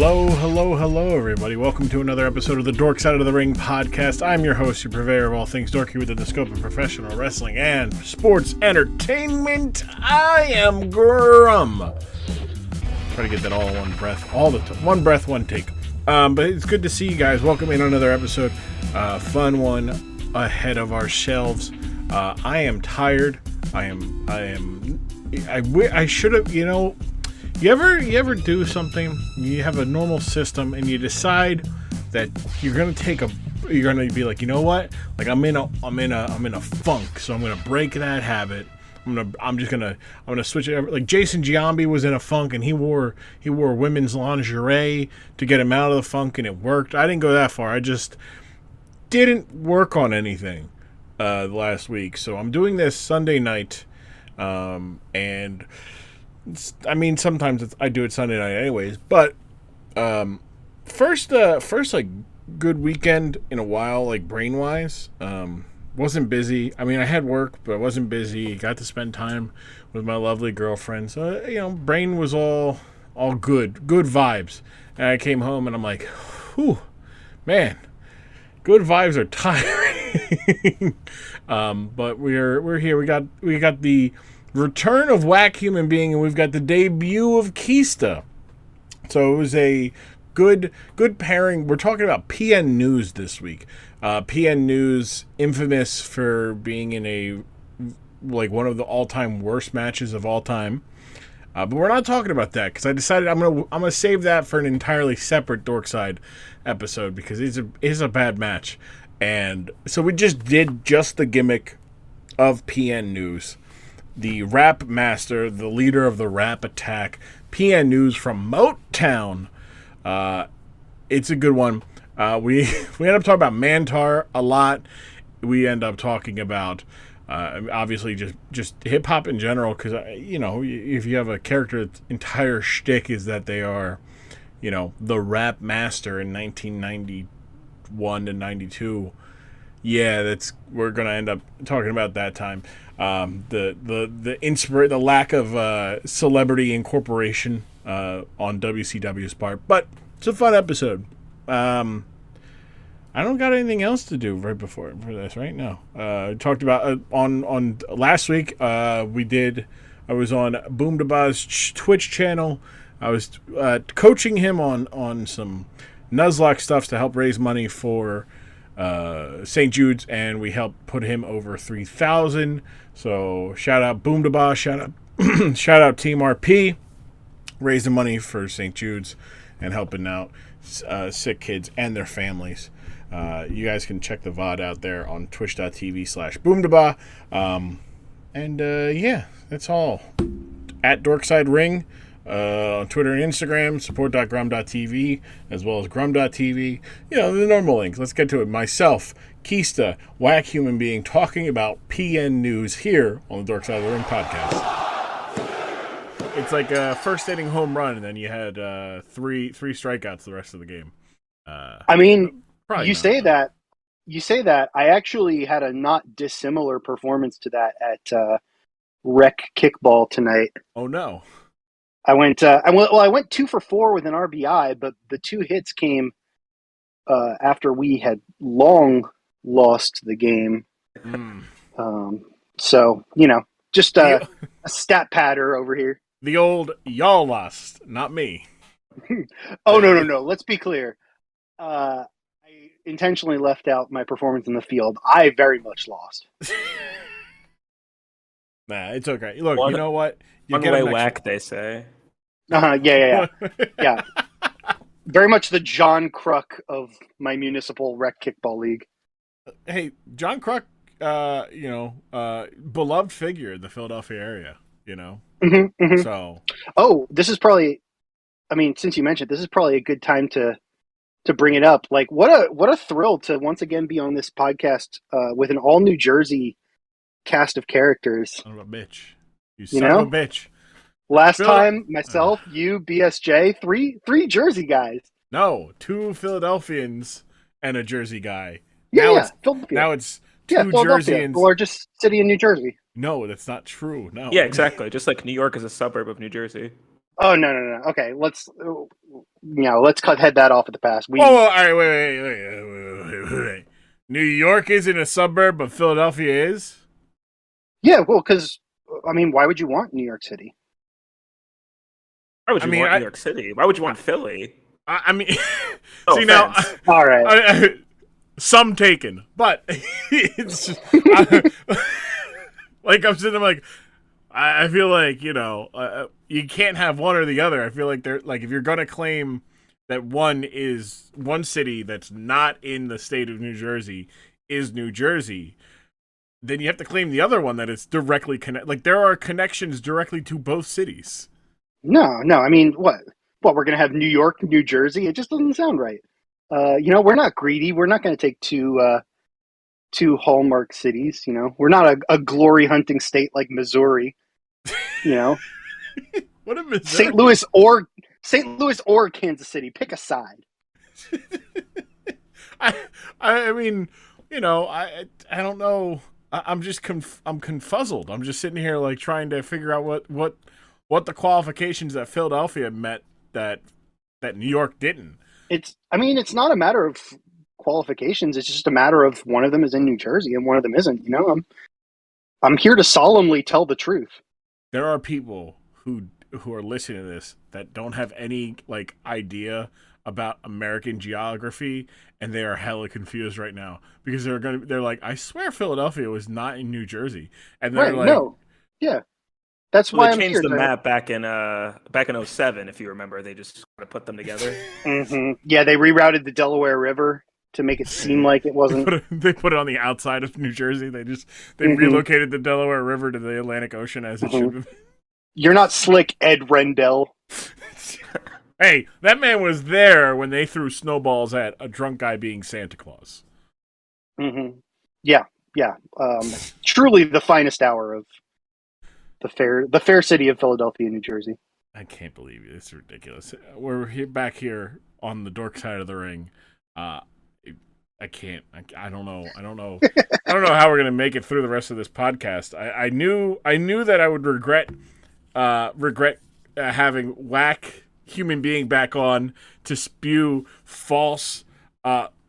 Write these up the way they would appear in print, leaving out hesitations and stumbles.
Hello, everybody. Welcome to another episode of the Dork Side of the Ring podcast. I'm your host, your purveyor of all things dorky within the scope of professional wrestling and sports entertainment. I am Grumm. Try to get that all in one breath, one breath, one take. But it's good to see you guys. Welcome in another episode. Fun one ahead of our shelves. I am tired. I should have, You ever do something, you have a normal system, and you decide that you're gonna be like, you know what? Like I'm in a funk, so I'm gonna break that habit. I'm gonna switch it. Like Jason Giambi was in a funk, and he wore women's lingerie to get him out of the funk, and it worked. I didn't go that far. I just didn't work on anything last week, so I'm doing this Sunday night, and. Sometimes I do it Sunday night anyways, but first like good weekend in a while, like brain-wise. Wasn't busy. I had work, but I wasn't busy. Got to spend time with my lovely girlfriend. So, brain was all good vibes. And I came home and I'm like, whew, man, good vibes are tiring. But we're here. We got the return of WackHumanBeing, and we've got the debut of Keysta. So it was a good pairing. We're talking about PN News this week. PN News, infamous for being in one of the all-time worst matches of all time. But we're not talking about that because I decided I'm gonna save that for an entirely separate Dorkside episode because it is a bad match. And so we just did the gimmick of PN News. The rap master, the leader of the rap attack, PN News from Motown. It's a good one. We end up talking about Mantaur a lot. We end up talking about obviously just hip hop in general because if you have a character that's entire shtick is that they are the rap master in 1991 to 92. Yeah, we're gonna end up talking about that time. The lack of celebrity incorporation on WCW's part, but it's a fun episode. I don't got anything else to do right for this right now. Talked about on last week. I was on Boom Da Ba's Twitch channel. I was coaching him on some Nuzlocke stuff to help raise money for St. Jude's, and we helped put him over 3,000. So shout out Boom Da Ba, shout out Team RP, raising money for St. Jude's and helping out sick kids and their families. You guys can check the VOD out there on twitch.tv/BoomDaBa. Yeah, that's all. At Dorkside Ring on Twitter and Instagram, support.grumm.tv, as well as grumm.tv. The normal links. Let's get to it. Myself, Keysta, WackHumanBeing, talking about PN News here on the Dork Side of the Ring podcast. It's like a first inning home run, and then you had three strikeouts the rest of the game. You say that. I actually had a not dissimilar performance to that at Rec Kickball tonight. Oh no. I went 2 for 4 with an RBI, but the 2 hits came after we had long lost the game. So, just a stat patter over here. The old y'all lost, not me. Oh, no. Let's be clear. I intentionally left out my performance in the field. I very much lost. Nah, it's okay. Look, you know what? You one way whack, they say. Yeah. Very much the John Kruk of my municipal rec kickball league. Hey, John Kruk, beloved figure in the Philadelphia area, Mm-hmm. So. Oh, this is probably, since you mentioned, this is probably a good time to bring it up. Like, what a thrill to once again be on this podcast with an all New Jersey cast of characters. Son of a bitch. You son of a bitch. Last time, myself, you, BSJ, three Jersey guys. No, 2 Philadelphians and a Jersey guy. Now it's 2 Jerseyans. The largest city in New Jersey. No, that's not true. No. Yeah, exactly. Just like New York is a suburb of New Jersey. Oh no. Okay, let's head that off at the pass. Whoa, We all right, wait. New York isn't a suburb, but Philadelphia is. Yeah, well, because I mean, why would you want New York City? Why would I you mean, want New York City? Why would you want Philly? I mean, No see now, offense. All right. some taken, but it's just, like I'm sitting there like I feel like you can't have one or the other. I feel like they're like if you're gonna claim that one city that's not in the state of New Jersey is New Jersey, then you have to claim the other one that it's directly connect. Like there are connections directly to both cities. No. I mean, what? What? We're gonna have New York, New Jersey? It just doesn't sound right. We're not greedy. We're not going to take two hallmark cities. We're not a glory hunting state like Missouri. You know, What a Missouri. St. Louis or Kansas City. Pick a side. I mean, I don't know. I'm just I'm confuzzled. I'm just sitting here like trying to figure out what the qualifications that Philadelphia met that New York didn't. It's not a matter of qualifications. It's just a matter of one of them is in New Jersey and one of them isn't. I'm here to solemnly tell the truth. There are people who are listening to this that don't have any like idea about American geography, and they are hella confused right now because they're like, I swear Philadelphia was not in New Jersey, and they're Right? like, No. Yeah. That's Well, why they I'm changed here. the map back in '07, if you remember. They just kind of put them together. Yeah, they rerouted the Delaware River to make it seem like it wasn't. They put it on the outside of New Jersey. They Mhm. relocated the Delaware River to the Atlantic Ocean as it should have. You're not slick, Ed Rendell. Hey, that man was there when they threw snowballs at a drunk guy being Santa Claus. Yeah. Truly the finest hour of the fair city of Philadelphia, New Jersey. I can't believe it. It's ridiculous. We're back here on the dork side of the ring. I can't. I don't know. I don't know how we're gonna make it through the rest of this podcast. I knew that I would regret having WackHumanBeing back on to spew false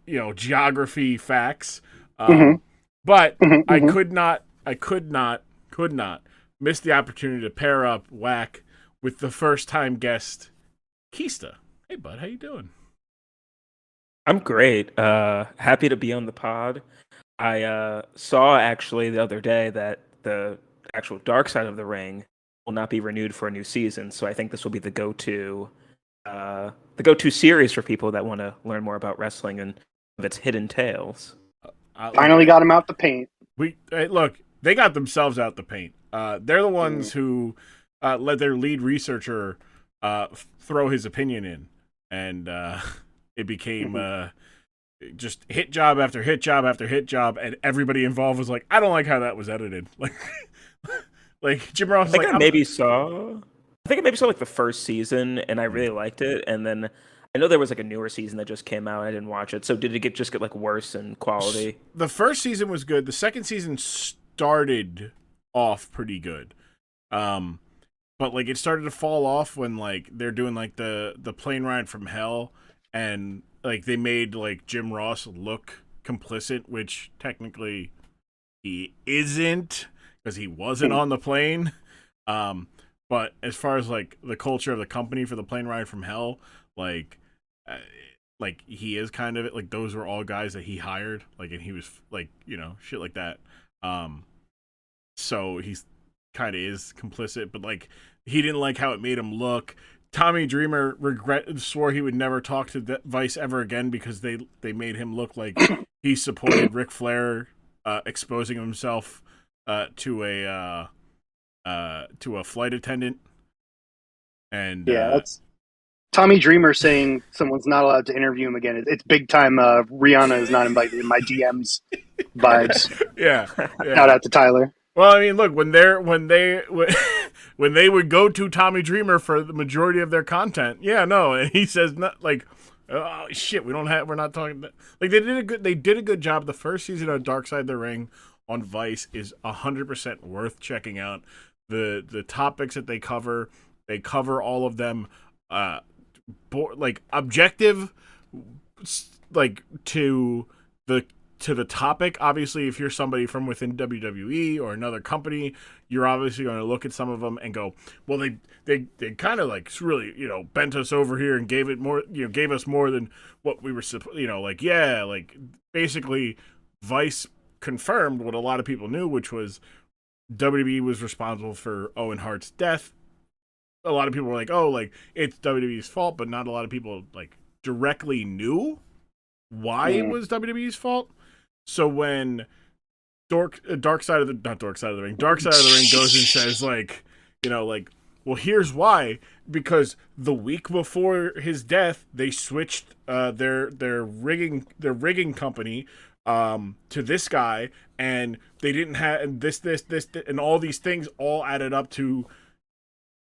geography facts. But I could not miss the opportunity to pair up Wack with the first time guest Keysta. Hey bud, how you doing? I'm great. Happy to be on the pod. I saw actually the other day that the actual Dark Side of the Ring will not be renewed for a new season, so I think this will be the go-to series for people that want to learn more about wrestling and of its hidden tales. Finally got him out the paint. Look, they got themselves out the paint. They're the ones who let their lead researcher throw his opinion in, and it became just hit job after hit job after hit job, and everybody involved was like, I don't like how that was edited. Like Jim Ross. I think I maybe saw like the first season, and I really liked it, and then I know there was like a newer season that just came out. I didn't watch it. So did it just get like worse in quality? The first season was good. The second season started off pretty good. But like it started to fall off when like they're doing like the plane ride from hell, and like they made like Jim Ross look complicit, which technically he isn't because he wasn't on the plane. But as far as like the culture of the company for the plane ride from hell, like he is kind of it. Like those were all guys that he hired, like, and he was like, shit like that. So he's kind of is complicit, but like he didn't like how it made him look. Tommy Dreamer swore he would never talk to Vice ever again because they made him look like he supported Ric Flair exposing himself to a flight attendant. And that's Tommy Dreamer saying someone's not allowed to interview him again. It's big time. Rihanna is not invited in my DMs vibes. Yeah. Shout out to Tyler. Well, I mean, look, when they would go to Tommy Dreamer for the majority of their content, and he says not like, oh shit, we're not talking like they did a good job. The first season of Dark Side of the Ring on Vice is 100% worth checking out. The topics that they cover They cover all of them, like objective, like to the topic. Obviously, if you're somebody from within WWE or another company, you're obviously going to look at some of them and go, well, they kind of like really, bent us over here and gave it more, gave us more than what we were, like, yeah, like basically Vice confirmed what a lot of people knew, which was WWE was responsible for Owen Hart's death. A lot of people were like, oh, like it's WWE's fault, but not a lot of people like directly knew why it was WWE's fault. So when Dark Side of the Ring goes and says like, well, here's why, because the week before his death, they switched their rigging company to this guy, and they didn't have this, and all these things all added up to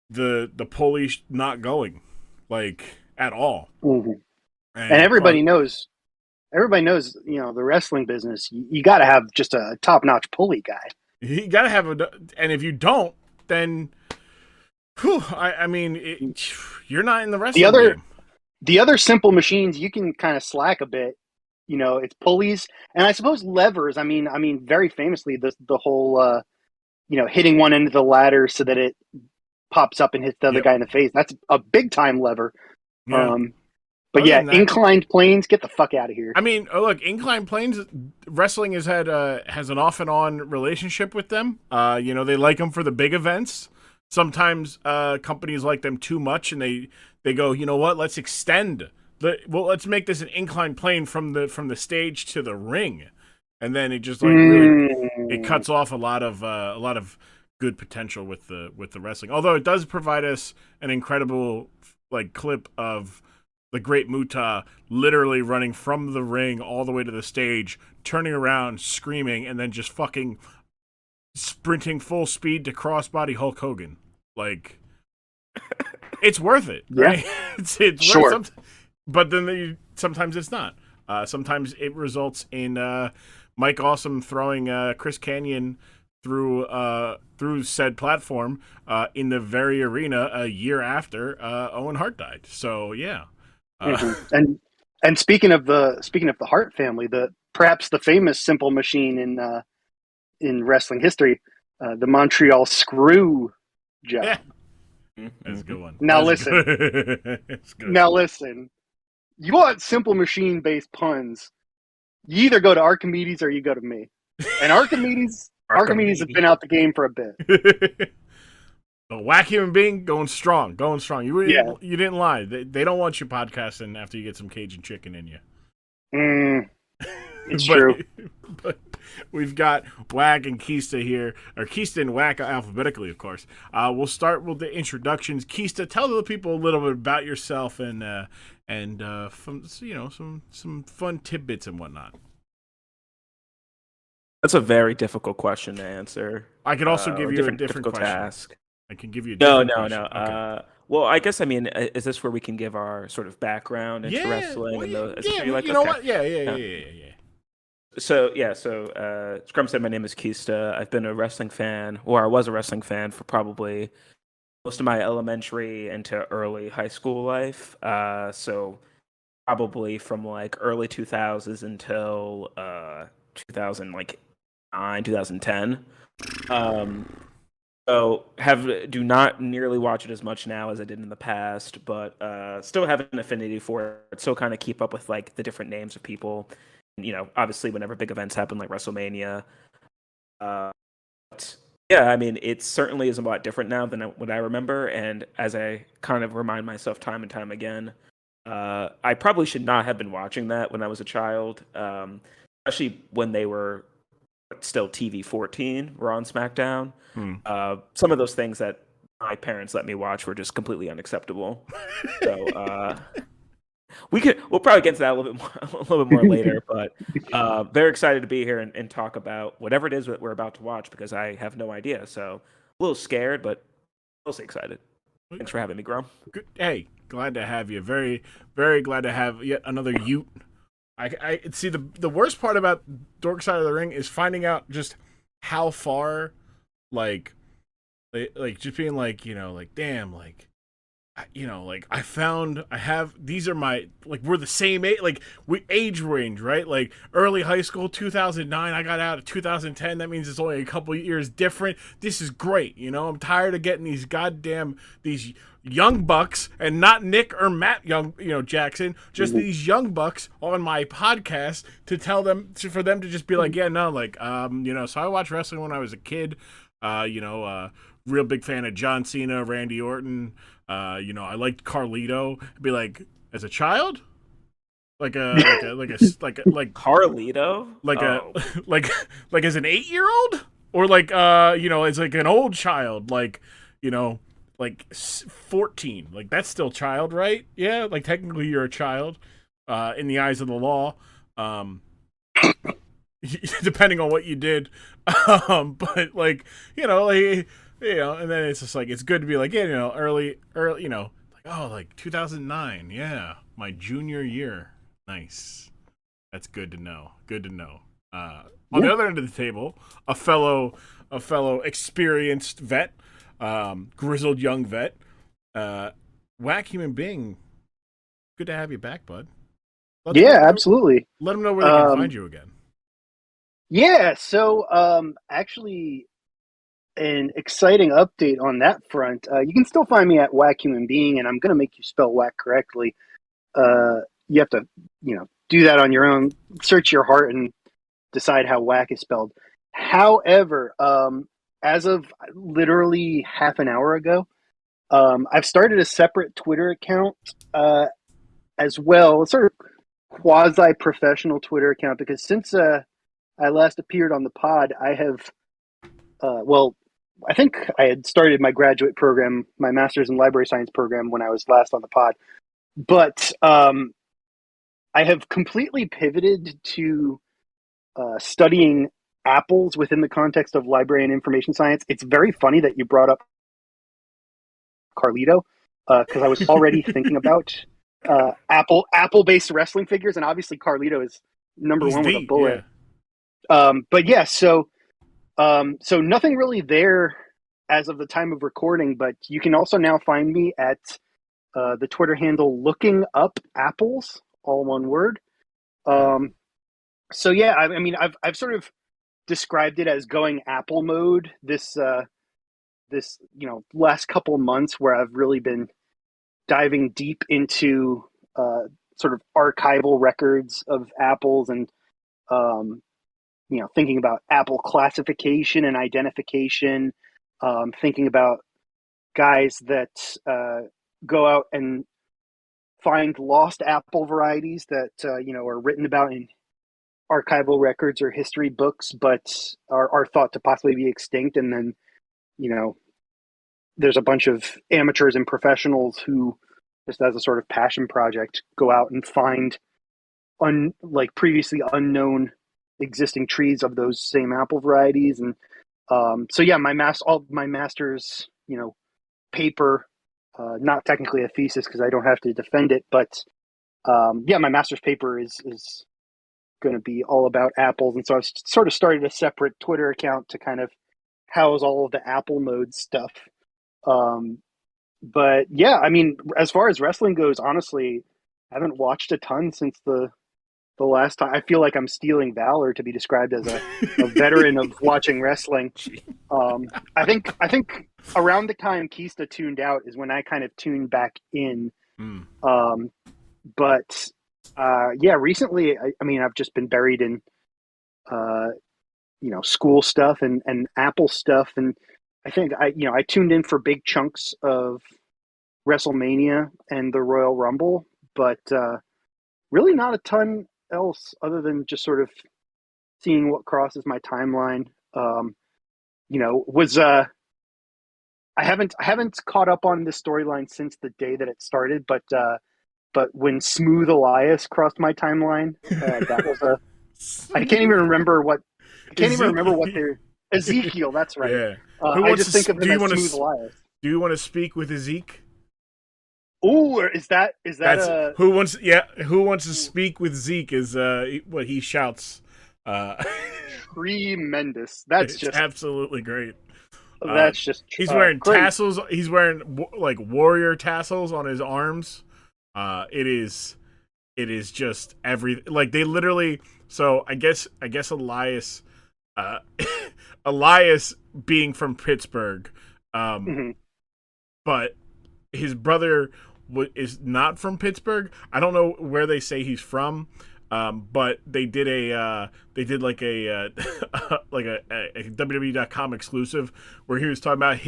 the police not going like at all. Mm-hmm. And everybody knows. Everybody knows, the wrestling business, you got to have just a top-notch pulley guy. You got to have and if you don't, then, you're not in the wrestling game. The other simple machines, you can kind of slack a bit. It's pulleys, and I suppose levers. I mean, very famously, the whole, hitting one end of the ladder so that it pops up and hits the other guy in the face. That's a big-time lever. Yeah. But yeah, inclined planes, get the fuck out of here. I mean, look, inclined planes, wrestling has had has an off and on relationship with them. They like them for the big events. Sometimes companies like them too much, and they go, you know what? Let's extend. Let's make this an inclined plane from the stage to the ring, and then it just like really it cuts off a lot of good potential with the wrestling. Although it does provide us an incredible like clip of the Great Muta literally running from the ring all the way to the stage, turning around, screaming, and then just fucking sprinting full speed to crossbody Hulk Hogan. Like, it's worth it, right? Yeah. it's sure. Worth it. But then sometimes it's not. Sometimes it results in Mike Awesome throwing Chris Kanyon through said platform in the very arena a year after Owen Hart died. So yeah. And speaking of the Hart family, perhaps the famous simple machine in wrestling history, the Montreal Screw job. Yeah. That's a good one. Now listen. Now listen. You want simple machine based puns? You either go to Archimedes or you go to me. And Archimedes has been out the game for a bit. But WackHumanBeing going strong. You didn't lie. They don't want you podcasting after you get some Cajun chicken in you. It's true. But we've got Wack and Keysta here, or Keysta and Wack alphabetically, of course. We'll start with the introductions. Keysta, tell the people a little bit about yourself and some fun tidbits and whatnot. That's a very difficult question to answer. I could also give you a different question. Task. I can give you a different question. No. Okay. Well, I guess, is this where we can give our sort of background into wrestling? What? Yeah. So, Grumm said my name is Keysta. I've been a wrestling fan, or I was a wrestling fan for probably most of my elementary into early high school life. So probably from like early 2000s until 2009, 2010. So do not nearly watch it as much now as I did in the past, but still have an affinity for it. Still kind of keep up with like the different names of people. Obviously whenever big events happen like WrestleMania. But yeah, it certainly is a lot different now than what I remember. And as I kind of remind myself time and time again, I probably should not have been watching that when I was a child, especially when they were still TV 14, Raw and SmackDown. Some of those things that my parents let me watch were just completely unacceptable. So we'll probably get to that a little bit more later. But very excited to be here and talk about whatever it is that we're about to watch, because I have no idea. So a little scared, but mostly excited. Thanks for having me, Grumm. Good. Hey, glad to have you. Very, very glad to have yet another Ute. I see the worst part about Dork Side of the Ring is finding out just how far like like just being like, like damn, like like these are my, like, we're the same age, like we age range, right? Like early high school, 2009, I got out of 2010. That means it's only a couple years different. This is great. I'm tired of getting these young bucks, and not Nick or Matt Jackson, just these young bucks on my podcast to tell them, for them to just be like, yeah, no, like, so I watched wrestling when I was a kid, real big fan of John Cena, Randy Orton. I liked Carlito. I'd be like, as a child, like Carlito, like as an 8-year-old, or like as like an old child, like 14. Like that's still child, right? Yeah, like technically you're a child, in the eyes of the law, depending on what you did, but like and then it's just like, it's good to be like, yeah, early, like, oh, like 2009, yeah, my junior year, nice. That's good to know. Good to know. On the other end of the table, a fellow experienced vet, grizzled young vet, WackHumanBeing. Good to have you back, bud. Absolutely. Let them know where they can find you again. Yeah, so actually, an exciting update on that front. You can still find me at WackHumanBeing, and I'm going to make you spell whack correctly. You have to, do that on your own. Search your heart and decide how whack is spelled. However, as of literally half an hour ago, I've started a separate Twitter account as well, a sort of quasi-professional Twitter account, because since I last appeared on the pod, I have, I think I had started my graduate program, my master's in library science program, when I was last on the pod. But I have completely pivoted to studying apples within the context of library and information science. It's very funny that you brought up Carlito, because I was already thinking about Apple-based wrestling figures, and obviously Carlito is number one with a bullet. Yeah. But yeah, so nothing really there as of the time of recording, but you can also now find me at the Twitter handle Looking Up Apples, all one word. So yeah, I mean, I've sort of described it as going Apple mode this last couple months, where I've really been diving deep into sort of archival records of apples, and thinking about apple classification and identification, thinking about guys that go out and find lost apple varieties that are written about in archival records or history books, but are thought to possibly be extinct. And then there's a bunch of amateurs and professionals who, just as a sort of passion project, go out and find previously unknown existing trees of those same apple varieties. And so yeah, my master's paper, not technically a thesis because I don't have to defend it, but my master's paper is going to be all about apples. And so I've sort of started a separate Twitter account to kind of house all of the apple mode stuff. But yeah, I mean, as far as wrestling goes, honestly, I haven't watched a ton since the last time. I feel like I'm stealing valor to be described as a veteran of watching wrestling. I think around the time Keysta tuned out is when I kind of tuned back in. But recently, I mean, I've just been buried in school stuff and Apple stuff, and I think I tuned in for big chunks of WrestleMania and the Royal Rumble, but really not a ton else other than just sort of seeing what crosses my timeline. I haven't caught up on this storyline since the day that it started, but when Smooth Elias crossed my timeline, that was I can't even remember what they're Ezekiel. That's right. Yeah. I just think of him as Smooth Elias. Do you want to speak with Zeke? Oh, is that who wants to speak with Zeke is what he shouts. Tremendous. That's it's just absolutely great. That's just He's wearing great. tassels. He's wearing like warrior tassels on his arms. It is just every like they literally. So I guess Elias, uh, Elias being from Pittsburgh, Mm-hmm. but his brother is not from Pittsburgh. I don't know where they say he's from. But they did like a like a WWE.com exclusive where he was talking about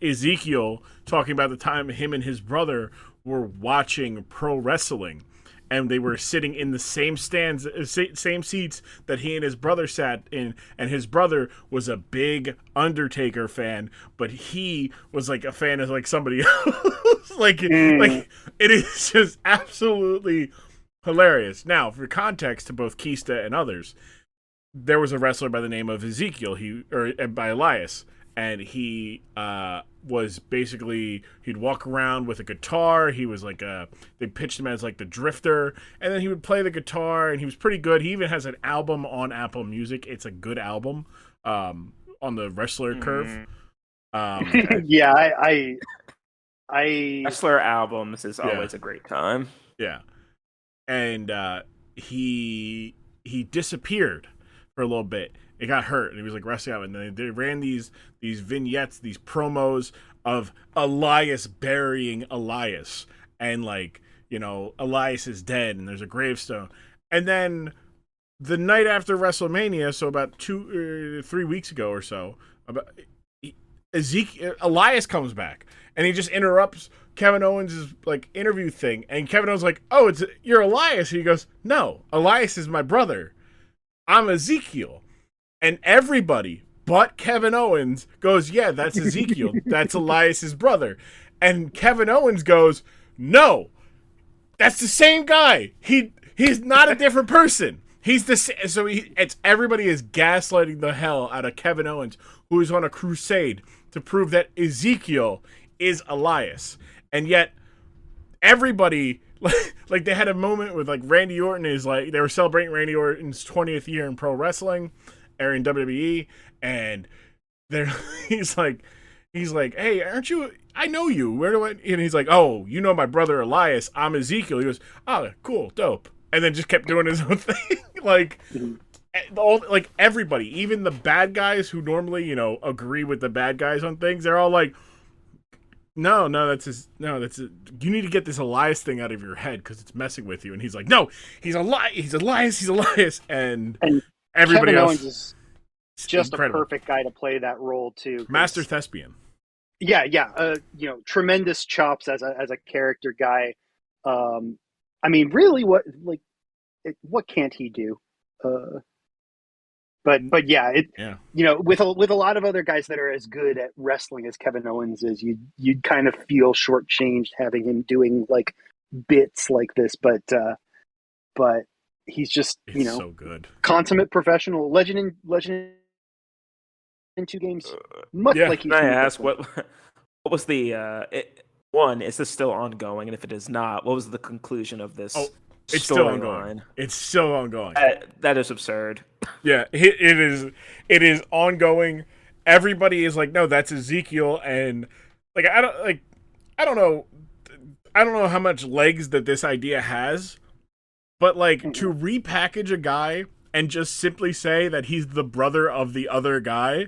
Ezekiel talking about the time him and his brother were watching pro wrestling, and they were sitting in the same stands, same seats that he and his brother sat in, and his brother was a big Undertaker fan, but he was like a fan of like somebody else. like it is just absolutely hilarious. Now, for context to both Keysta and others, there was a wrestler by the name of Ezekiel, by Elias, and he was basically, he'd walk around with a guitar. He was like they pitched him as like the drifter, and then he would play the guitar, and he was pretty good. He even has an album on Apple Music. It's a good album on the wrestler curve. Yeah, I Wrestler albums is always a great time. Yeah. And he disappeared for a little bit. It got hurt, and he was like wrestling out. And then they ran these vignettes, these promos of Elias burying Elias, and like, you know, Elias is dead, and there's a gravestone. And then the night after WrestleMania, so about 3 weeks ago or so, Elias comes back, and he just interrupts Kevin Owens' like interview thing, and Kevin Owens is like, "Oh, you're Elias." And he goes, "No, Elias is my brother. I'm Ezekiel." And everybody but Kevin Owens goes, "Yeah, that's Ezekiel. That's Elias's brother." And Kevin Owens goes, "No, that's the same guy. He's not a different person. He's the same." So everybody is gaslighting the hell out of Kevin Owens, who is on a crusade to prove that Ezekiel is Elias. And yet, everybody, like they had a moment with like Randy Orton is like, they were celebrating Randy Orton's 20th year in pro wrestling, or in WWE, and he's like, "Hey, aren't you? I know you. Where do I?" And he's like, "Oh, you know my brother Elias. I'm Ezekiel." He goes, "Oh, cool, dope," and then just kept doing his own thing, like. Like everybody, even the bad guys who normally, you know, agree with the bad guys on things, they're all like, no, you need to get this Elias thing out of your head because it's messing with you. And he's like, "No, he's Elias," and everybody Kevin else Owens is just incredible. a perfect guy to play that role too. Master thespian. Yeah, you know, tremendous chops as a character guy. I mean, really, what can't he do? But yeah, you know, with a lot of other guys that are as good at wrestling as Kevin Owens is, you'd kind of feel shortchanged having him doing like bits like this. But he's just, you know, so good, consummate professional, legend in two games, much like he's. Can I ask what was the one? Is this still ongoing? And if it is not, what was the conclusion of this? It's still ongoing. It's still ongoing. That is absurd. Yeah, it is ongoing. Everybody is like, "No, that's Ezekiel," and like I don't know how much legs that this idea has, but like to repackage a guy and just simply say that he's the brother of the other guy,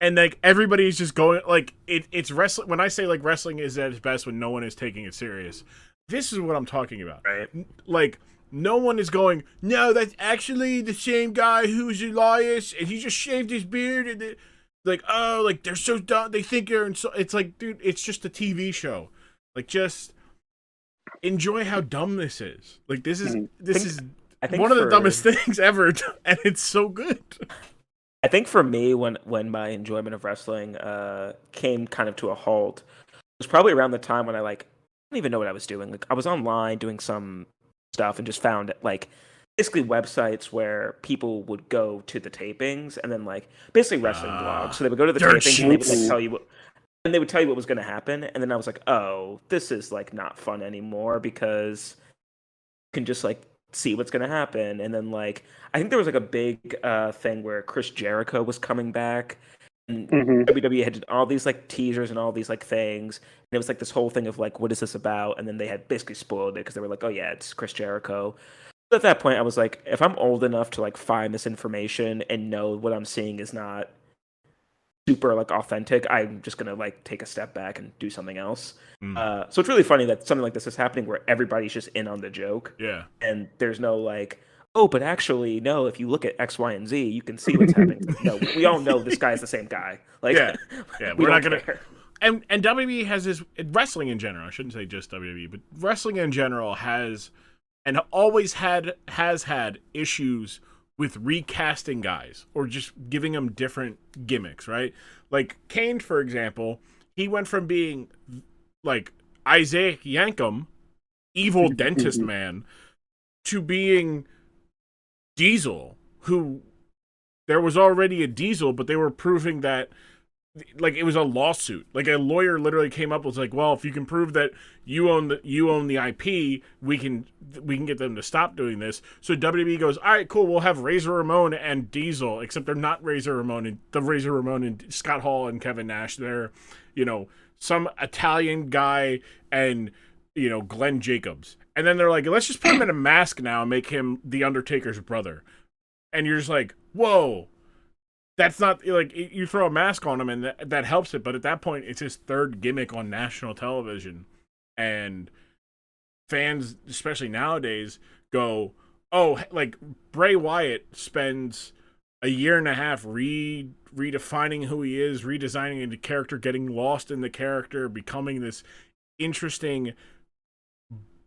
and like everybody's just going like it's wrestling. When I say like wrestling is at its best when no one is taking it serious. This is what I'm talking about. Right. Like, no one is going, "No, that's actually the same guy who's Elias, and he just shaved his beard." And like, oh, like, they're so dumb. They think they're so. It's like, dude, it's just a TV show. Like, just enjoy how dumb this is. Like, this is I think one of the dumbest things ever, and it's so good. I think for me, when my enjoyment of wrestling came kind of to a halt, it was probably around the time when I don't even know what I was doing. Like I was online doing some stuff and just found like basically websites where people would go to the tapings and then like basically wrestling blogs. So they would go to the tapings and they would like tell you what was going to happen. And then I was like, oh, this is like not fun anymore because you can just like see what's going to happen. And then like I think there was like a big thing where Chris Jericho was coming back. And Hmm. WWE had all these like teasers and all these like things, and it was like this whole thing of like, what is this about? And then they had basically spoiled it because they were like, oh yeah, it's Chris Jericho. So at that point, I was like, if I'm old enough to like find this information and know what I'm seeing is not super like authentic, I'm just gonna like take a step back and do something else. So it's really funny that something like this is happening where everybody's just in on the joke, Yeah. and there's no like, oh, but actually, no. If you look at X, Y, and Z, you can see what's happening. No, we all know this guy is the same guy. Like, Yeah. Yeah. we We're not don't gonna. care. And WWE has this, wrestling in general. I shouldn't say just WWE, but wrestling in general has and always has had issues with recasting guys or just giving them different gimmicks, right? Like Kane, for example, he went from being like Isaac Yankem, evil dentist man, to being Diesel, who there was already a Diesel, but they were proving that like it was a lawsuit. Like a lawyer literally came up and was like, "Well, if you can prove that you own the IP, we can get them to stop doing this." So WWE goes, "All right, cool. We'll have Razor Ramon and Diesel, except they're not Razor Ramon and Scott Hall and Kevin Nash. They're, some Italian guy and Glenn Jacobs." And then they're like, "Let's just put him in a mask now and make him the Undertaker's brother." And you're just like, "Whoa." That's not like you throw a mask on him and that helps it, but at that point it's his third gimmick on national television, and fans, especially nowadays, go, "Oh, like Bray Wyatt spends a year and a half redefining who he is, redesigning the character, getting lost in the character, becoming this interesting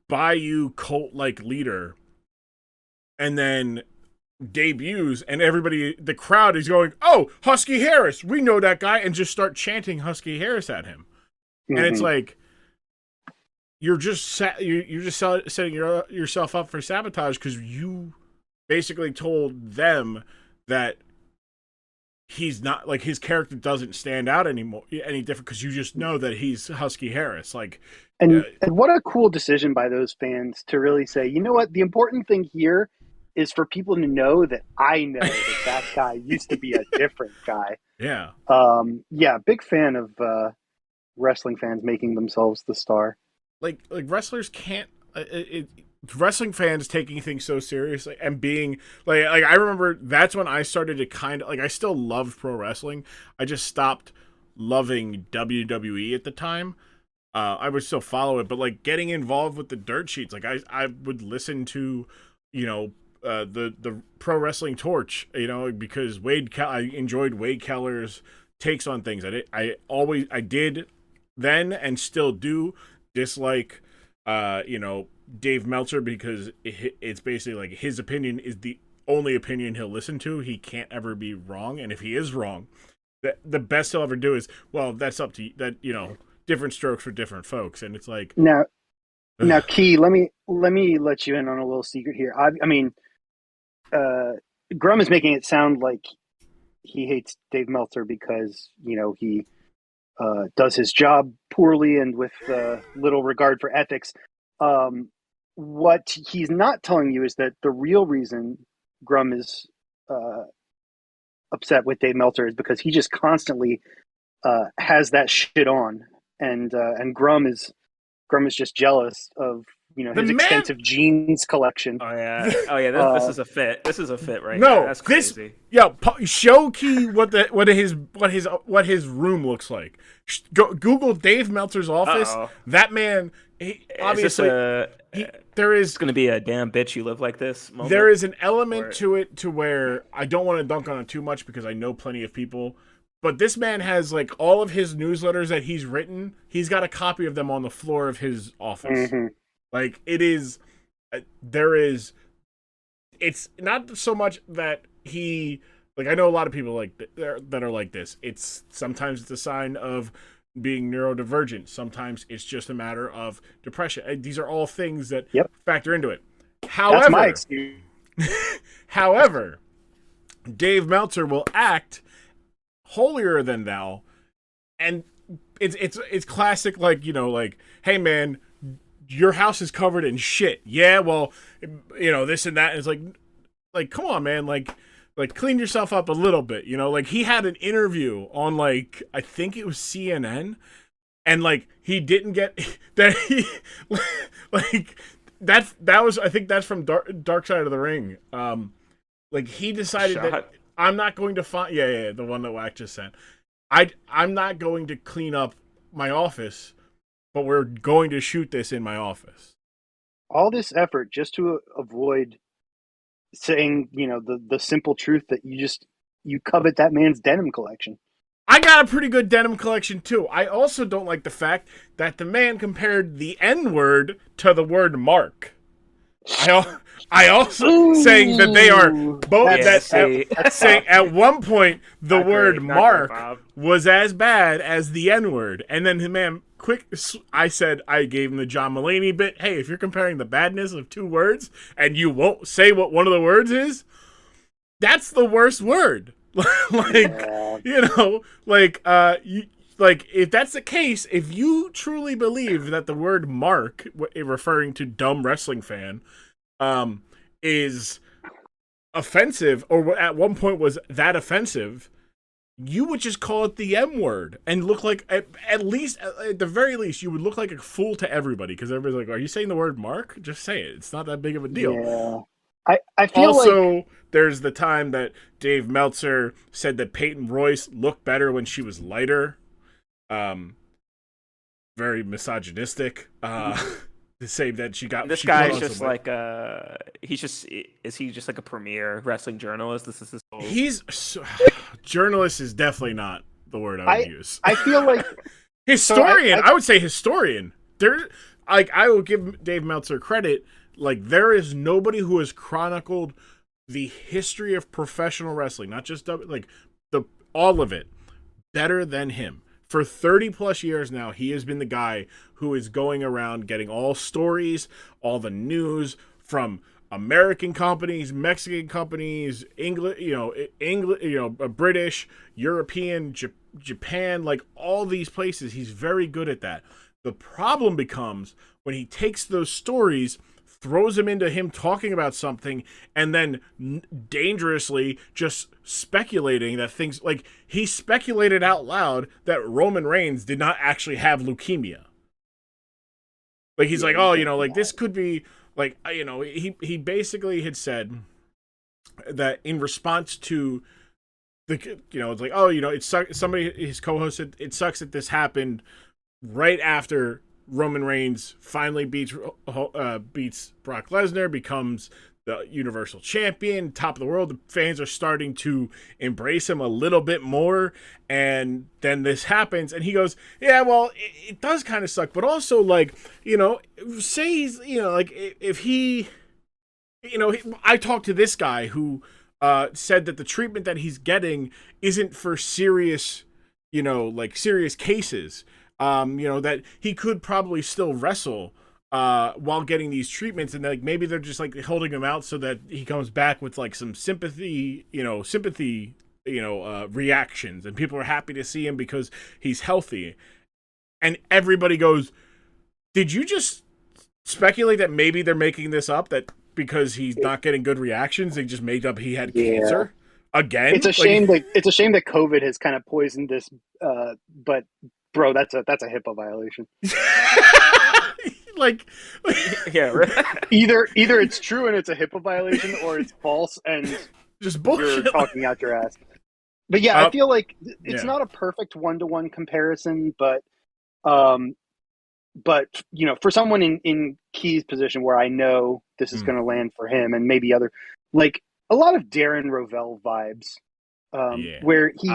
Bayou cult-like leader, and then debuts and the crowd is going, "Oh, Husky Harris, we know that guy," and just start chanting Husky Harris at him. Mm-hmm. And it's like you're just setting yourself up for sabotage because you basically told them that he's not, like, his character doesn't stand out any different because you just know that he's Husky Harris. Like, and what a cool decision by those fans to really say, you know what, the important thing here is for people to know that I know that guy used to be a different guy. Yeah. Yeah, big fan of wrestling fans making themselves the star. Like wrestlers can't. Wrestling fans taking things so seriously and being like I remember that's when I started to kind of like, I still loved pro wrestling. I just stopped loving WWE at the time. I would still follow it, but like getting involved with the dirt sheets, like I would listen to, the Pro Wrestling Torch, because I enjoyed Wade Keller's takes on things. I did then and still do dislike, Dave Meltzer, because it's basically like his opinion is the only opinion he'll listen to. He can't ever be wrong, and if he is wrong, the best he'll ever do is, well, that's up to you, that different strokes for different folks, and it's like now, Key, let me let you in on a little secret here. I mean. Grumm is making it sound like he hates Dave Meltzer because he does his job poorly and with little regard for ethics. What he's not telling you is that the real reason Grumm is upset with Dave Meltzer is because he just constantly has that shit on, and Grumm is just jealous of his extensive jeans collection. Oh yeah, this is a fit. This is a fit right no, here. That's crazy. Show Key what his room looks like. Google Dave Meltzer's office. Uh-oh. That man, obviously, there is going to be a damn bitch you live like this moment. There is an element to it to where I don't want to dunk on it too much because I know plenty of people. But this man has, like, all of his newsletters that he's written, he's got a copy of them on the floor of his office. Mm-hmm. Like, it's not so much that he, like, I know a lot of people that are like this. Sometimes it's a sign of being neurodivergent. Sometimes it's just a matter of depression. These are all things that factor into it. However, that's my excuse. However, Dave Meltzer will act holier than thou, and it's classic, like, hey man, your house is covered in shit. Yeah, well, this and that. And it's like come on, man, like like clean yourself up a little bit, you know? Like he had an interview on like I think it was CNN, and like he didn't get that he like that was I think that's from Dark Side of the Ring. Like he decided that I'm not going to find the one that Wack just sent. I'm not going to clean up my office, but we're going to shoot this in my office. All this effort just to avoid saying, you know, the simple truth that you covet that man's denim collection. I got a pretty good denim collection too. I also don't like the fact that the man compared the N-word to the word mark. I also saying that they are both saying at one point the word mark was as bad as the N-word, and then the man I gave him the John Mulaney bit. Hey, if you're comparing the badness of two words and you won't say what one of the words is, that's the worst word. You know, if that's the case, if you truly believe that the word mark, referring to dumb wrestling fan, is offensive, or at one point was that offensive, you would just call it the M word and look like, at least, at the very least, you would look like a fool to everybody, because everybody's like, are you saying the word mark? Just say it. It's not that big of a deal. Yeah. I feel also, like there's the time that Dave Meltzer said that Peyton Royce looked better when she was lighter. Very misogynistic. To say that this guy is just like is he just like a premier wrestling journalist? This is his whole... Journalist is definitely not the word I would use. I feel like historian. I would say historian. I will give Dave Meltzer credit. Like, there is nobody who has chronicled the history of professional wrestling, not just all of it, better than him. For 30 plus years now, he has been the guy who is going around getting all stories, all the news from American companies, Mexican companies, British, European, Japan, like all these places. He's very good at that. The problem becomes when he takes those stories, throws him into him talking about something, and then dangerously just speculating that things, like he speculated out loud that Roman Reigns did not actually have leukemia. Like he's like, oh, this could be like, he basically had said that in response to the, it's like, oh, it sucks. Somebody, his co-host said, it sucks that this happened right after Roman Reigns finally beats Brock Lesnar, becomes the Universal Champion, top of the world. The fans are starting to embrace him a little bit more, and then this happens, and he goes, yeah, well, it does kind of suck, but also, like, say he's, if he, I talked to this guy who said that the treatment that he's getting isn't for serious, serious cases. That he could probably still wrestle while getting these treatments, and like maybe they're just like holding him out so that he comes back with like some sympathy reactions, and people are happy to see him because he's healthy. And everybody goes, did you just speculate that maybe they're making this up, that because he's not getting good reactions, they just made up he had cancer again? It's a shame that COVID has kind of poisoned this, but bro, that's a HIPAA violation. Either it's true and it's a HIPAA violation, or it's false and just bullshit. You're talking out your ass. But I feel like it's not a perfect one-to-one comparison, but for someone in Key's position, where I know this is going to land for him, and maybe other, like a lot of Darren Rovell vibes, where he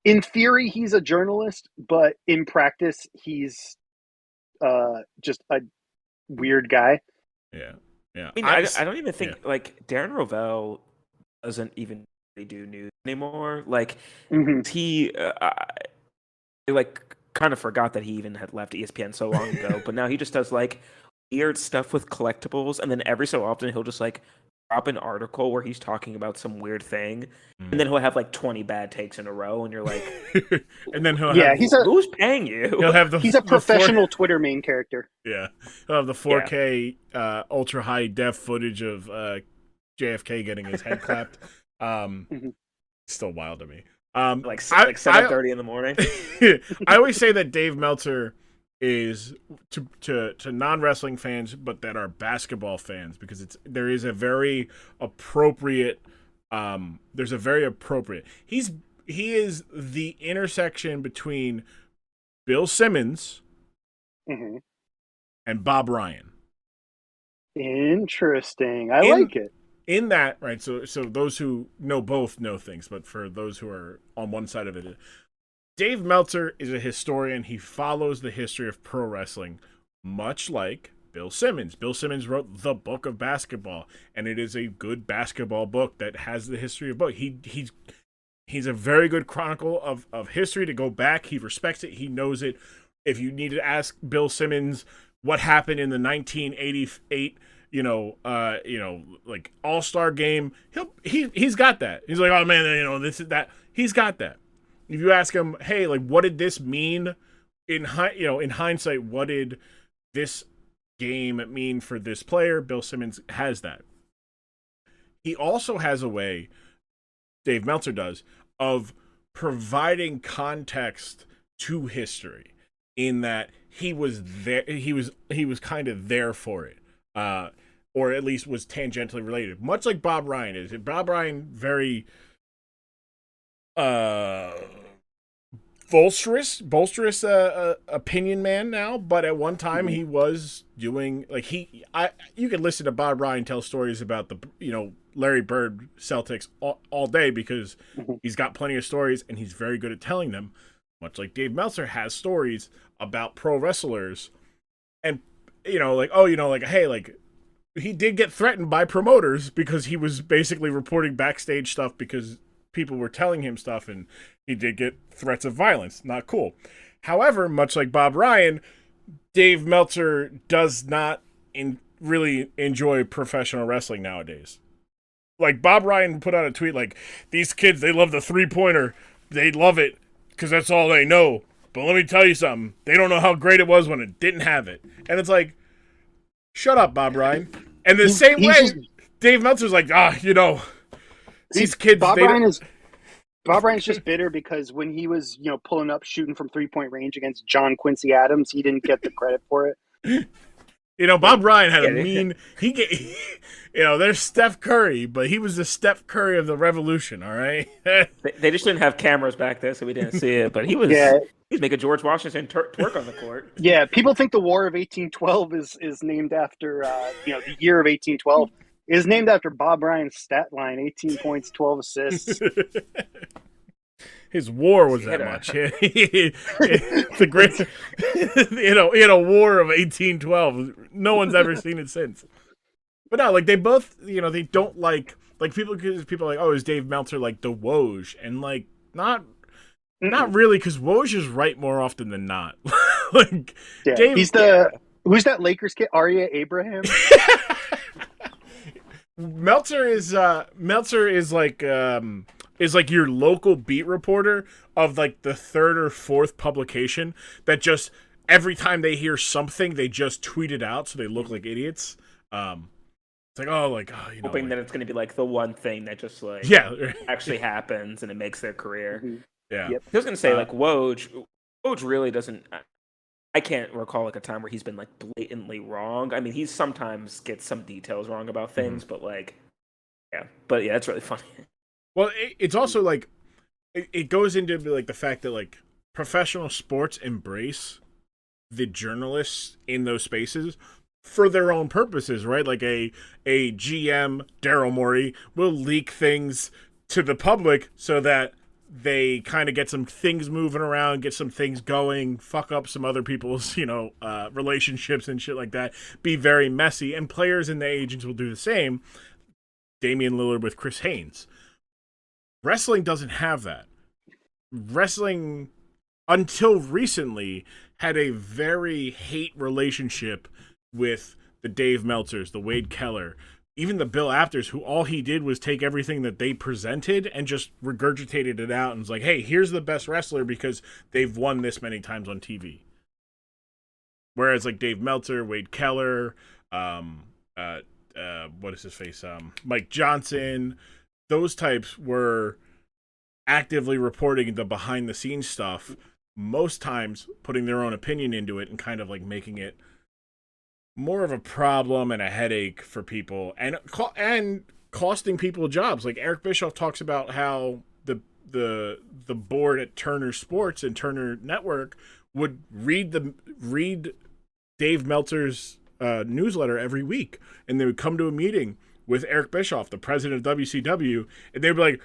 in theory, he's a journalist, but in practice, he's just a weird guy. Yeah. I mean, I don't even think like Darren Rovell doesn't even do news anymore. Like he, kind of forgot that he even had left ESPN so long ago. But now he just does like weird stuff with collectibles, and then every so often he'll just like drop an article where he's talking about some weird thing, and then he'll have like 20 bad takes in a row, and you're like, and then who's paying you? He's a professional Twitter main character. Yeah, he'll have the 4K ultra high def footage of JFK getting his head clapped. Mhm. Still wild to me. Like 7:30 in the morning. I always say that Dave Meltzer is to non-wrestling fans, but that are basketball fans, because there is a very appropriate. There's a very appropriate. He is the intersection between Bill Simmons and Bob Ryan. Interesting. I like it. In that, right, so those who know both know things, but for those who are on one side of it, Dave Meltzer is a historian. He follows the history of pro wrestling, much like Bill Simmons. Bill Simmons wrote The Book of Basketball, and it is a good basketball book that has the history of book. He's a very good chronicle of history to go back. He respects it. He knows it. If you need to ask Bill Simmons what happened in the 1988 like All-Star game, he's got that. He's like, oh man, this is that. He's got that. If you ask him, hey, like, what did this mean in hindsight? What did this game mean for this player? Bill Simmons has that. He also has a way, Dave Meltzer does, of providing context to history, in that he was there. He was kind of there for it. Or at least was tangentially related, much like Bob Ryan is. Bob Ryan, very bolsterous opinion man now, but at one time he was doing, like, you could listen to Bob Ryan tell stories about the Larry Bird Celtics all day, because he's got plenty of stories and he's very good at telling them, much like Dave Meltzer has stories about pro wrestlers. And hey, like, he did get threatened by promoters because he was basically reporting backstage stuff because people were telling him stuff, and he did get threats of violence. Not cool. However, much like Bob Ryan, Dave Meltzer does not really enjoy professional wrestling nowadays. Like, Bob Ryan put out a tweet like, these kids, they love the three-pointer. They love it because that's all they know. But let me tell you something. They don't know how great it was when it didn't have it. And it's like, shut up, Bob Ryan. And the same way, Dave Meltzer's like, these kids. Bob Ryan's just bitter because when he was, pulling up shooting from 3-point range against John Quincy Adams, he didn't get the credit for it. Bob Ryan had a mean. There's Steph Curry, but he was the Steph Curry of the Revolution. All right. They just didn't have cameras back there, so we didn't see it. But he was making George Washington twerk on the court. Yeah, people think the War of 1812 is named after the year of 1812 is named after Bob Ryan's stat line: 18 points, 12 assists. His war was that much. It's a great, he had a war of 1812. No one's ever seen it since. But no, like, they both, they don't like people, because people are like, oh, is Dave Meltzer like the Woj? And like, not really, because Woj is right more often than not. Like, yeah, Dave, who's that Lakers kid? Arya Abraham. Meltzer is like your local beat reporter of like the third or fourth publication that just every time they hear something they just tweet it out so they look like idiots. It's like, hoping that it's going to be like the one thing that just like actually happens and it makes their career. Mm-hmm. Yeah, yep. I was going to say like Woj really doesn't. I can't recall like a time where he's been like blatantly wrong. I mean, he sometimes gets some details wrong about things, but it's really funny. Well, it's also like it goes into like the fact that like professional sports embrace the journalists in those spaces for their own purposes, right? Like a GM, Daryl Morey, will leak things to the public so that they kind of get some things moving around, get some things going, fuck up some other people's, relationships and shit like that, be very messy. And players and the agents will do the same. Damian Lillard with Chris Haynes. Wrestling doesn't have that. Wrestling, until recently, had a very hate relationship with the Dave Meltzers, the Wade Keller, even the Bill Apters, who all he did was take everything that they presented and just regurgitated it out and was like, hey, here's the best wrestler because they've won this many times on TV. Whereas like Dave Meltzer, Wade Keller, what is his face? Mike Johnson. Those types were actively reporting the behind the scenes stuff, most times putting their own opinion into it and kind of like making it more of a problem and a headache for people and costing people jobs. Like Eric Bischoff talks about how the board at Turner Sports and Turner Network would read Dave Meltzer's newsletter every week, and they would come to a meeting with Eric Bischoff, the president of WCW, and they'd be like,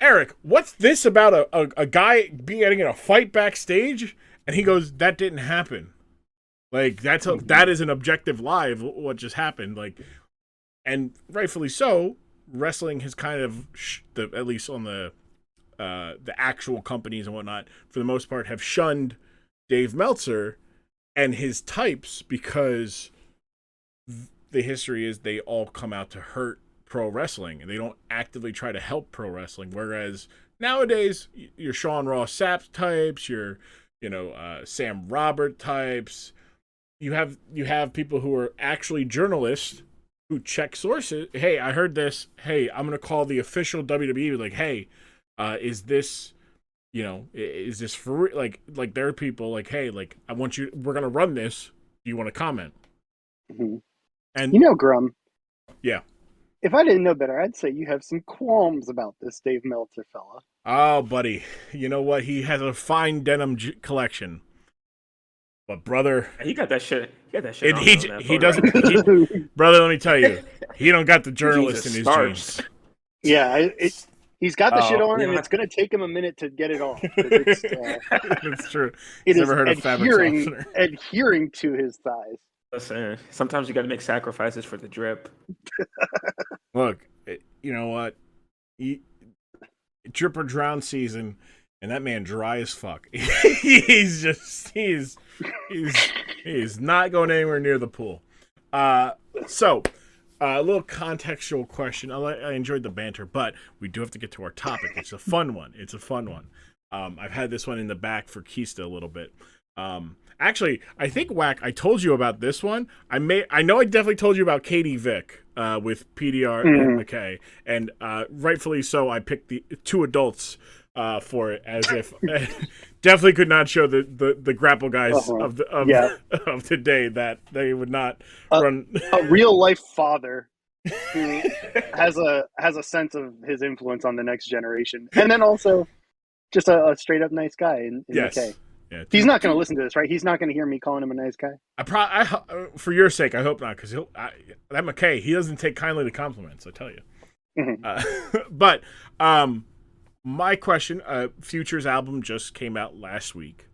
Eric, what's this about a guy getting in a fight backstage? And he goes, that didn't happen. Like, that is an objective lie of what just happened. Like, and rightfully so, wrestling has kind of, at least on the actual companies and whatnot, for the most part, have shunned Dave Meltzer and his types because the history is they all come out to hurt pro wrestling and they don't actively try to help pro wrestling. Whereas nowadays, your Sean Ross Sapp types, your Sam Robert types, you have people who are actually journalists who check sources. Hey, I heard this. Hey, I'm gonna call the official WWE. Like, hey, is this for like there are people like, hey, like we're gonna run this. Do you want to comment? Mm-hmm. And Grumm. Yeah. If I didn't know better, I'd say you have some qualms about this Dave Meltzer fella. Oh, buddy, you know what? He has a fine denim collection. But brother, he got that shit. He got that shit. He doesn't. Brother, let me tell you, he don't got the journalist in his jeans. Yeah, he's got the shit on, and it's going to take him a minute to get it off. It's true. It is adhering to his thighs. Listen, sometimes you got to make sacrifices for the drip. Look, you know what? Drip or drown season, and that man dry as fuck. he's not going anywhere near the pool. So a little contextual question. I enjoyed the banter, but we do have to get to our topic. It's a fun one. I've had this one in the back for Keysta a little bit. Actually, I think I told you about this one. I know I definitely told you about Katie Vick with PDR and McKay, and rightfully so. I picked the two adults for it, as if definitely could not show the grapple guys of today that they would not run a real life father who has a sense of his influence on the next generation, and then also just a straight up nice guy in McKay. Yeah, he's not going to listen to this, right? He's not going to hear me calling him a nice guy. For your sake, I hope not, because that McKay, he doesn't take kindly to compliments. I tell you. Mm-hmm. But my question: Future's album just came out last week.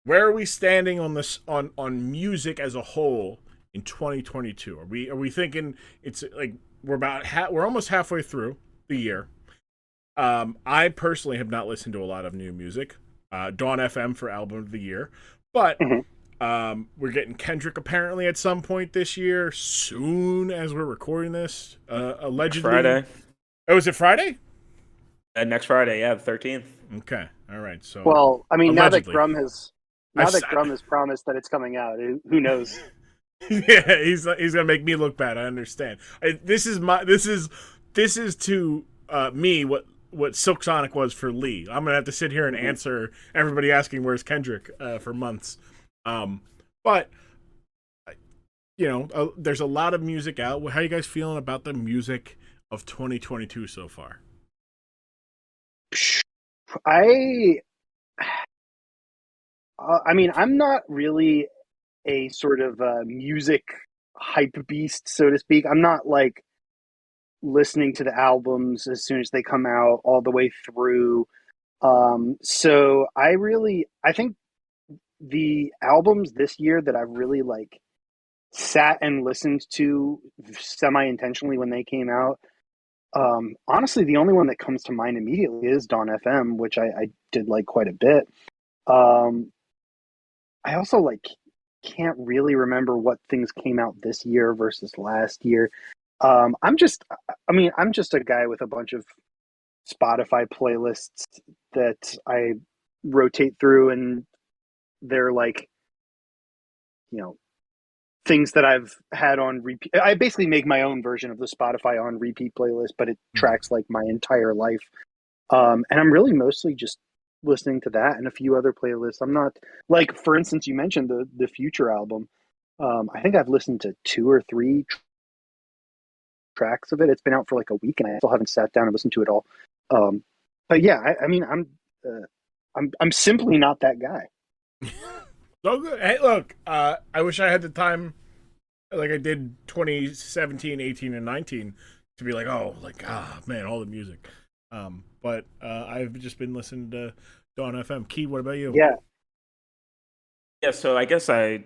Where are we standing on this on music as a whole in 2022? Are we thinking it's like we're almost halfway through the year? I personally have not listened to a lot of new music. Dawn FM for album of the year, but we're getting Kendrick apparently at some point this year, soon as we're recording this. Allegedly Friday. Oh, is it Friday? Next Friday, yeah, the 13th. Okay, all right. So, well, I mean, allegedly. now that Grumm has promised that it's coming out, who knows? Yeah, he's gonna make me look bad. I understand. This is to me what Silk Sonic was for Lee. I'm gonna have to sit here and answer everybody asking where's Kendrick for months. But there's a lot of music out. How are you guys feeling about the music of 2022 so far? I mean, I'm not really a sort of music hype beast, so to speak. I'm not like listening to the albums as soon as they come out all the way through. So I think the albums this year that I've really like sat and listened to semi-intentionally when they came out, honestly, the only one that comes to mind immediately is Dawn FM, which I did like quite a bit. I also like can't really remember what things came out this year versus last year. I'm just a guy with a bunch of Spotify playlists that I rotate through, and they're like, things that I've had on repeat. I basically make my own version of the Spotify on repeat playlist, but it tracks like my entire life. And I'm really mostly just listening to that and a few other playlists. I'm not like, for instance, you mentioned the Future album. I think I've listened to 2 or 3 tracks of it. It's been out for like a week, and I still haven't sat down and listened to it all. But yeah, I mean, I'm simply not that guy. So good. Hey, look, I wish I had the time like I did 2017, 18, and 19 to be like, oh, like, man, all the music. But I've just been listening to Dawn FM. Key, what about you? Yeah, so I guess that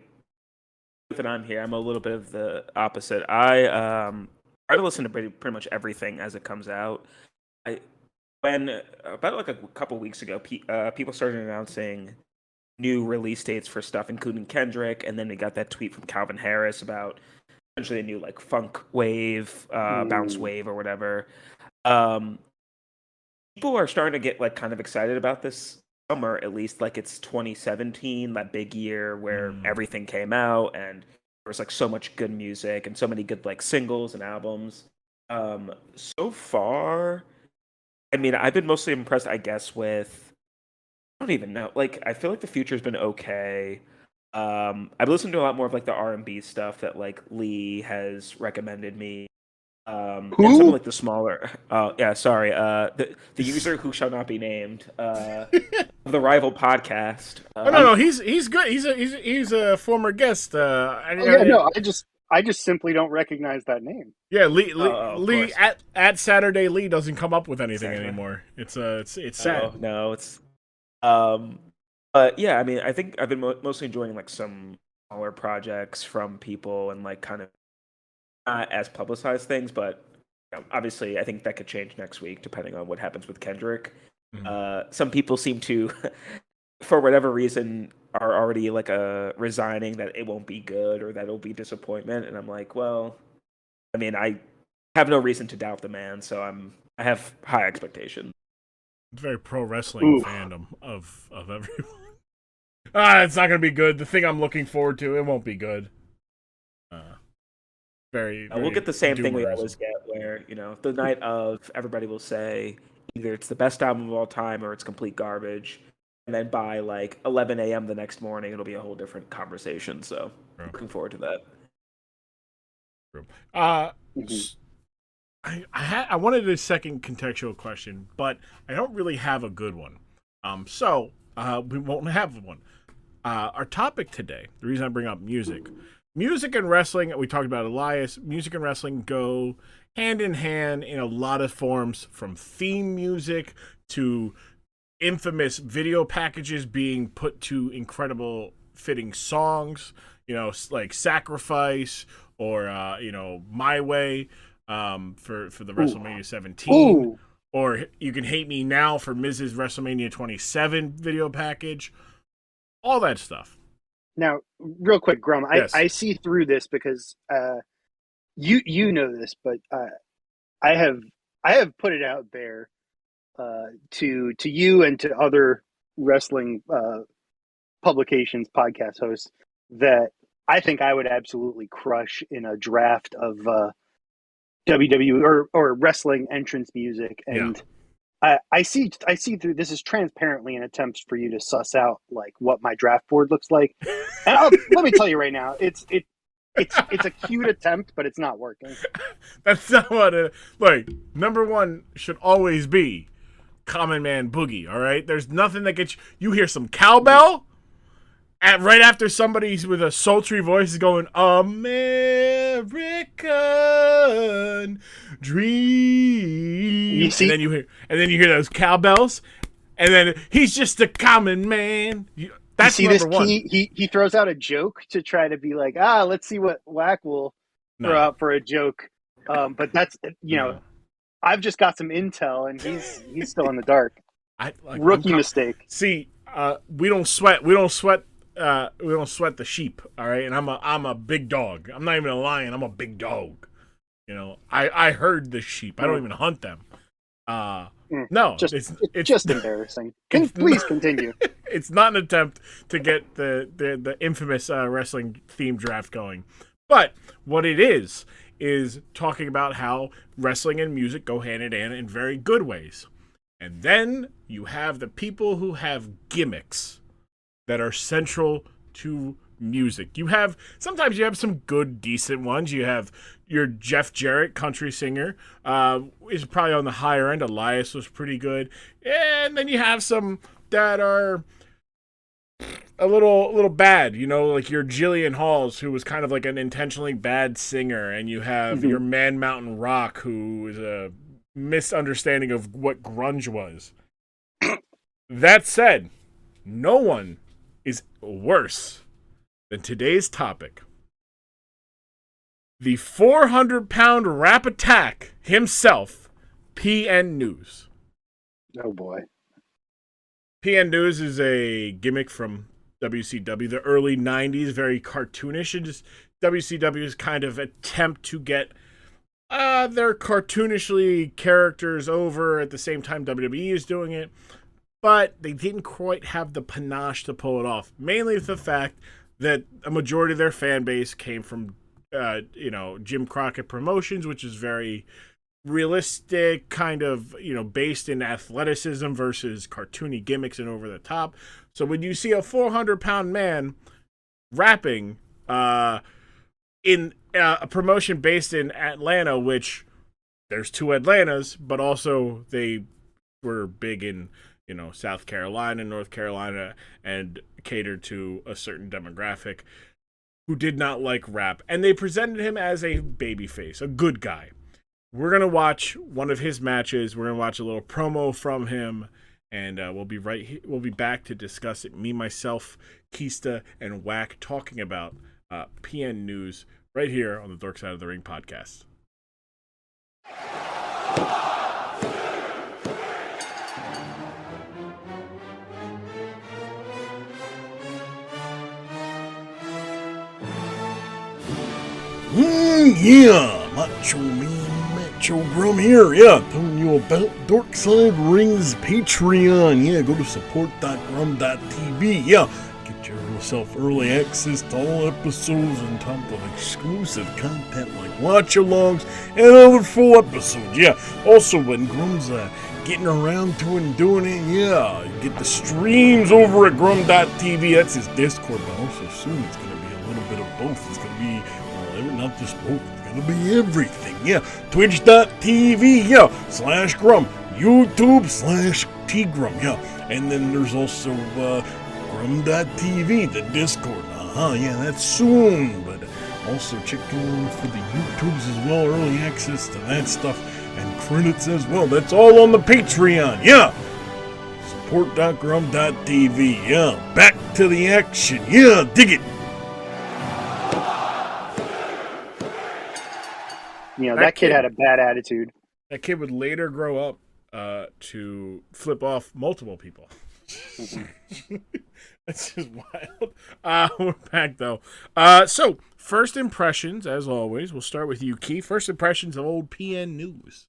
I'm here, I'm a little bit of the opposite. I try to listen to pretty much everything as it comes out. When about like a couple weeks ago, people started announcing new release dates for stuff, including Kendrick, and then we got that tweet from Calvin Harris about essentially a new like funk wave, bounce wave or whatever. People are starting to get like kind of excited about this summer, at least like it's 2017, that big year where everything came out and there was like so much good music and so many good like singles and albums. So far, I mean, I've been mostly impressed, I guess, with I don't even know. Like, I feel like the future's been okay. I've listened to a lot more of like the R&B stuff that like Lee has recommended me. And some of like the smaller, the user who shall not be named, of the rival podcast. No, he's good. He's a former guest. No, I just simply don't recognize that name. Yeah, Lee at Saturday Lee doesn't come up with anything anymore. It's sad. No, it's but yeah, I mean, I think I've been mostly enjoying like some smaller projects from people and like kind of not as publicized things, but obviously I think that could change next week depending on what happens with Kendrick. Some people seem to, for whatever reason, are already like resigning that it won't be good or that it'll be disappointment, and I'm like, well, I mean, I have no reason to doubt the man, so I have high expectations. It's very pro wrestling fandom of everyone. It's not gonna be good. The thing I'm looking forward to, it won't be good. Very we'll get the same thing we always get, where the night of, everybody will say either it's the best album of all time or it's complete garbage, and then by like 11 a.m. the next morning, it'll be a whole different conversation. So looking forward to that. I wanted a second contextual question, but I don't really have a good one. So we won't have one. Our topic today, the reason I bring up music and wrestling, we talked about Elias, music and wrestling go hand in hand in a lot of forms, from theme music to infamous video packages being put to incredible fitting songs, like Sacrifice or, My Way for the WrestleMania 17. Or You Can Hate Me Now for Mrs. WrestleMania 27 video package. All that stuff. Now, real quick, Grumm, Yes. I see through this because you know this, but I have put it out there to you and to other wrestling publications, podcast hosts, that I think I would absolutely crush in a draft of WWE or wrestling entrance music, and I see through this is transparently an attempt for you to suss out like what my draft board looks like. And let me tell you right now, it's a cute attempt, but it's not working. That's not what it. Like, number one should always be Common Man Boogie. All right, there's nothing that gets you hear some cowbell right after somebody with a sultry voice is going American Dream. You see? And then you hear those cowbells, and then he's just a common man. That's you see number one. He throws out a joke to try to be like, let's see what Wack will throw out for a joke. But that's I've just got some intel, and he's still in the dark. Rookie mistake. See, we don't sweat the sheep, all right? And I'm a big dog. I'm not even a lion. I'm a big dog. I herd the sheep. I don't even hunt them. No, it's just embarrassing. Please continue. It's not an attempt to get the infamous wrestling theme draft going, But what it is talking about how wrestling and music go hand in hand in very good ways. And then you have the people who have gimmicks that are central to music. Sometimes you have some good, decent ones. You have your Jeff Jarrett, country singer, is probably on the higher end. Elias was pretty good. And then you have some that are a little bad, like your Jillian Halls, who was kind of like an intentionally bad singer, and you have your Man Mountain Rock, who is a misunderstanding of what grunge was. That said, no one is worse than today's topic. The 400-pound rap attack himself, PN News. Oh boy. PN News is a gimmick from WCW, the early 90s, very cartoonish, and just WCW's kind of attempt to get their cartoonishly characters over at the same time WWE is doing it, but they didn't quite have the panache to pull it off, mainly with the fact that a majority of their fan base came from Jim Crockett Promotions, which is very realistic, kind of, based in athleticism versus cartoony gimmicks and over the top. So when you see a 400-pound man rapping in a promotion based in Atlanta, which there's two Atlantas, but also they were big in, South Carolina, North Carolina, and catered to a certain demographic who did not like rap. And they presented him as a babyface, a good guy. We're going to watch one of his matches. We're going to watch a little promo from him, and we'll be back to discuss it. Me, myself, Keysta, and Wack talking about PN News right here on the Dork Side of the Ring podcast. Yeah, Macho Grumm here, telling you about Dorkside Rings Patreon. Go to support.grumm.tv, get yourself early access to all episodes on top of exclusive content like watch-alongs and other full episodes, Also, when Grumm's getting around to and doing it, you get the streams over at grumm.tv, that's his Discord, but also soon it's going to be a little bit of both. It's going to be not just both, it's gonna be everything, twitch.tv, /Grumm, YouTube/tgrumm, and then there's also grumm.tv, the Discord, that's soon, but also check in for the YouTubes as well, early access to that stuff, and credits as well, that's all on the Patreon, support.grumm.tv, back to the action, dig it. That kid had a bad attitude. That kid would later grow up to flip off multiple people. That's just wild. We're back, though. So, first impressions, as always. We'll start with you, Key. First impressions of old PN News.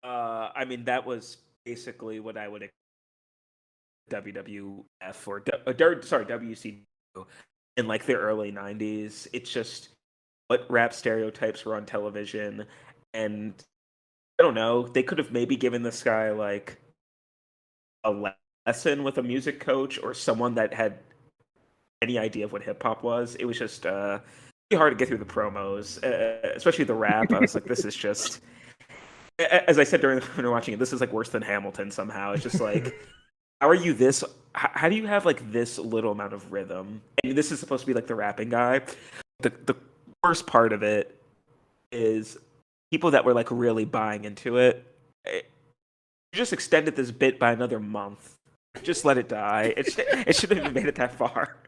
That was basically what I would expect WWF or WCW in like the early 90s. It's just what rap stereotypes were on television, and I don't know, they could have maybe given this guy like a lesson with a music coach or someone that had any idea of what hip-hop was. It was just pretty hard to get through the promos, especially the rap. I was like, this is just, as I said when we were watching it, this is like worse than Hamilton somehow. It's just like, how do you have like this little amount of rhythm? And this is supposed to be like the rapping guy. The worst part of it is people that were like really buying into it. You just extended this bit by another month. Just let it die. It shouldn't have made it that far.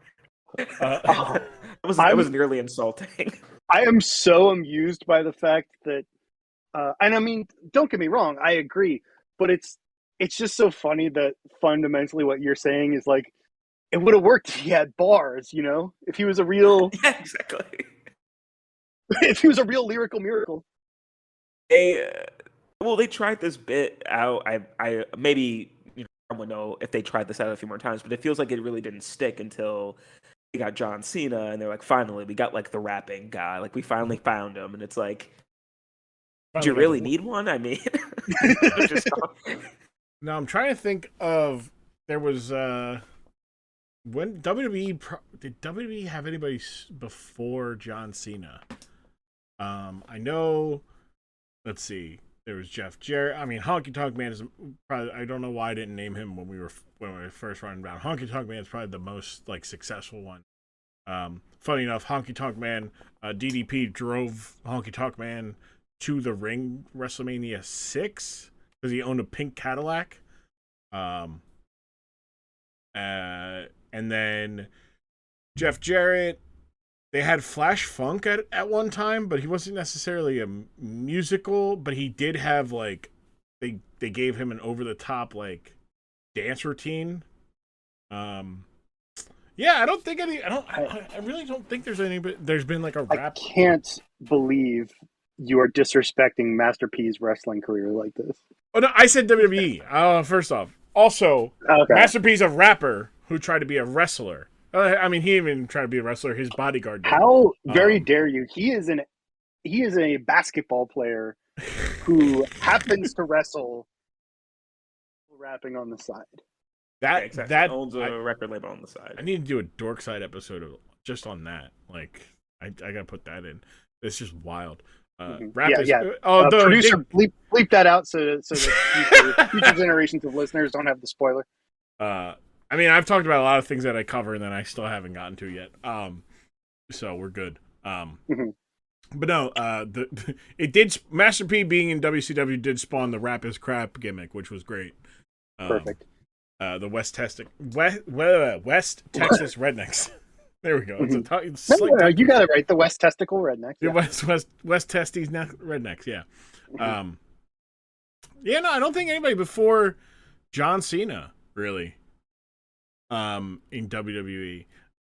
That was nearly insulting. I am so amused by the fact that, and I mean, don't get me wrong, I agree, but it's just so funny that fundamentally what you're saying is like, it would have worked if he had bars, if he was a real, yeah, exactly. If he was a real lyrical miracle. They tried this bit out. I maybe I would know if they tried this out a few more times, but it feels like it really didn't stick until we got John Cena, and they're like, finally, we got like the rapping guy. Like we finally found him, and it's like, do you really need one? I mean, No, I'm trying to think of there was when did WWE have anybody before John Cena? I know. Let's see. There was Jeff Jarrett. I mean, Honky Tonk Man is probably. I don't know why I didn't name him when we were first running down. Honky Tonk Man is probably the most like successful one. Funny enough, Honky Tonk Man, DDP drove Honky Tonk Man to the ring WrestleMania 6 because he owned a pink Cadillac. And then Jeff Jarrett, they had Flash Funk at one time, but he wasn't necessarily a musical, but he did have like they gave him an over the top like dance routine. Yeah, I really don't think there's been like a rap. I can't believe you are disrespecting Master P's wrestling career like this. Oh no, I said WWE. First off. Also, okay. Master P's a rapper who tried to be a wrestler. I mean, he even tried to be a wrestler. His bodyguard did. How very dare you? He is a basketball player who happens to wrestle, rapping on the side. That owns a record label on the side. I need to do a Dork Side episode just on that. Like, I gotta put that in. It's just wild. Producer, bleep that out so that future generations of listeners don't have the spoiler. I mean, I've talked about a lot of things that I cover and that I still haven't gotten to yet. So we're good. But no, Master P being in WCW did spawn the rap is crap gimmick, which was great. Perfect. The West Texas Rednecks. There we go. You got it right. The West Testicle Rednecks. Yeah. West Testes Rednecks. Yeah. Yeah. No, I don't think anybody before John Cena really. In WWE.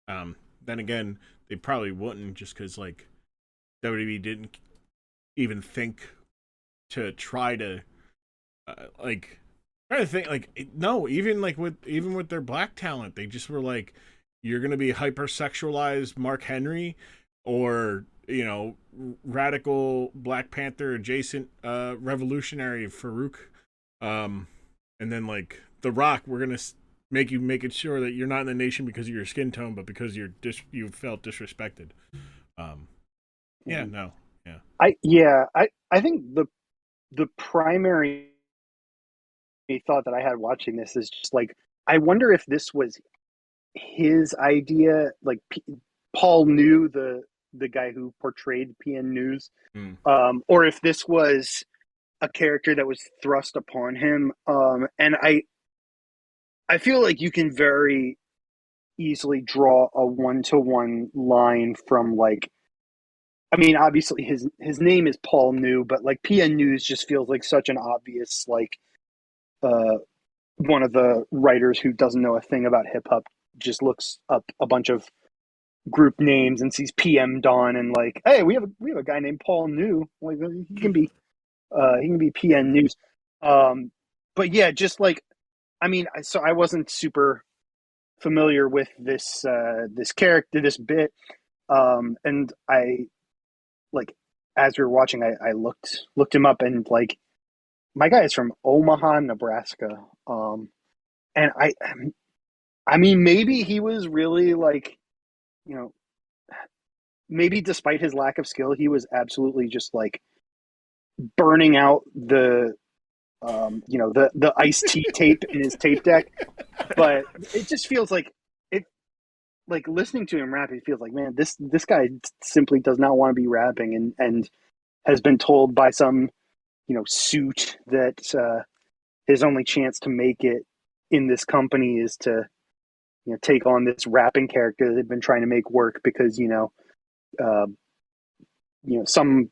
Then again, they probably wouldn't just because like WWE didn't even think to try to even with their black talent, they just were like, you're going to be hypersexualized Mark Henry or, radical Black Panther adjacent revolutionary Farouk. And then, like, The Rock, we're going to make it sure that you're not in the nation because of your skin tone, but because you felt disrespected. I think the primary thought that I had watching this is just like, I wonder if this was his idea, like Paul knew the guy who portrayed PN News, or if this was a character that was thrust upon him. And I feel like you can very easily draw a one-to-one line from like, I mean, obviously his name is Paul New, but like PN News just feels like such an obvious, like, one of the writers who doesn't know a thing about hip hop just looks up a bunch of group names and sees PM Dawn and like, hey, we have a guy named Paul New. Like, he can be PN News. But yeah, just like, I mean, so I wasn't super familiar with this character, this bit, and I, like, as we were watching, I looked him up, and like, my guy is from Omaha, Nebraska, and I mean, maybe he was really like, maybe despite his lack of skill, he was absolutely just like burning out the Ice-T tape in his tape deck. But it just feels like listening to him rap, it feels like, man, this guy simply does not want to be rapping and has been told by some, suit that his only chance to make it in this company is to, take on this rapping character that they've been trying to make work because, some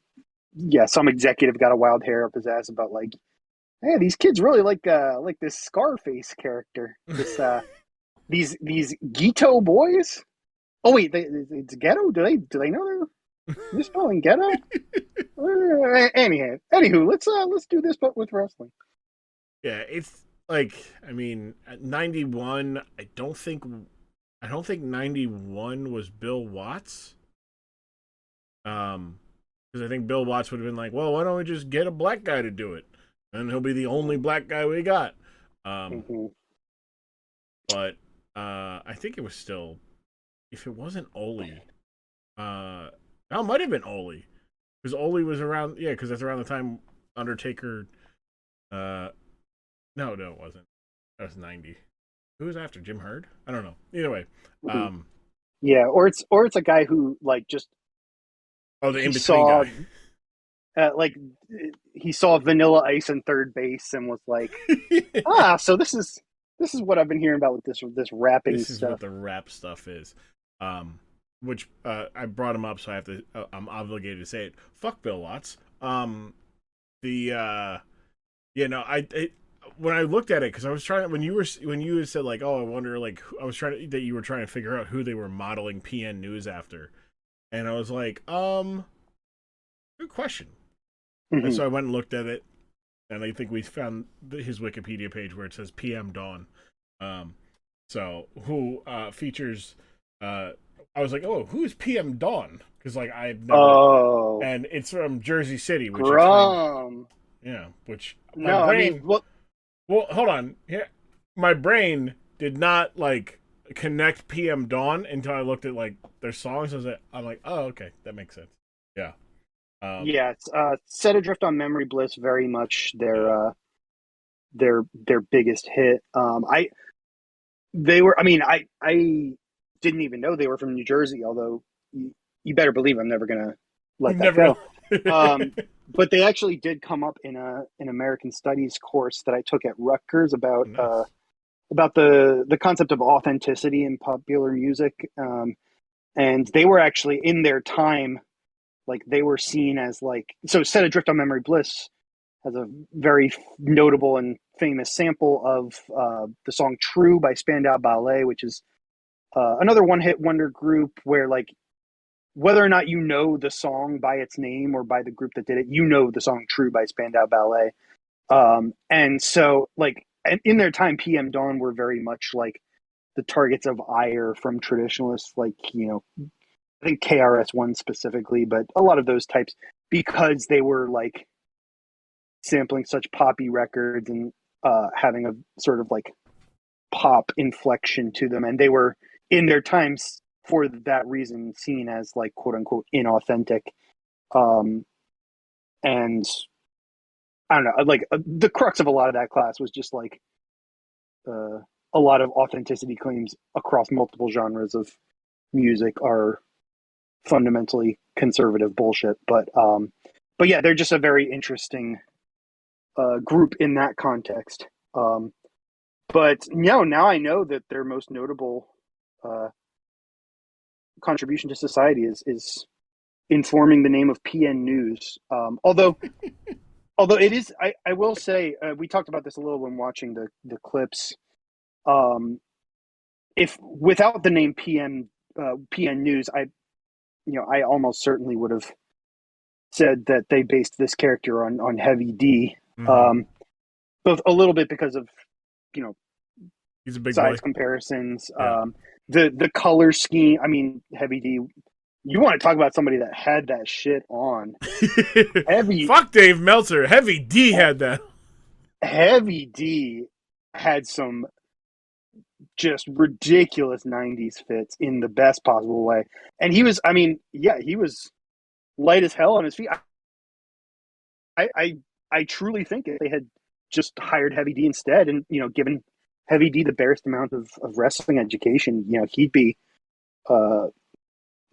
executive got a wild hair up his ass about like, hey, these kids really like this Scarface character. This these Ghetto boys. Oh wait, it's ghetto. Do they know they're spelling ghetto? Anywho, let's do this, but with wrestling. Yeah, it's like, I mean, at 91, I don't think I don't think 91 was Bill Watts. Because I think Bill Watts would have been like, well, why don't we just get a black guy to do it? And he'll be the only black guy we got. But I think it was still, if it wasn't Oli, no, it might have been Oli. Because Oli was around, yeah, because that's around the time Undertaker, no, it wasn't. That was 90. Who was after? Jim Herd? I don't know. Either way. Yeah, or it's a guy who like just the in-between guy. Like he saw Vanilla Ice in third base and was like, so this is what I've been hearing about with this rapping stuff. This is what the rap stuff is. Which I brought him up, so I have to. I'm obligated to say it. Fuck Bill Watts. When I looked at it, because I was trying, when you said like, oh, I wonder, like, I was trying to, that you were trying to figure out who they were modeling PN News after, and I was like, good question. And so I went and looked at it, and I think we found his Wikipedia page where it says PM Dawn. So who features? I was like, oh, who's PM Dawn? Because like I've never, and it's from Jersey City, which Grumm. Which my brain. Well, hold on. Here, my brain did not like connect PM Dawn until I looked at like their songs. I'm like, oh, okay, that makes sense. Yeah. It's Set Adrift on Memory Bliss, very much their biggest hit. I didn't even know they were from New Jersey, although you better believe I'm never gonna let that go. But they actually did come up in an American Studies course that I took at Rutgers about the concept of authenticity in popular music, and they were actually in their time, like they were seen as like, so Set Adrift on Memory Bliss has a very notable and famous sample of the song True by Spandau Ballet, which is another one-hit wonder group where like whether or not you know the song by its name or by the group that did it, you know the song True by Spandau Ballet. And so like in their time, PM Dawn were very much like the targets of ire from traditionalists, like, I think KRS-One specifically, but a lot of those types, because they were like sampling such poppy records and having a sort of like pop inflection to them. And they were in their times for that reason seen as like quote unquote inauthentic. And I don't know, like the crux of a lot of that class was just like a lot of authenticity claims across multiple genres of music are fundamentally conservative bullshit. But yeah, they're just a very interesting group in that context. But now I know that their most notable contribution to society is informing the name of PN News. Although it is, I will say, we talked about this a little when watching the clips. If without the name PN News, I almost certainly would have said that they based this character on Heavy D. Both a little bit because of he's a big size boy. Comparisons. The color scheme. I mean, Heavy D. You want to talk about somebody that had that shit on? Fuck Dave Meltzer. Heavy D had that. Heavy D had some just ridiculous 90s fits in the best possible way. And he was, he was light as hell on his feet. I truly think if they had just hired Heavy D instead and, given Heavy D the barest amount of wrestling education, he'd be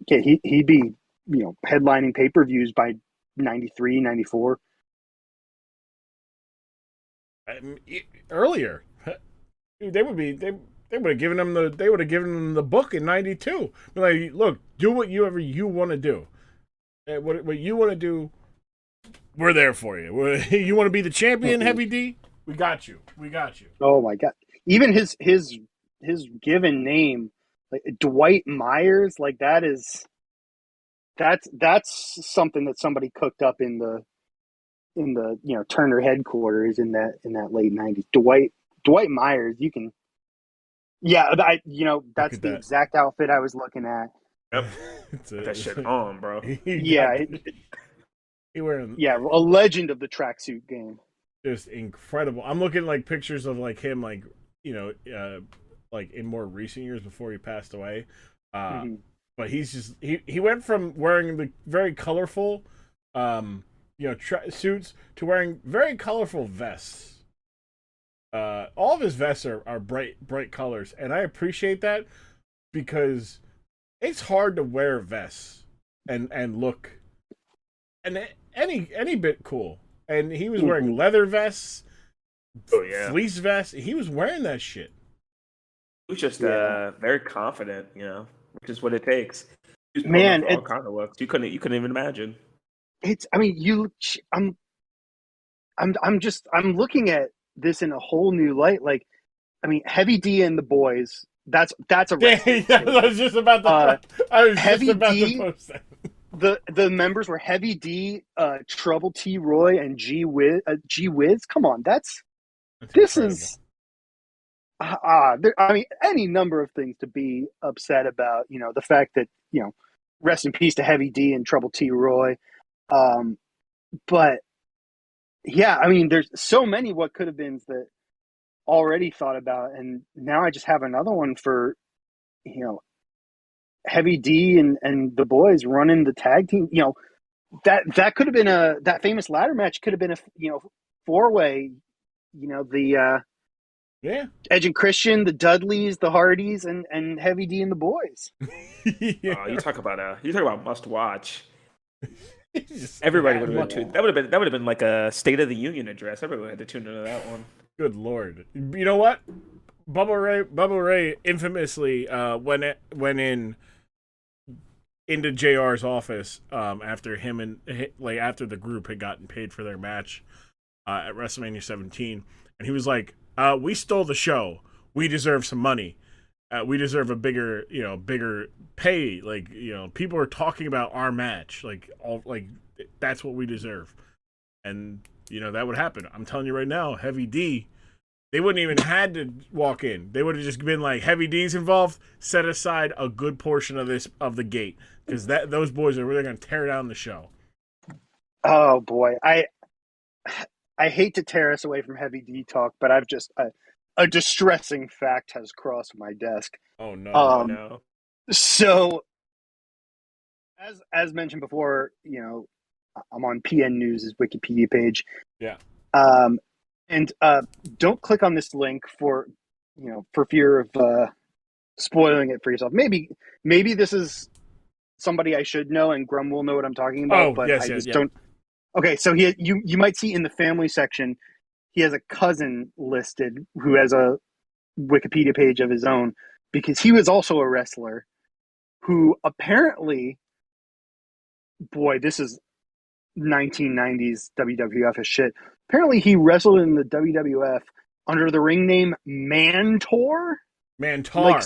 he'd be headlining pay-per-views by 93, 94. Earlier, they would have given him the book in 92. Like, look, do whatever you want to do. What you want to do, we're there for you. You want to be the champion, Heavy D? We got you. Oh my God. Even his given name, like Dwight Myers, like that's something that somebody cooked up in the Turner headquarters in that late 90s. Dwight Myers, you can Yeah, that's at the that. exact outfit I was looking at. Yep. It's Put that shit on, bro. Yeah, he wearing yeah, a legend of the tracksuit game. just incredible. I'm looking like pictures of like him, like like in more recent years before he passed away. Mm-hmm. But he's just he went from wearing the very colorful, suits to wearing very colorful vests. All of his vests are bright colors, and I appreciate that because it's hard to wear vests and look and any bit cool. And he was wearing leather vests, fleece vests. He was wearing that shit. He was just very confident, which is what it takes. He was Man, all kind of looks. You couldn't even imagine. I'm looking at this in a whole new light. Like, I mean, Heavy D and the boys. That's a wrestling. I was just about to. Heavy D, to post that. The members were Heavy D, Trouble T. Roy, and G Wiz. Come on, this incredible. is. I mean, any number of things to be upset about. The fact that rest in peace to Heavy D and Trouble T. Roy. But yeah, I mean, there's so many what could have been that already thought about, and now I just have another one for Heavy D and the boys running the tag team. That could have been that famous ladder match could have been a 4-way. The Edge and Christian, the Dudleys, the Hardys, and Heavy D and the boys. You talk about must watch. Everybody would have been tuned. That would have been like a State of the Union address. Everybody had to tune into that one. Good Lord! You know what? Bubba Ray infamously went into JR's office after him and after the group had gotten paid for their match at WrestleMania 17, and he was like, "We stole the show. We deserve some money. We deserve a bigger pay. Like, people are talking about our match. That's what we deserve." And that would happen. I'm telling you right now, Heavy D, they wouldn't even had to walk in. They would have just been like, Heavy D's involved. Set aside a good portion of the gate because those boys are really going to tear down the show. Oh boy, I hate to tear us away from Heavy D talk, but I've just a distressing fact has crossed my desk. Oh no! No. So, as mentioned before, I'm on PN News' Wikipedia page. Yeah. And don't click on this link for fear of spoiling it for yourself. Maybe this is somebody I should know, and Grumm will know what I'm talking about. But I just don't. Okay, so you might see in the family section, he has a cousin listed who has a Wikipedia page of his own because he was also a wrestler who apparently, boy, this is 1990s WWF as shit. Apparently, he wrestled in the WWF under the ring name Mantaur. Mantaur.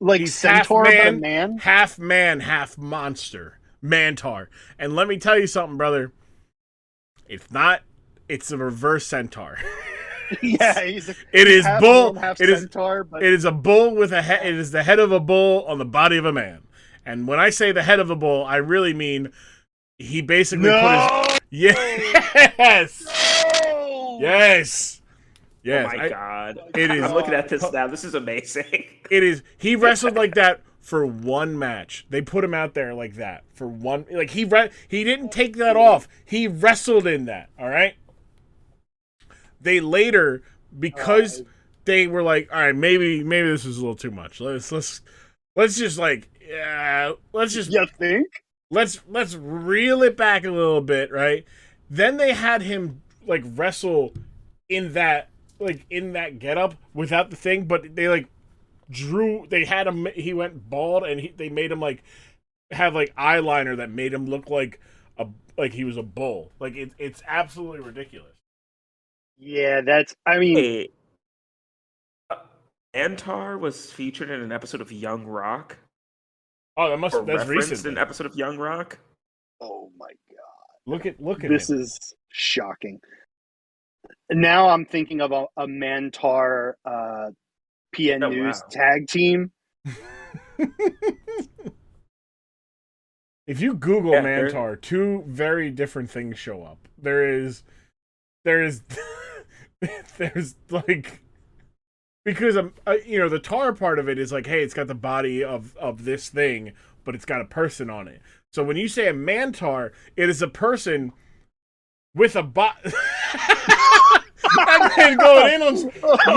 Like he's centaur, half man, but a man? Half man, half monster. Mantaur. And let me tell you something, brother. It's a reverse centaur. Yeah, it is bull. Man, it centaur, but it is a bull with a head. It is the head of a bull on the body of a man. And when I say the head of a bull, I really mean he basically put his yes, yes. Oh my God! It is. I'm looking at this now. This is amazing. It is. He wrestled like that for one match. They put him out there like that for one. Like he didn't take that off. He wrestled in that. All right. They later, because they were like, all right, maybe this is a little too much. Let's just like, let's just. You think? Let's reel it back a little bit, right? Then they had him like wrestle in that getup without the thing, but they had him. He went bald, and they made him like have like eyeliner that made him look like he was a bull. Like it's absolutely ridiculous. Yeah, I mean, hey, Mantaur was featured in an episode of Young Rock. Oh, that's recent. An episode of Young Rock. Oh my God! Look at this him. Is shocking. Now I'm thinking of a Mantaur PN Oh, News wow. tag team. If you Google Yeah, Mantaur, two very different things show up. There's there's like, because the tar part of it is like, hey, it's got the body of this thing, but it's got a person on it. So when you say a Mantaur, it is a person with a bot. That man going in on,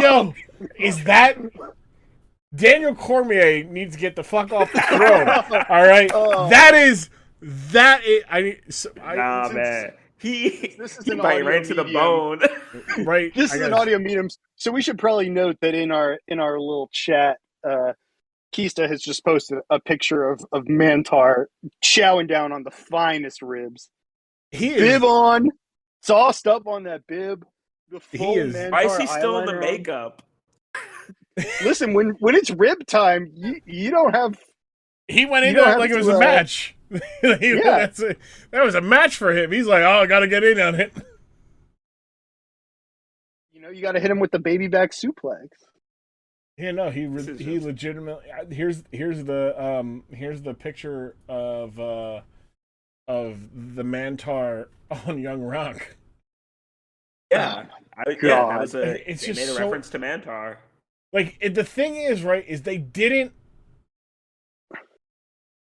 yo, is that Daniel Cormier needs to get the fuck off the throne? All right, that is. Nah, man. He This is he an bite audio right to the medium. bone. Right. This is an audio medium, so we should probably note that in our little chat, Keysta has just posted a picture of Mantaur chowing down on the finest ribs. He Bib is. on, sauced up on that bib. The full He is- Mantaur Why is he still in the eyeliner on. makeup? Listen, when it's rib time, you don't have. He went You into don't it have like it to, was a match. Yeah. That was a match for him. He's like, oh, I got to get in on it. You got to hit him with the baby back suplex. Yeah, no, he legitimately. Here's the picture of the Mantaur on Young Rock. Yeah, God. that was It's they just made a so- reference to Mantaur. Like, the thing is, right, is they didn't.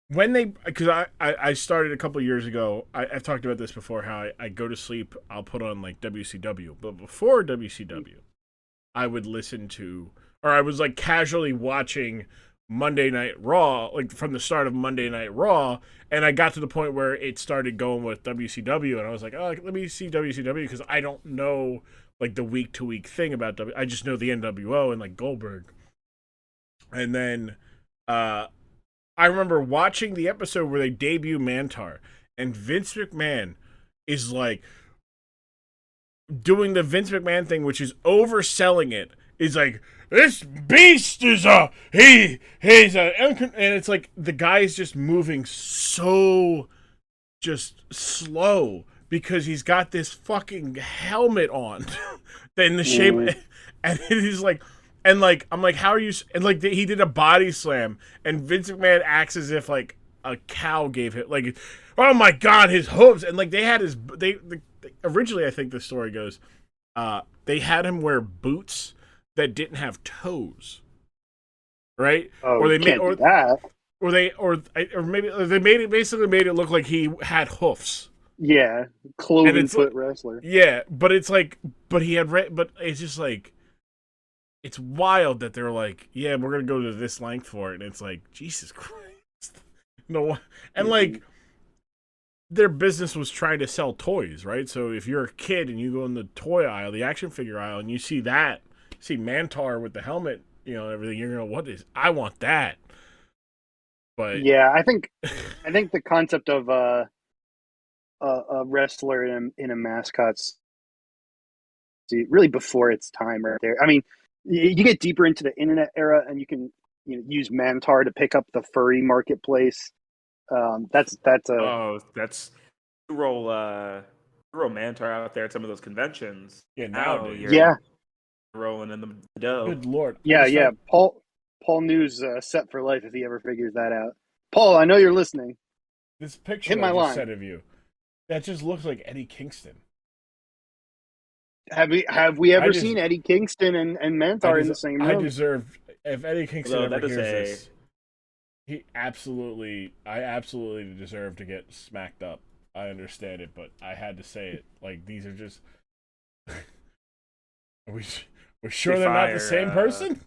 When they, because I started a couple years ago, I've talked about this before, how I go to sleep, I'll put on like WCW, but before WCW, I would listen to, or I was like casually watching Monday Night Raw, like from the start of Monday Night Raw, and I got to the point where it started going with WCW, and I was like, oh, let me see WCW, because I don't know like the week-to-week thing about I just know the NWO and like Goldberg. And then I remember watching the episode where they debut Mantaur, and Vince McMahon is like doing the Vince McMahon thing, which is overselling it. Is like, this beast is he's and it's like the guy is just moving so just slow because he's got this fucking helmet on in the shape, and it is like. And, like, I'm like, how are you... And, like, he did a body slam, and Vince McMahon acts as if, like, a cow gave it... Like, oh, my God, his hooves! And, like, they had his... Originally, I think the story goes, they had him wear boots that didn't have toes. Right? Oh, or they can't do that. Or maybe they made it look like he had hoofs. Yeah, cloven And it's foot like- wrestler. Yeah, but it's like... But he had... But it's just, like... It's wild that they're like, yeah, we're gonna go to this length for it, and it's like, Jesus Christ, no. And like, their business was trying to sell toys, right? So if you're a kid and you go in the toy aisle, the action figure aisle, and you see Mantaur with the helmet, everything, you're gonna, I want that. But Yeah, I think the concept of a wrestler in a mascot's really before its time right there. I mean, you get deeper into the internet era, and you can use Mantaur to pick up the furry marketplace. That's That's you roll Mantaur out there at some of those conventions. yeah, Now nowadays, you're rolling in the dough. good Lord, yeah. Paul News set for life if he ever figures that out. Paul, I know you're listening. This picture Hit my I just line. said of you, that just looks like Eddie Kingston. Have we ever just- seen Eddie Kingston and Mantaur in the same room? I deserve, if Eddie Kingston Although ever that is hears this, I absolutely deserve to get smacked up. I understand it, but I had to say it. Like, these are just... we're sure they're not the same person?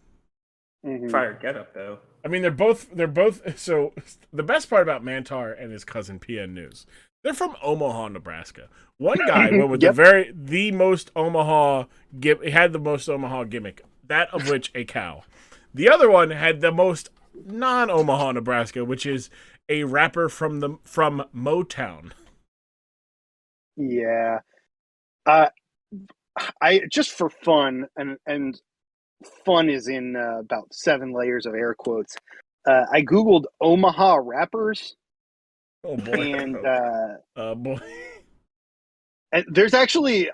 Mhm. Fire get up though. I mean, they're both, so the best part about Mantaur and his cousin PN News, they're from Omaha, Nebraska. One guy went with Yep. the most Omaha, he had the most Omaha gimmick, that of which a cow. The other one had the most non-Omaha, Nebraska, which is a rapper from Motown. Yeah. I just for fun, and fun is in about 7 layers of air quotes. I googled Omaha rappers, Oh boy. and Boy. and there's actually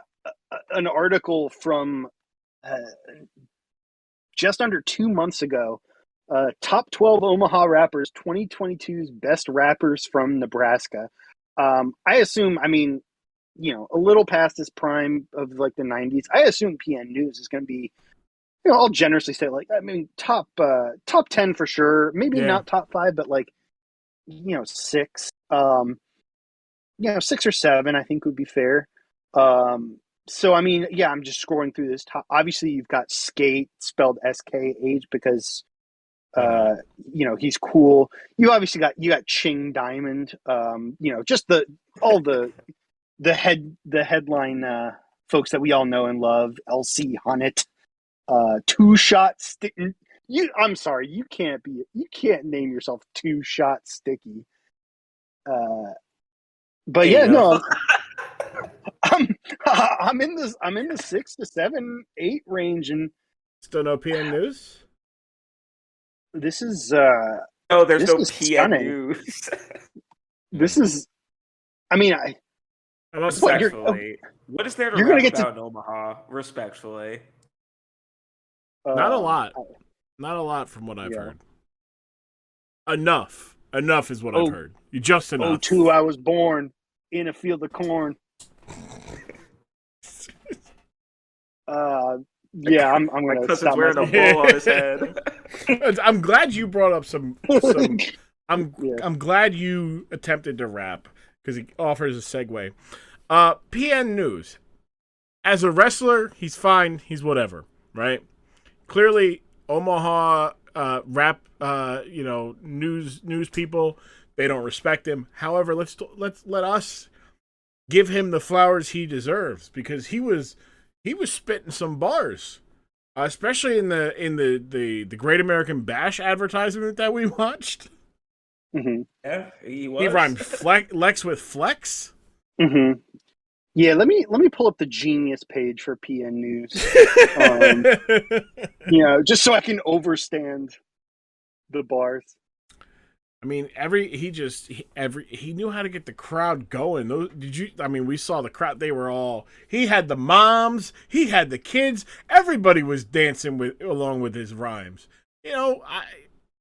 an article from just under 2 months ago, top 12 Omaha rappers, 2022's best rappers from Nebraska. I assume, I mean, a little past his prime of like the 90s. I assume PN News is going to be, I'll generously say like, I mean, top 10 for sure. Maybe not top 5, but like, 6. 6 or 7, I think would be fair. So, I mean, yeah, I'm just scrolling through this. Obviously, you've got Skate spelled SKH because, he's cool. You obviously got Ching Diamond. Just all the headline folks that we all know and love. LC Hunnit, Two Shot Stick. I'm sorry, you can't name yourself Two Shot Sticky. But yeah, no. I'm in the 6 to 7, 8 range, and still no PN News. This is there's no PN stunning. News. This is, I mean, respectfully, what is there to rap about in Omaha? Respectfully, not a lot from what I've heard. Enough is what I've heard. You just enough. 02, I was born in a field of corn. Yeah, I'm going to stop. Wearing a bowl on his head. I'm glad you brought up some. I'm glad you attempted to rap because it offers a segue. PN News, as a wrestler, he's fine. He's whatever, right? Clearly, Omaha rap, news people, they don't respect him. However, let us give him the flowers he deserves because he was spitting some bars, especially in the Great American Bash advertisement that we watched. Mm-hmm. Yeah, he was. He rhymed Lex with flex. Mm-hmm. Yeah, let me pull up the Genius page for PN News. Just so I can overstand the bars. I mean, he knew how to get the crowd going. We saw the crowd. They were all. He had the moms. He had the kids. Everybody was dancing along with his rhymes.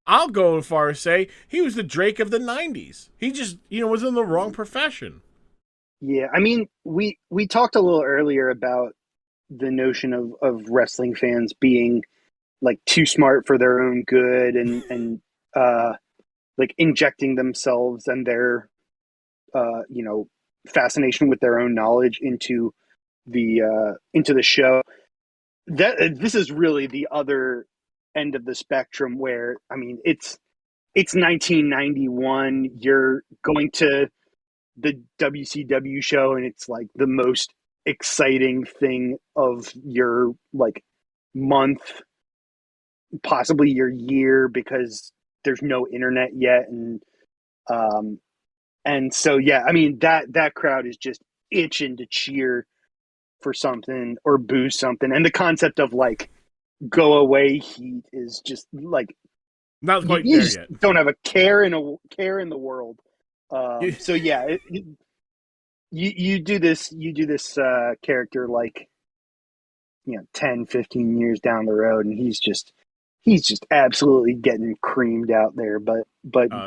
I'll go as far as say he was the Drake of the '90s. He just was in the wrong profession. Yeah, I mean, we talked a little earlier about the notion of wrestling fans being like too smart for their own good and like injecting themselves and their fascination with their own knowledge into the show. This is really the other end of the spectrum where, I mean, it's 1991. You're going to the WCW show and it's like the most exciting thing of your like month, possibly your year, because there's no internet yet. And so, yeah, I mean, that crowd is just itching to cheer for something or boo something. And the concept of like go away heat is just like, not quite there yet. Don't have a care in the world. So yeah, you do this character like 10, 15 years down the road, and he's just absolutely getting creamed out there. But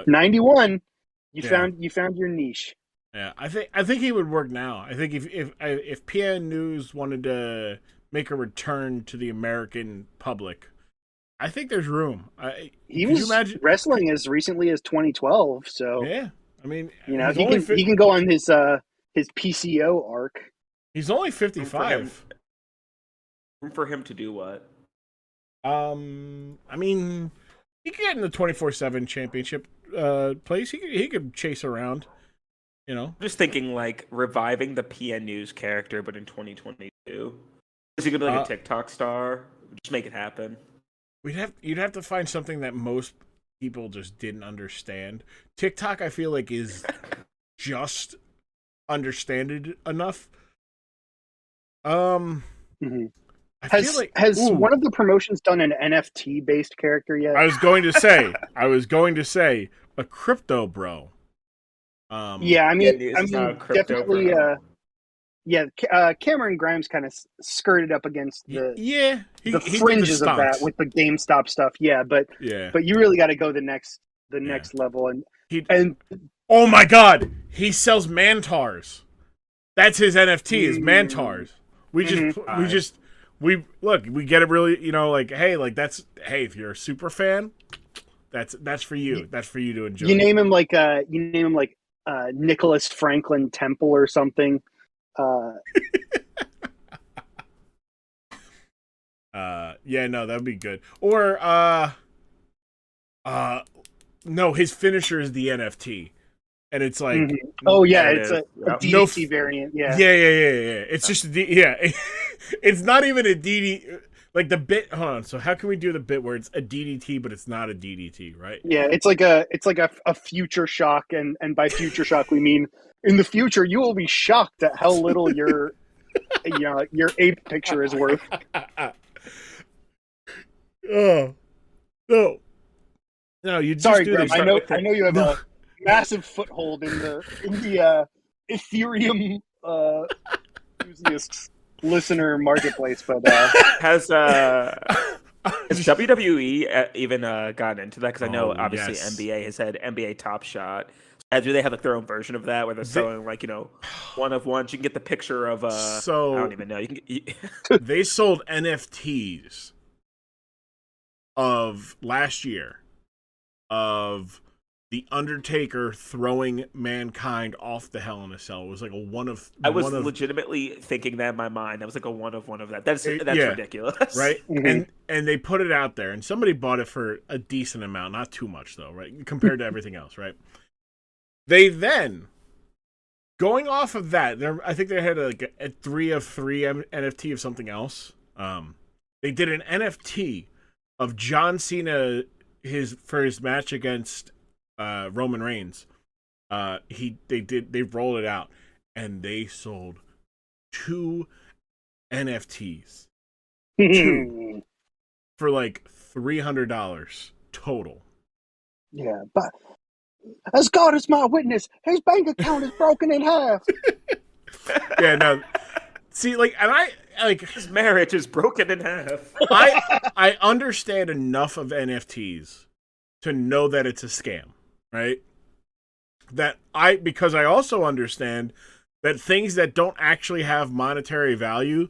91, you found your niche. Yeah, I think he would work now. I think if PN News wanted to make a return to the American public, I think there's room. He was wrestling as recently as 2012, so yeah. I mean, he can go on his PCO arc. He's only 55. Room for him to do what? I mean, he could get in the 24/7 championship place. He could chase around. Just thinking like reviving the PN News character, but in 2022. Is he gonna be like a TikTok star? Just make it happen. You'd have to find something that most people just didn't understand. TikTok, I feel like, is just understanded enough. Mm-hmm. Has one of the promotions done an NFT based character yet? I was going to say a crypto bro. Yeah, I mean definitely. Cameron Grimes kind of skirted up against the he fringes of that with the GameStop stuff. Yeah, but you really got to go the next level, and oh my God, he sells Mantaurs. That's his NFT is Mantaurs. We get it really, hey, if you're a super fan, that's for you. That's for you to enjoy. You name him like Nicholas Franklin Temple or something. That'd be good. Or no, his finisher is the NFT. And it's like, it's a DDT variant. Yeah. It's just it's not even a DD. Like the bit. Hold on. So how can we do the bit where it's a DDT, but it's not a DDT, right? Yeah, it's like a future shock, and by future shock we mean in the future you will be shocked at how little your ape picture is worth. Oh no! You just sorry, do Grumm, this. I know you have a massive foothold in the Ethereum enthusiasts listener marketplace, but has WWE even gotten into that? Because I know obviously NBA has had NBA Top Shot. Do they have like their own version of that where they're selling one of ones? You can get the picture of I don't even know. They sold NFTs of last year of The Undertaker throwing Mankind off the Hell in a Cell. It was like a one of. I was legitimately thinking that in my mind. That was like a one of that. That's ridiculous, right? Mm-hmm. And they put it out there, and somebody bought it for a decent amount, not too much though, right? Compared to everything else, right? They then, going off of that, I think they had like a 3 of 3 NFT of something else. They did an NFT of John Cena for his match against Roman Reigns. They rolled it out, and they sold 2 NFTs for like $300 total. Yeah, but as God is my witness, his bank account is broken in half. Yeah, no. See, his marriage is broken in half. I understand enough of NFTs to know that it's a scam, right? Because I also understand that things that don't actually have monetary value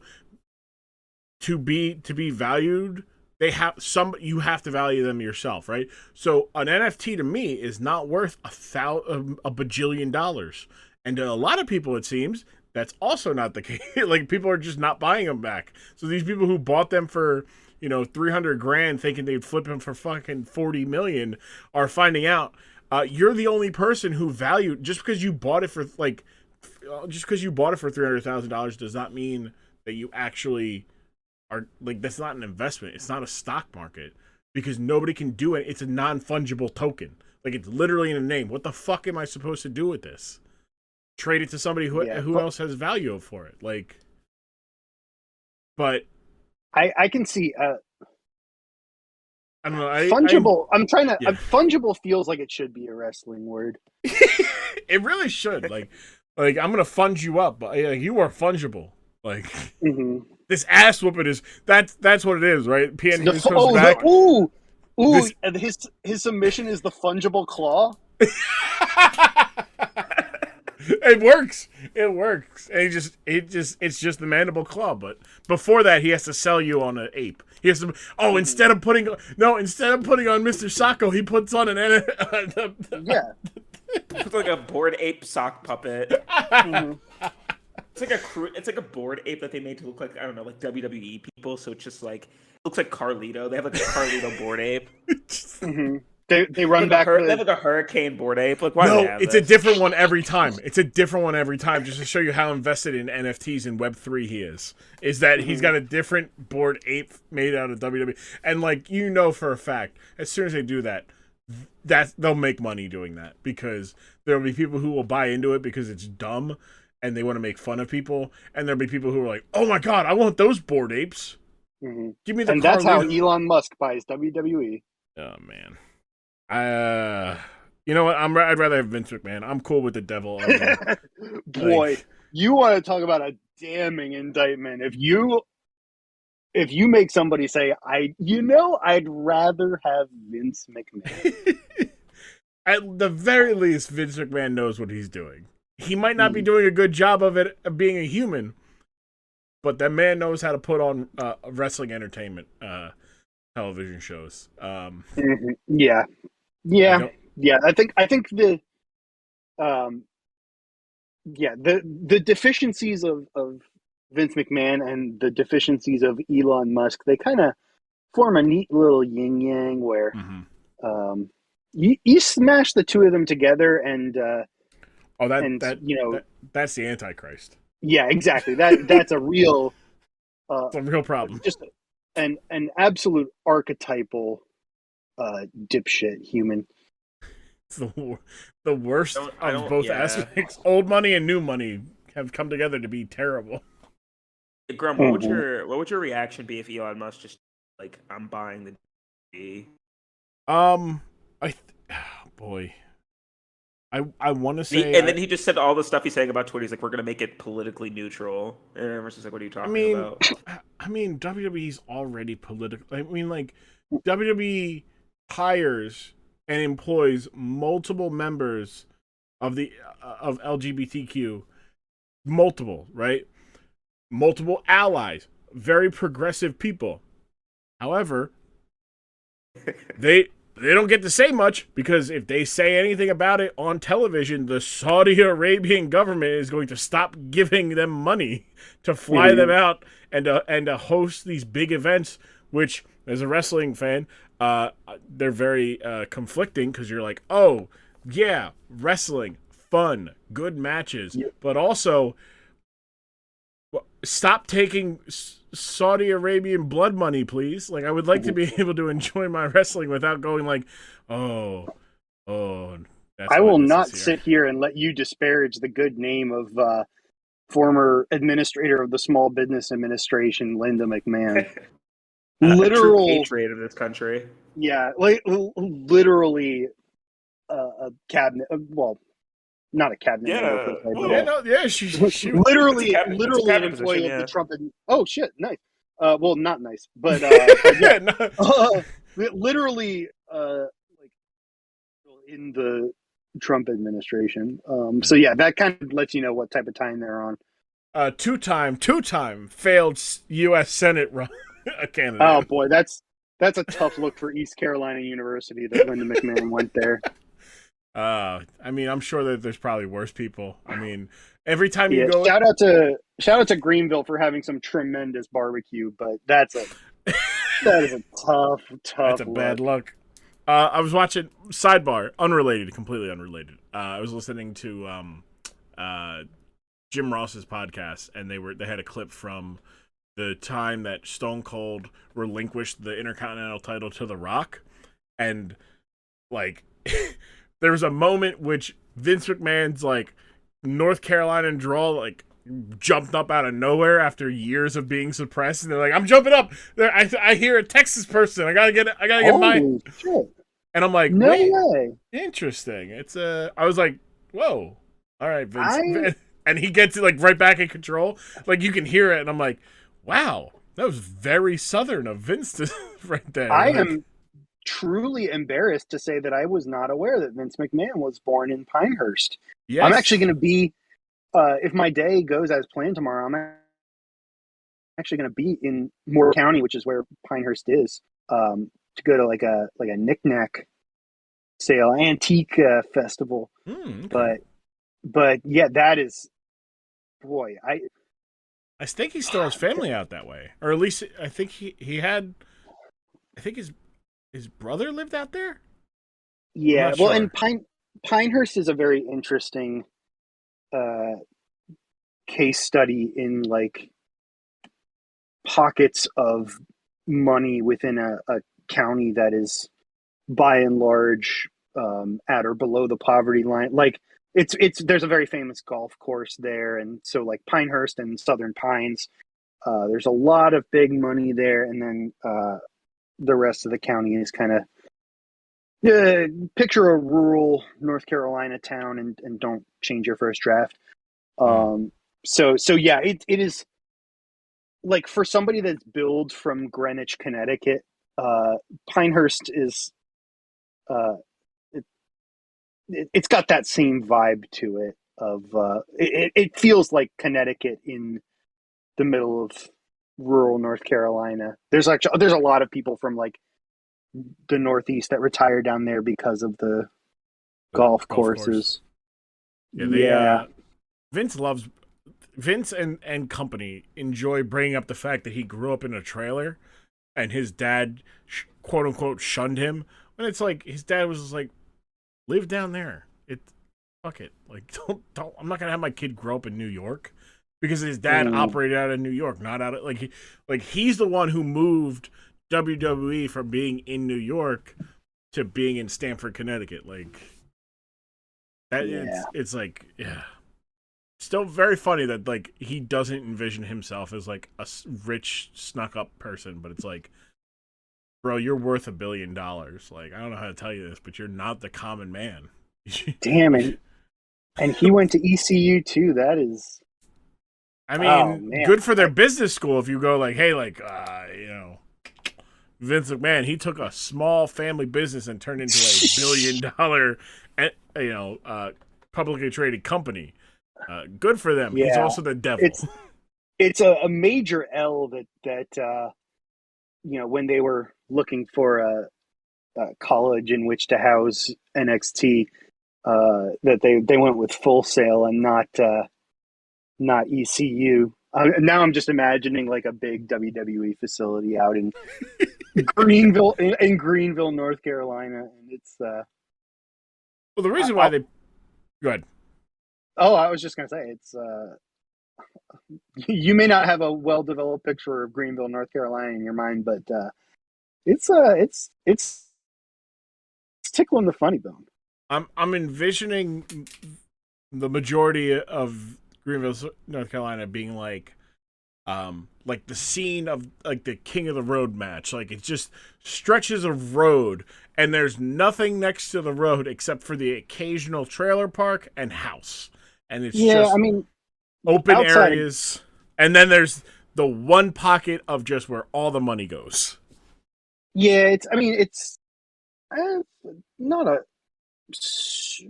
to be valued, you have to value them yourself, right? So an NFT to me is not worth a bajillion dollars, and to a lot of people it seems that's also not the case. Like people are just not buying them back. So these people who bought them for $300,000 thinking they'd flip them for fucking 40 million are finding out you're the only person who valued just because you bought it for $300,000 does not mean that you actually are like that's not an investment. It's not a stock market because nobody can do it. It's a non-fungible token. Like it's literally in a name. What the fuck am I supposed to do with this? Trade it to somebody who else has value for it. Like, but I can see. I don't know. Fungible. Fungible feels like it should be a wrestling word. It really should. Like I'm gonna funge you up, but you are fungible. Like this ass whooping is that's what it is, right? PN just comes back. His submission is the fungible claw. It works. And it's just the mandible claw. But before that, he has to sell you on an ape. He has to. Oh, instead of putting on Mr. Sacco, he puts on an. Yeah. It's like a bored ape sock puppet. It's like a bored ape that they made to look like, I don't know, like WWE people. So it's just like it looks like Carlito. They have like a Carlito bored ape. They run back. They have like a hurricane board ape. Like, why? No, it's a different one every time. It's a different one every time, just to show you how invested in NFTs and Web3 he is. Is that he's got a different board ape made out of WWE, and for a fact, as soon as they do that they'll make money doing that because there'll be people who will buy into it because it's dumb and they want to make fun of people, and there'll be people who are like, "Oh my god, I want those board apes." Give me the. And that's how Elon Musk buys WWE. Oh man. You know what? I'd rather have Vince McMahon. I'm cool with the devil. Boy, you want to talk about a damning indictment. If you make somebody say, I'd rather have Vince McMahon. At the very least, Vince McMahon knows what he's doing. He might not be doing a good job of it, of being a human, but that man knows how to put on wrestling entertainment television shows. Yeah. I think the the deficiencies of Vince McMahon and the deficiencies of Elon Musk, they kind of form a neat little yin yang where you smash the two of them together and that's the Antichrist. Yeah, exactly. That's a real it's a real problem. Just an absolute archetypal dipshit human. It's the worst of both aspects. Old money and new money have come together to be terrible. Grumm, what would your reaction be if Elon Musk just like, I'm buying the D? I want to say, and then he just said all the stuff he's saying about Twitter. He's like, we're going to make it politically neutral. And everyone's just like, what are you talking about? I mean, WWE's already political. I mean, like, WWE hires and employs multiple members of the of LGBTQ, multiple, right? Multiple allies, very progressive people. However, they don't get to say much, because if they say anything about it on television, the Saudi Arabian government is going to stop giving them money to fly them out and to host these big events, which, as a wrestling fan, they're very conflicting, because you're like, oh, yeah, wrestling, fun, good matches, but also stop taking Saudi Arabian blood money, please. Like, I would like to be able to enjoy my wrestling without going like, oh. I will not sit here and let you disparage the good name of former administrator of the Small Business Administration, Linda McMahon. Literal patriot of this country. Yeah, like literally a cabinet. Well, not a cabinet. She literally an employee of the Trump. Oh shit, nice. Well, not nice, but literally, like in the Trump administration. So yeah, that kind of lets you know what type of time they're on. Two-time failed U.S. Senate run candidate. Oh boy, that's a tough look for East Carolina University that Linda McMahon went there. I mean, I'm sure that there's probably worse people. I mean, every time you go, shout out to Greenville for having some tremendous barbecue, but that is a tough. That's a bad look. I was watching sidebar, completely unrelated. I was listening to Jim Ross's podcast, and they had a clip from the time that Stone Cold relinquished the Intercontinental title to The Rock, and like. There was a moment which Vince McMahon's like North Carolina draw like jumped up out of nowhere after years of being suppressed, and they're like, "I'm jumping up!" I hear a Texas person. I gotta get mine. Shit. And I'm like, no wait, way. Interesting. It's I was like, whoa, all right, Vince. And he gets it like right back in control. Like you can hear it, and I'm like, wow, that was very Southern of Vince right there. I am truly embarrassed to say that I was not aware that Vince McMahon was born in Pinehurst. Yes. I'm actually going to be, if my day goes as planned tomorrow, I'm actually going to be in Moore County, which is where Pinehurst is, to go to like a knick-knack sale, antique festival. Okay. But yeah, that is, boy, I think he still has family out that way, or at least I think he had. I think his brother lived out there? Yeah, well, sure. And Pinehurst is a very interesting case study in like pockets of money within a county that is by and large at or below the poverty line. Like there's a very famous golf course there, and so like Pinehurst and Southern Pines, there's a lot of big money there, and then the rest of the county is kind of picture a rural North Carolina town and don't change your first draft. So yeah, it is like for somebody that's billed from Greenwich, Connecticut, Pinehurst is it, it's got that same vibe to it of it feels like Connecticut in the middle of rural North Carolina. There's a lot of people from like the Northeast that retire down there because of the golf courses. Yeah, Yeah. Vince and company enjoy bringing up the fact that he grew up in a trailer and his dad quote unquote shunned him, when it's like his dad was just like, live down there. Fuck it. Like don't I'm not gonna have my kid grow up in New York, because his dad operated out of New York, not out of like he's the one who moved WWE from being in New York to being in Stamford, Connecticut. Like that, it's like, yeah. Still very funny that like he doesn't envision himself as like a rich snuck up person, but it's like, bro, you're worth $1 billion. Like, I don't know how to tell you this, but you're not the common man. Damn it. And he went to ECU too. That is, I mean, good for their business school. If you go like, hey, like, Vince McMahon, he took a small family business and turned into a $1 billion, publicly traded company. Good for them. Yeah. He's also the devil. It's a major L that when they were looking for a college in which to house NXT, that they went with Full Sail and not ECU. Now I'm just imagining like a big WWE facility out in Greenville, North Carolina, and it's. Well, the reason why they go ahead. Oh, I was just gonna say it's. You may not have a well-developed picture of Greenville, North Carolina, in your mind, but it's tickling the funny bone. I'm envisioning the majority of Greenville, North Carolina, being like the scene of like the King of the Road match. Like it just stretches of road, and there's nothing next to the road except for the occasional trailer park and house, and it's just open outside areas, and then there's the one pocket of just where all the money goes. Yeah, it's not a. It's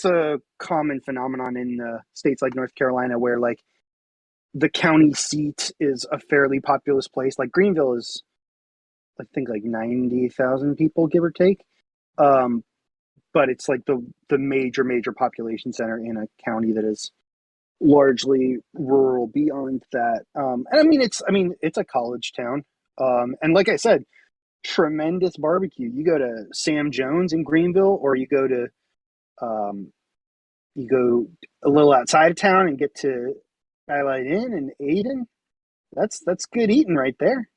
a common phenomenon in states like North Carolina where like the county seat is a fairly populous place. Like Greenville is, I think, like 90,000 people, give or take. But it's like the major population center in a county that is largely rural beyond that. And it's a college town. And like I said, tremendous barbecue. You go to Sam Jones in Greenville, or you go a little outside of town and get to Skylight Inn in Aden. That's good eating right there.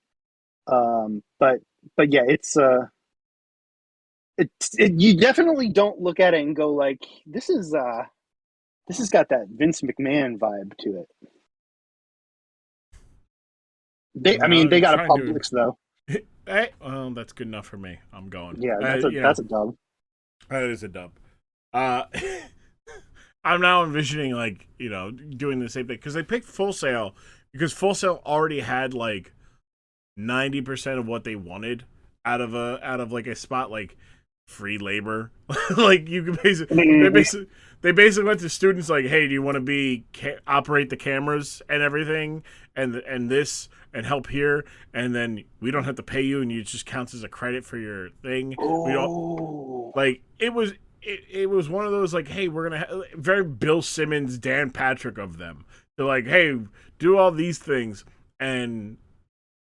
But yeah, you definitely don't look at it and go like, this has got that Vince McMahon vibe to it. They got a Publix though. Hey, well, that's good enough for me. I'm going. Yeah, that's a dub. That is a dub. I'm now envisioning like doing the same thing because they picked Full Sail because Full Sail already had like 90% of what they wanted out of a spot, like free labor. Like you can they basically went to students like, hey, do you want to operate the cameras and everything and this and help here, and then we don't have to pay you and it just counts as a credit for your thing. We don't like it was one of those like, hey, we're gonna very Bill Simmons, Dan Patrick of them. They're like, hey, do all these things and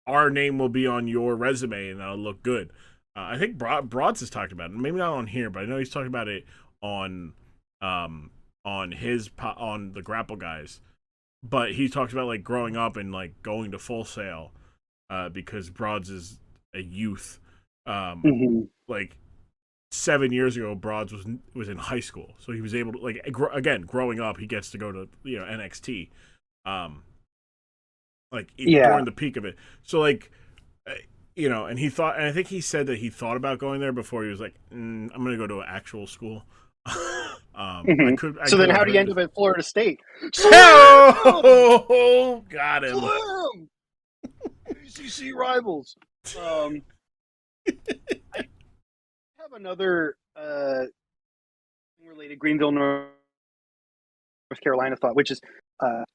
our name will be on your resume and that'll look good. I think Broads has talked about it. Maybe not on here, but I know he's talking about it on the Grapple Guys. But he talks about like growing up and like going to Full Sail because Broads is a youth. Like 7 years ago, Broads was in high school, so he was able to like again growing up. He gets to go to NXT, during the peak of it. So like. And he thought, and I think he said that he thought about going there before he was like, I'm going to go to an actual school. So then, how do you end up at Florida State? Oh, got him. Slam! ACC rivals. I have another related Greenville, North Carolina thought, which is,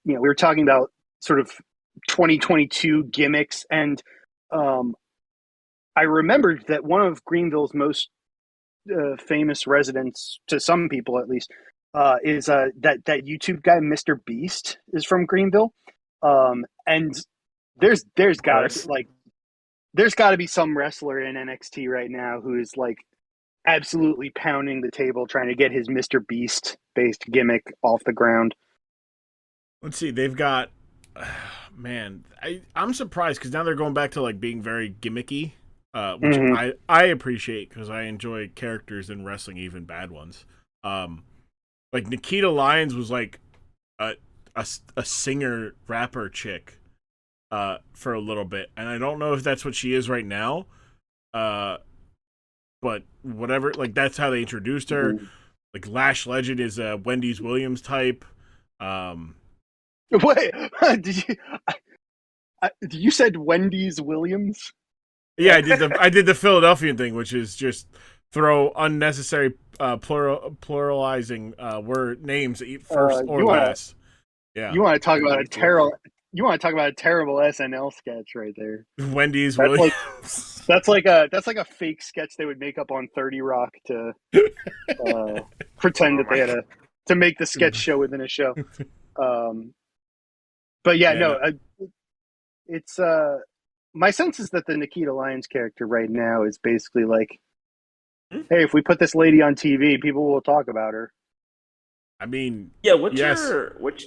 we were talking about sort of 2022 gimmicks, and I remembered that one of Greenville's most famous residents, to some people at least, is that YouTube guy, Mr. Beast, is from Greenville, and there's got to be some wrestler in NXT right now who is like absolutely pounding the table trying to get his Mr. Beast based gimmick off the ground. Let's see, they've got man, I'm surprised because now they're going back to like being very gimmicky, which I appreciate because I enjoy characters in wrestling, even bad ones. Like Nikita Lyons was like a singer rapper chick for a little bit, and I don't know if that's what she is right now. But whatever, like that's how they introduced her. Like Lash Legend is a Wendy's Williams type. Wait, did you said Wendy's Williams? Yeah, I did the Philadelphian thing, which is just throw unnecessary pluralizing word names first or last. Yeah, you want to talk about a terrible SNL sketch right there. Wendy's Williams. That's like a fake sketch they would make up on 30 Rock to pretend that they had to make the sketch show within a show. But it's my sense is that the Nikita Lyons character right now is basically like, hey, if we put this lady on TV, people will talk about her. I mean, yeah. What's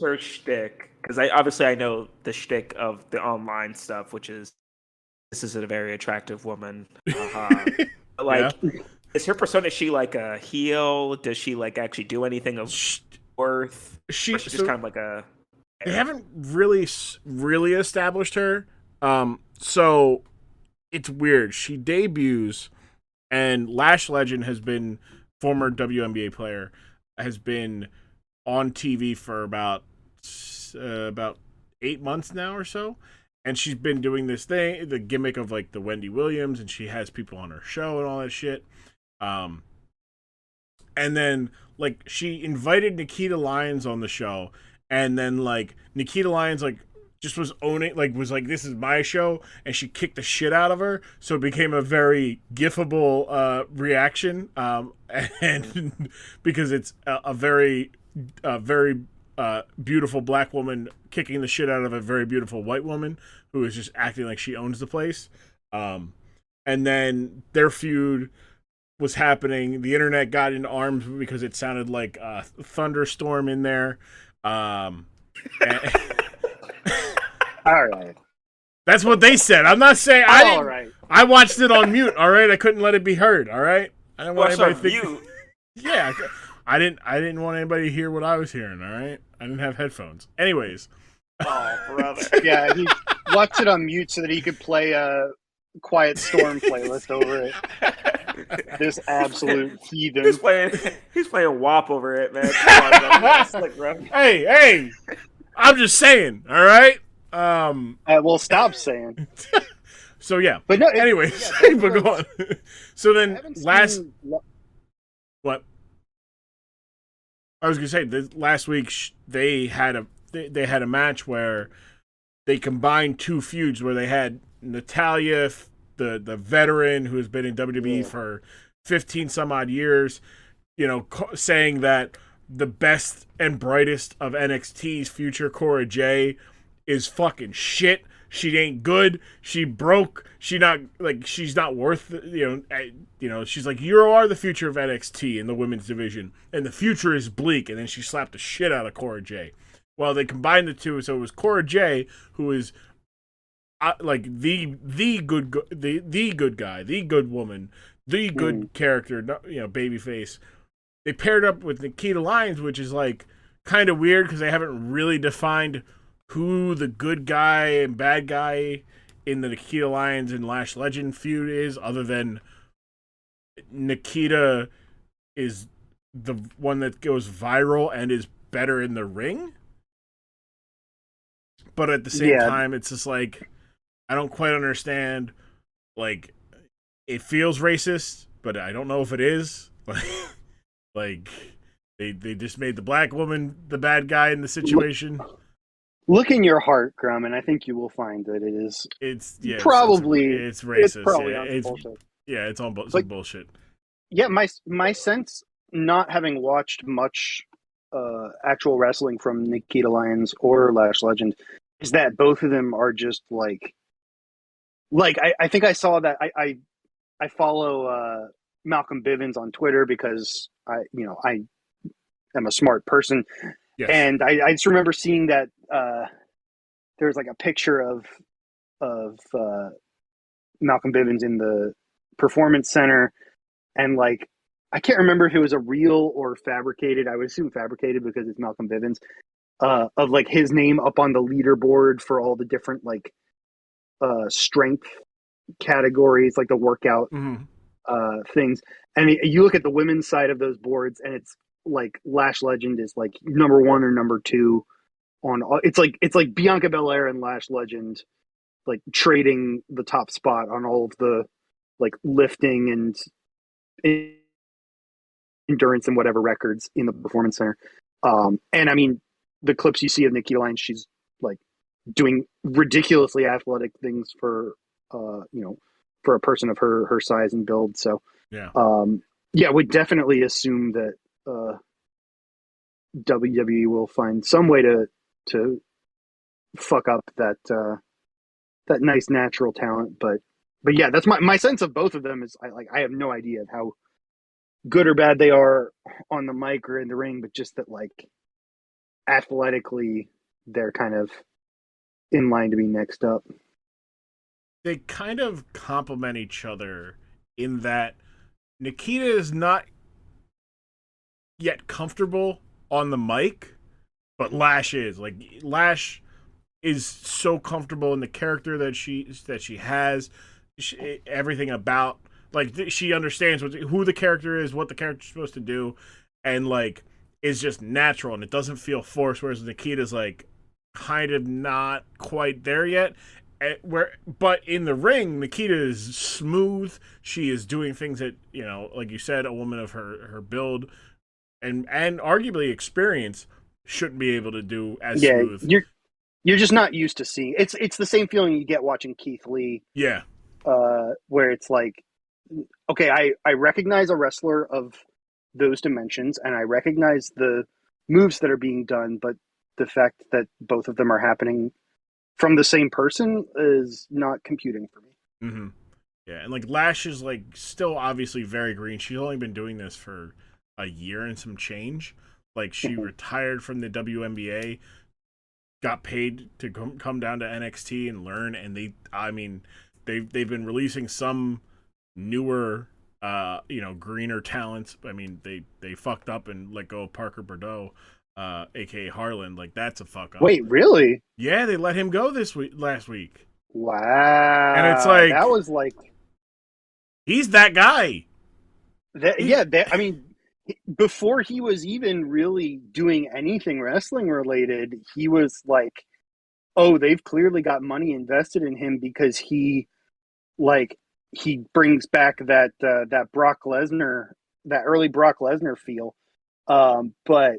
her shtick? Because I know the shtick of the online stuff, which is this is a very attractive woman. Is her persona? Is she like a heel? Does she like actually do anything of worth? She's just kind of like a. They haven't really established her. So it's weird. She debuts, and Lash Legend has been former WNBA player, has been on TV for about 8 months now or so, and she's been doing this thing, the gimmick of like the Wendy Williams, and she has people on her show and all that shit. And then like she invited Nikita Lyons on the show. And then, like, Nikita Lyons, like, just was owning, like, was like, this is my show, and she kicked the shit out of her, so it became a very gifable reaction, and because it's a very beautiful black woman kicking the shit out of a very beautiful white woman who is just acting like she owns the place. And then their feud was happening. The internet got into arms because it sounded like a thunderstorm in there. All right. That's what they said. I'm not saying I watched it on mute. All right, I couldn't let it be heard. All right, I didn't want anybody to think. Yeah, I didn't want anybody to hear what I was hearing. All right, I didn't have headphones. Anyways. Oh, brother. Yeah, he watched it on mute so that he could play a Quiet Storm playlist over it. This absolute heathen. He's playing WAP over it, man. Come on, slick, bro. Hey, I'm just saying, all right? Well, stop saying. So, yeah. But no, anyways, but go on. So then what? I was going to say, last week they had a match where they combined two feuds where they had Natalya, the veteran who has been in WWE for 15 some odd years, saying that the best and brightest of NXT's future, Cora Jade, is fucking shit. She ain't good. She broke. She's not worth, she's like, you are the future of NXT in the women's division, and the future is bleak. And then she slapped the shit out of Cora Jade. Well, they combined the two, so it was Cora Jade, who is like the good guy, the good woman, the good character, babyface. They paired up with Nikita Lyons, which is like kind of weird because they haven't really defined who the good guy and bad guy in the Nikita Lyons and Lash Legend feud is, other than Nikita is the one that goes viral and is better in the ring. But at the same time, it's just like, I don't quite understand. Like, it feels racist, but I don't know if it is. Like they just made the black woman the bad guy in the situation. Look in your heart, Grumm, and I think you will find that it is. It's probably it's racist. It's probably yeah, on it's bullshit. Yeah, it's on some bullshit. Yeah, my sense, not having watched much actual wrestling from Nikita Lyons or Lash Legend, is that both of them are just like I think I saw that I follow Malcolm Bivens on Twitter because I am a smart person. Yes. And I just remember seeing that there's like a picture of Malcolm Bivens in the Performance Center, and like I can't remember if it was a real or fabricated. I would assume fabricated because it's Malcolm Bivens. Of like his name up on the leaderboard for all the different like strength categories, like the workout things. And you look at the women's side of those boards, and it's like Lash Legend is like number 1 or number 2 on all. It's like Bianca Belair and Lash Legend like trading the top spot on all of the like lifting and endurance and whatever records in the Performance Center. And I mean, the clips you see of Nikki Lyons, she's like doing ridiculously athletic things for for a person of her size and build. So yeah, would definitely assume that WWE will find some way to fuck up that nice natural talent. But yeah, that's my sense of both of them is I have no idea of how good or bad they are on the mic or in the ring, but just that like athletically they're kind of in line to be next up. They kind of complement each other in that Nikita is not yet comfortable on the mic, but Lash is. Like, Lash is so comfortable in the character that she has, everything about, like, she understands who the character is, what the character's supposed to do, and like is just natural, and it doesn't feel forced. Whereas Nikita's like kind of not quite there yet. But in the ring, Nikita is smooth. She is doing things that, like you said, a woman of her build and arguably experience shouldn't be able to do as smooth. You're just not used to seeing. It's the same feeling you get watching Keith Lee. Yeah. Where it's like, okay, I recognize a wrestler of those dimensions, and I recognize the moves that are being done, but the fact that both of them are happening from the same person is not computing for me. Mm-hmm. Yeah, and like Lash is like still obviously very green. She's only been doing this for a year and some change. Like, she retired from the WNBA, got paid to come down to NXT and learn, and they've been releasing some newer greener talents. I mean, they fucked up and let go of Parker Bordeaux, aka Harlan. Like, that's a fuck up. Wait, really? Yeah, they let him go last week. Wow. And it's like, that was like, he's that guy. I mean, before he was even really doing anything wrestling related, he was like, oh, they've clearly got money invested in him because he brings back that Brock Lesnar, that early Brock Lesnar feel. But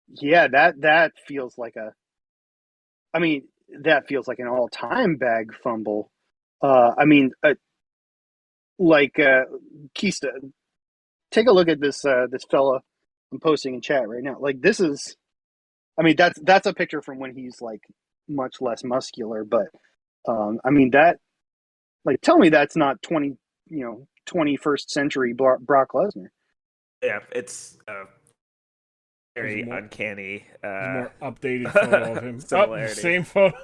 yeah, that feels like that feels like an all-time bag fumble. Keysta, take a look at this fella I'm posting in chat right now. Like, this is, that's a picture from when he's like much less muscular, but that, like, tell me that's not 21st century Brock Lesnar. Yeah, it's very uncanny. More updated photo of him. Similarity. Same photo.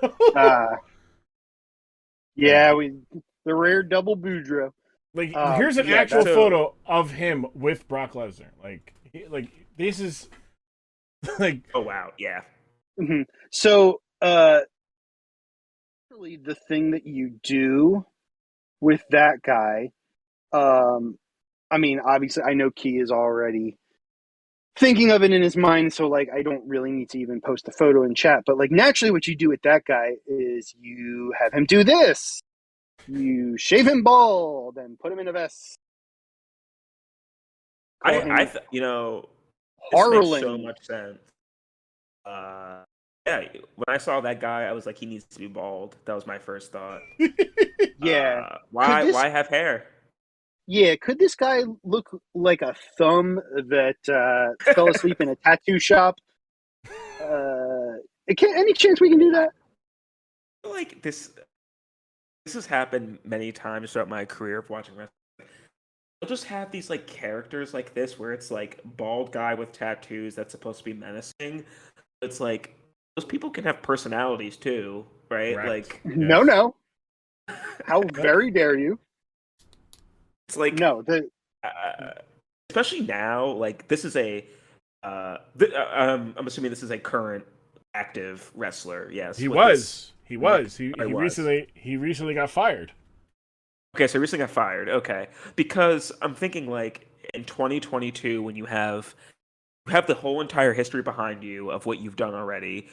The rare double Boudreaux. Like, here's an actual photo of him with Brock Lesnar. Like this is like, oh wow, yeah. Mm-hmm. So, really, the thing that you do with that guy, obviously, I know Key is already thinking of it in his mind, so like I don't really need to even post a photo in chat. But like naturally, what you do with that guy is you have him do this. You shave him bald and put him in a vest. Call him you know, Harlan. this makes so much sense. Yeah, when I saw that guy, I was like, he needs to be bald. That was my first thought. Yeah. Why have hair? Yeah, could this guy look like a thumb that fell asleep in a tattoo shop? Any chance we can do that? I feel like this has happened many times throughout my career of watching wrestling. They'll just have these like characters like this where it's like bald guy with tattoos that's supposed to be menacing. It's like those people can have personalities too, right? Correct. Like No. How very dare you? it's like No, especially now, like this is I'm assuming this is a current active wrestler. Yes, He was. He recently got fired. Okay, so he recently got fired. Okay, because I'm thinking like in 2022 when you have the whole entire history behind you of what you've done already.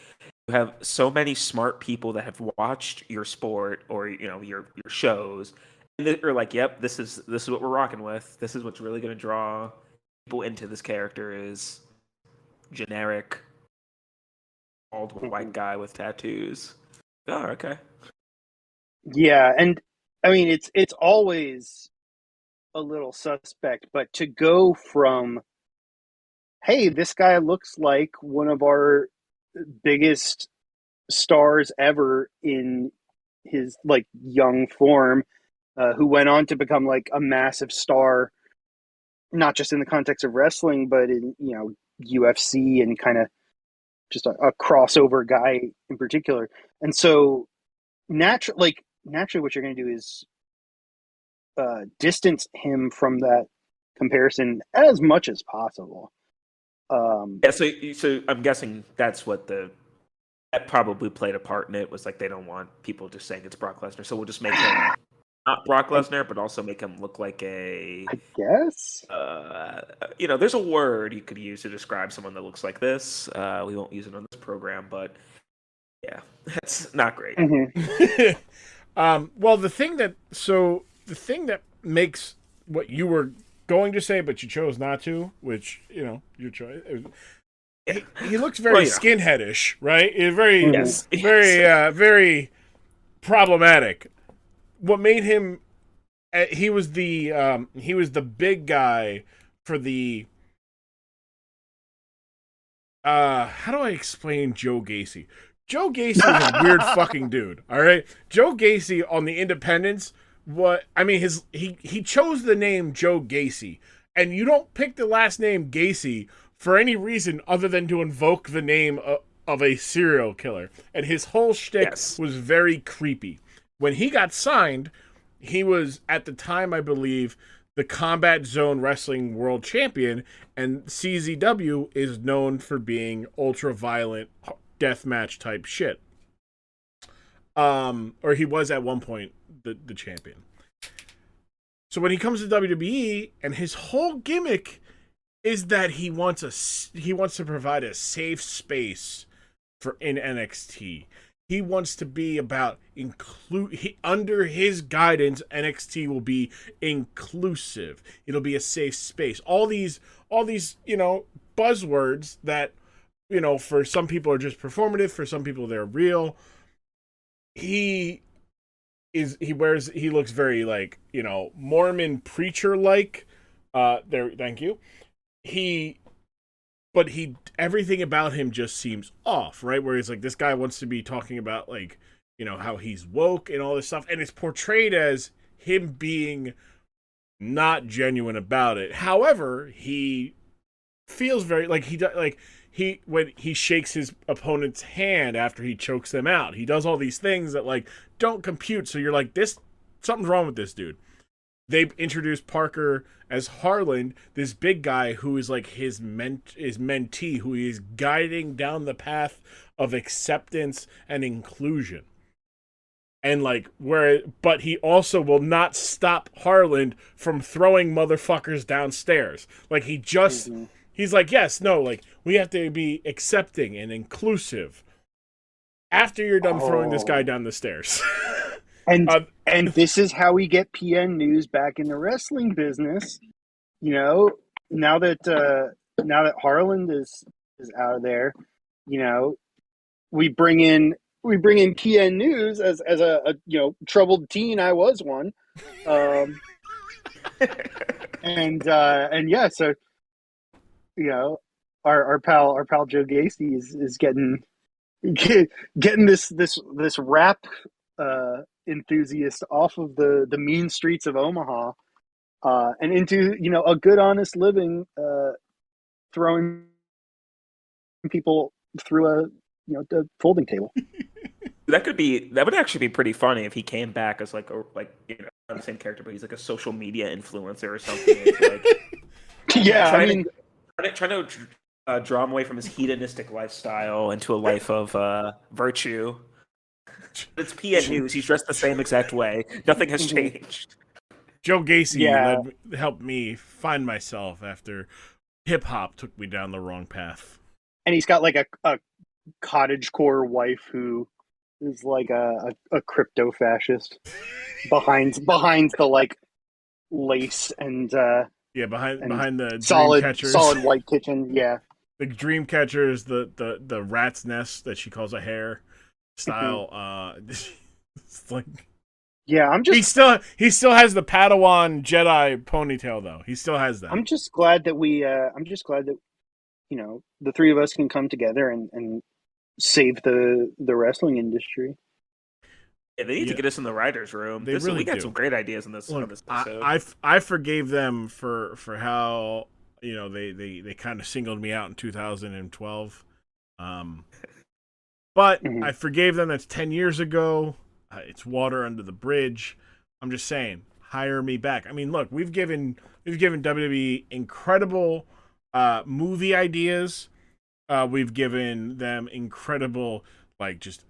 You have so many smart people that have watched your sport or your shows, and they're like, "Yep, this is what we're rocking with. This is what's really going to draw people into this character is generic bald white guy with tattoos." Oh, okay. yeah, and I mean it's always a little suspect, but to go from, hey, this guy looks like one of our biggest stars ever in his like young form, who went on to become like a massive star, not just in the context of wrestling, but in UFC and kind of just a crossover guy in particular. And so naturally, what you're going to do is distance him from that comparison as much as possible. Yeah, so I'm guessing that's what that probably played a part in it. Was like they don't want people just saying it's Brock Lesnar, so we'll just make him not Brock Lesnar, but also make him look like a. I guess. There's a word you could use to describe someone that looks like this. We won't use it on this program, but yeah, that's not great. Mm-hmm. Well, the thing that makes what you were going to say, but you chose not to, which your choice. He looks very skinheadish, right? Very, very problematic. What made him? He was the big guy for the. How do I explain Joe Gacy? Joe Gacy is a weird fucking dude. All right, Joe Gacy on the Independents. He chose the name Joe Gacy, and you don't pick the last name Gacy for any reason other than to invoke the name of a serial killer. And his whole shtick was very creepy. When he got signed, he was at the time, I believe, the Combat Zone Wrestling World Champion, and CZW is known for being ultra-violent deathmatch type shit. Or he was at one point the champion. So when he comes to WWE, and his whole gimmick is that he wants to provide a safe space for in NXT. He wants to be about under his guidance, NXT will be inclusive. It'll be a safe space. All these buzzwords that for some people are just performative, for some people they're real. He looks very like, Mormon preacher like. Thank you. Everything about him just seems off, right? Where he's like, this guy wants to be talking about like, how he's woke and all this stuff, and it's portrayed as him being not genuine about it. However, he feels very like when he shakes his opponent's hand after he chokes them out. He does all these things that like don't compute. So you're like, something's wrong with this dude. They introduced Parker as Harlan, this big guy who is like his mentee, who he is guiding down the path of acceptance and inclusion. And like but he also will not stop Harlan from throwing motherfuckers downstairs. Like he just He's like, yes, no, like we have to be accepting and inclusive. After you're done throwing this guy down the stairs. And this is how we get PN News back in the wrestling business. You know, now that Harland is out of there, you know, we bring in PN News as a troubled teen. I was one, and yeah, so you know, our pal Joe Gacy is getting this rap enthusiast off of the mean streets of Omaha and into a good honest living, throwing people through the folding table. That would actually be pretty funny if he came back as not the same character, but he's like a social media influencer or something. Yeah, trying to draw him away from his hedonistic lifestyle into a life of virtue. It's PN News. He's dressed the same exact way. Nothing has changed. Joe Gacy helped me find myself after hip hop took me down the wrong path. And he's got like a cottagecore wife who is like a crypto fascist behind the like lace and behind the solid Dreamcatchers. Solid white kitchen. Yeah, the dream catchers, the rat's nest that she calls a hare style. It's like, yeah, he still has the Padawan Jedi ponytail though. He still has that. I'm just glad that the three of us can come together and save the wrestling industry. Yeah, they need to get us in the writers' room. We got some great ideas in this. Look, on this episode. I forgave them for how they kind of singled me out in 2012. But I forgave them. That's 10 years ago. It's water under the bridge. I'm just saying, hire me back. I mean, look, we've given WWE incredible movie ideas. We've given them incredible just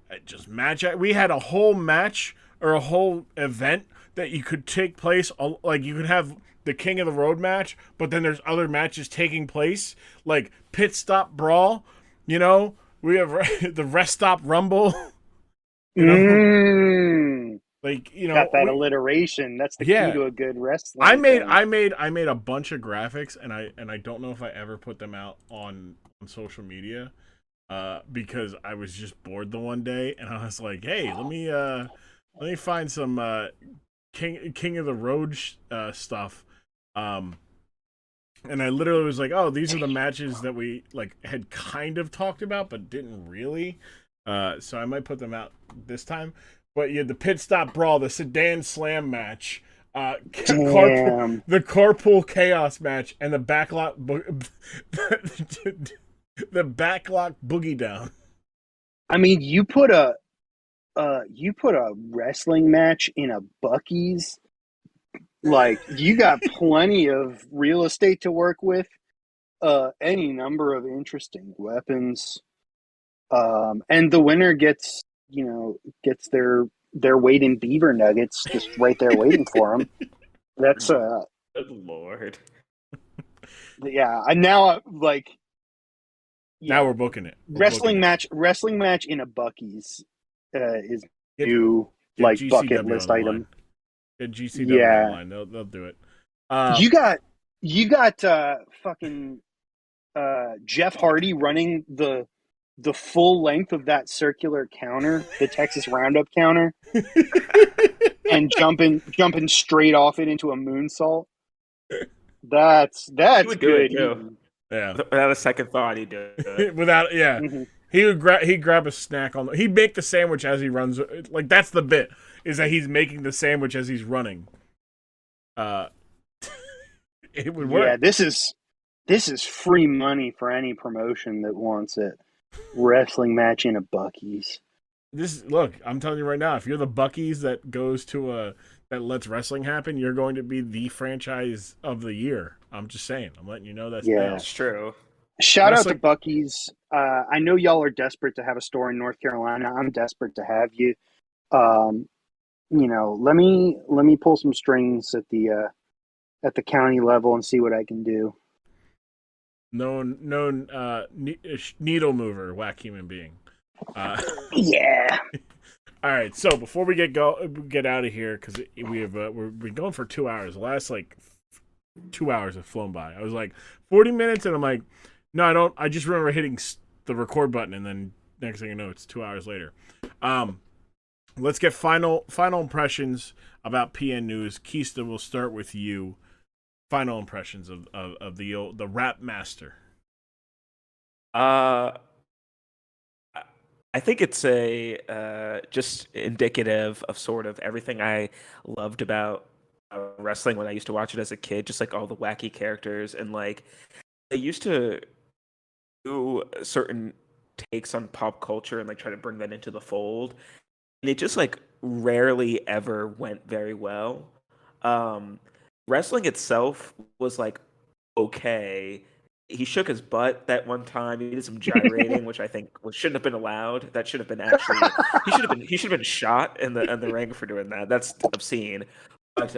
match. We had a whole match or a whole event that you could take place. Like you could have the King of the Road match, but then there's other matches taking place, like Pit Stop Brawl. We have the Rest Stop Rumble. Got that alliteration. That's the key to a good wrestling. I made a bunch of graphics, and I don't know if I ever put them out on social media, because I was just bored the one day, and I was like, hey, let me find some King of the Road stuff. And I literally was like, oh, these are the matches that we had kind of talked about, but didn't really. So I might put them out this time. But you had the Pit Stop Brawl, the Sedan Slam match, the Carpool Chaos match, and the Backlock the Backlock Boogie Down. I mean, you put a wrestling match in a Buc-ee's. Like, you got plenty of real estate to work with, any number of interesting weapons, and the winner gets their weight in beaver nuggets just right there waiting for them. That's good Lord. Yeah, and now now we're booking it. Wrestling match in a Buc-ee's is new bucket list item. Get GCW online. They'll do it. You got fucking Jeff Hardy running the full length of that circular counter, the Texas Roundup counter, and jumping straight off it into a moonsault. That's good. Yeah. Without a second thought, he'd do it. Mm-hmm. He'd grab a snack he'd make the sandwich as he runs. Like, that's the bit, is that he's making the sandwich as he's running. It would work. Yeah, this is free money for any promotion that wants it. Wrestling match in a Buc-ee's. Look, I'm telling you right now, if you're the Buc-ee's that goes to that lets wrestling happen, you're going to be the franchise of the year. I'm just saying. I'm letting you know that's That's true. Shout out to Buc-ee's. I know y'all are desperate to have a store in North Carolina. I'm desperate to have you. Let me pull some strings at the county level and see what I can do. known needle mover, whack human being. Yeah. All right, so before we get out of here, because we've been going for 2 hours. The last 2 hours have flown by. I was like 40 minutes, and I'm like, no, I don't. I just remember hitting the record button, and then next thing you know, it's 2 hours later. Let's get final impressions about PN News. Keysta, we'll start with you. Final impressions of the rap master. I think it's a just indicative of sort of everything I loved about wrestling when I used to watch it as a kid. Just like all the wacky characters, and like they used to do certain takes on pop culture and like try to bring that into the fold, and it just like rarely ever went very well. Wrestling itself was like okay. He shook his butt that one time. He did some gyrating, which I think shouldn't have been allowed. That should have been actually he should have been shot in the ring for doing that. That's obscene. But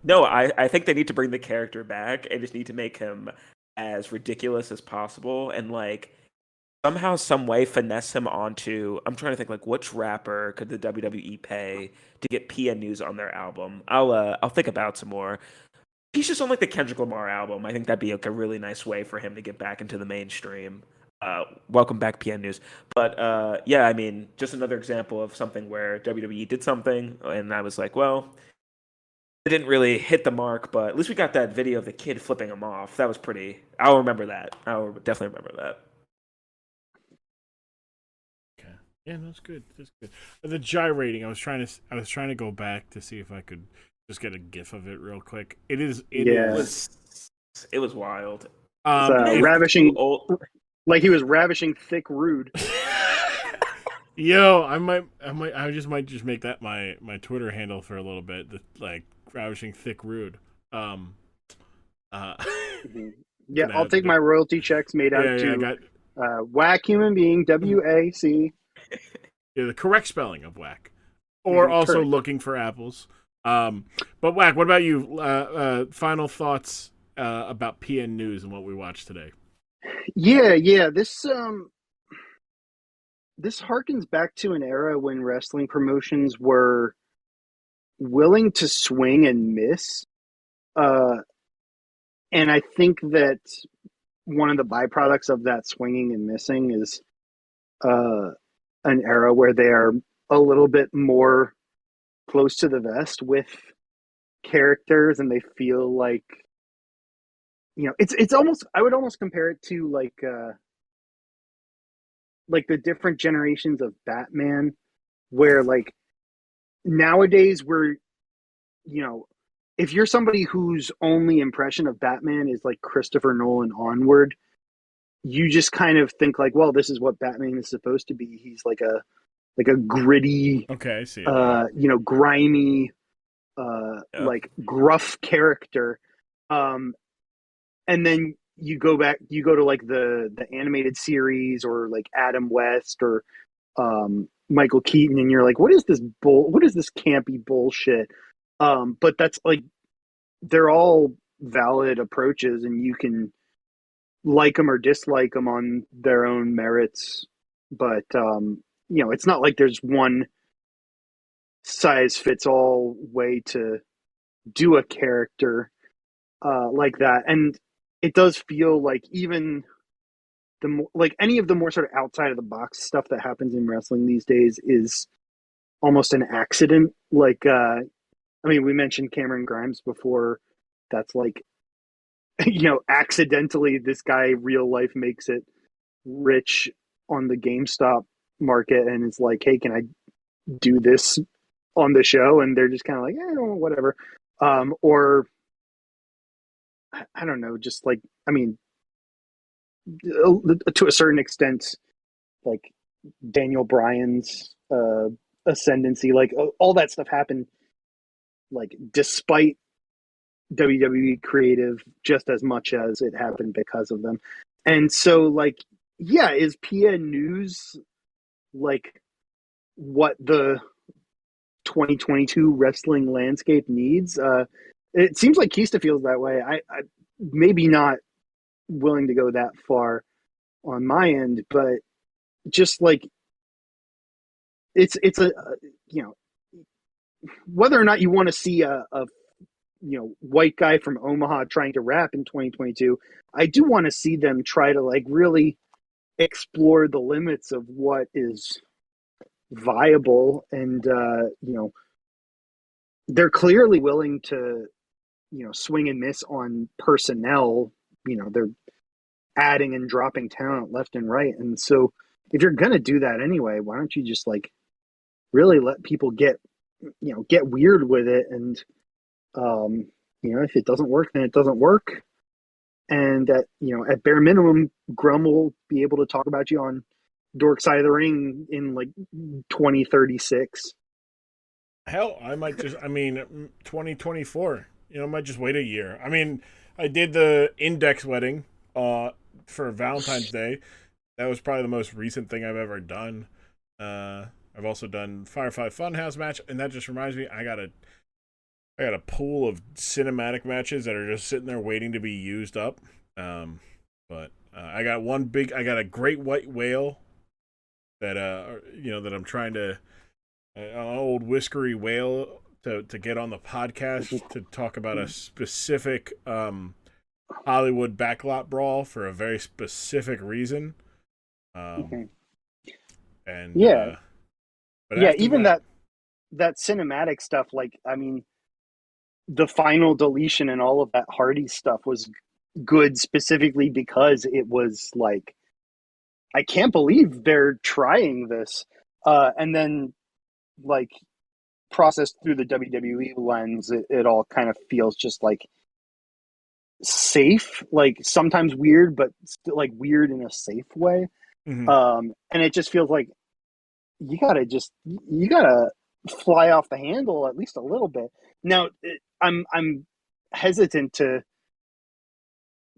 no, I think they need to bring the character back and just need to make him as ridiculous as possible and like somehow, some way finesse him onto. I'm trying to think like which rapper could the WWE pay to get PN News on their album. I'll think about some more. He's just on like the Kendrick Lamar album. I think that'd be like a really nice way for him to get back into the mainstream. Welcome back, PN News. But yeah, I mean, just another example of something where WWE did something, and I was like, well, it didn't really hit the mark, but at least we got that video of the kid flipping him off. That was pretty. I'll remember that. I'll definitely remember that. Okay, yeah, that's good. That's good. The gyrating. I was trying to go back to see if I could just get a gif of it real quick. It is. It was wild. Ravishing, like he was ravishing thick rude. Yo, I might just make that my Twitter handle for a little bit. Like ravishing thick rude. Yeah, I'll take my royalty checks made out to WackHumanBeing, WAC. Yeah, the correct spelling of whack, or also looking for apples. But Whack, what about you? Final thoughts about PN News and what we watched today? Yeah. This harkens back to an era when wrestling promotions were willing to swing and miss. And I think that one of the byproducts of that swinging and missing is an era where they are a little bit more close to the vest with characters, and they feel like, it's almost, I would almost compare it to like the different generations of Batman, where like nowadays we're, if you're somebody whose only impression of Batman is like Christopher Nolan onward, you just kind of think like, well, this is what Batman is supposed to be. He's like a gritty, okay, I see. Grimy, like gruff character. And then you go to like the animated series or like Adam West or Michael Keaton, and you're like, what is this campy bullshit? But that's like, they're all valid approaches, and you can like them or dislike them on their own merits. But it's not like there's one size fits all way to do a character like that. And it does feel like even like any of the more sort of outside of the box stuff that happens in wrestling these days is almost an accident. Like, we mentioned Cameron Grimes before. That's like, accidentally this guy real life makes it rich on the GameStop market, and it's like, hey, can I do this on the show? And they're just kind of like, whatever. Or I don't know, just like, to a certain extent, like Daniel Bryan's ascendancy, like all that stuff happened like despite WWE creative just as much as it happened because of them. And so like, yeah, is PN News like what the 2022 wrestling landscape needs? It seems like Keysta feels that way. I maybe not willing to go that far on my end, but just like it's a you know, whether or not you want to see a white guy from Omaha trying to rap in 2022, I do want to see them try to like really explore the limits of what is viable, and they're clearly willing to swing and miss on personnel. They're adding and dropping talent left and right, and so if you're gonna do that anyway, why don't you just like really let people get weird with it, and if it doesn't work, then it doesn't work. And at bare minimum, Grumm will be able to talk about you on Dork Side of the Ring in like 2036. Hell, I might just, 2024, I might just wait a year. I mean, I did the Index wedding for Valentine's Day. That was probably the most recent thing I've ever done. I've also done Firefly Funhouse match, and that just reminds me, I got a pool of cinematic matches that are just sitting there waiting to be used up. But I got a great white whale that that I'm trying to, an old whiskery whale to get on the podcast to talk about a specific Hollywood backlot brawl for a very specific reason. And yeah, but yeah, even that cinematic stuff, like, the final deletion and all of that Hardy stuff was good specifically because it was like, I can't believe they're trying this. And then, like, processed through the WWE lens, it all kind of feels just like safe, like sometimes weird, but still like weird in a safe way. Mm-hmm. And it just feels like you gotta fly off the handle at least a little bit. Now, I'm hesitant to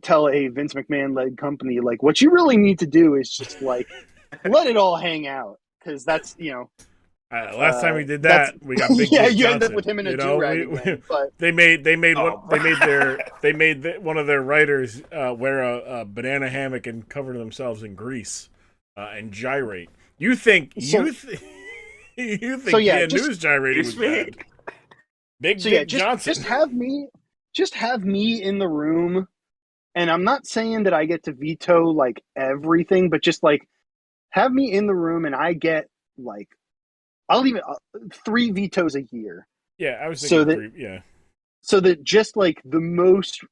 tell a Vince McMahon led company like, what you really need to do is just like let it all hang out, because that's last time we did that, we got Big yeah, Dick you Johnson. end up with him in a do-rag again, but they made one of their writers wear a banana hammock and cover themselves in grease and gyrate. You think News gyrating was bad? Big Dick Johnson. Just have me in the room, and I'm not saying that I get to veto like everything, but just like have me in the room, and I get like, I'll even 3 vetoes a year. Yeah, I was thinking 3. Yeah. So that just like the most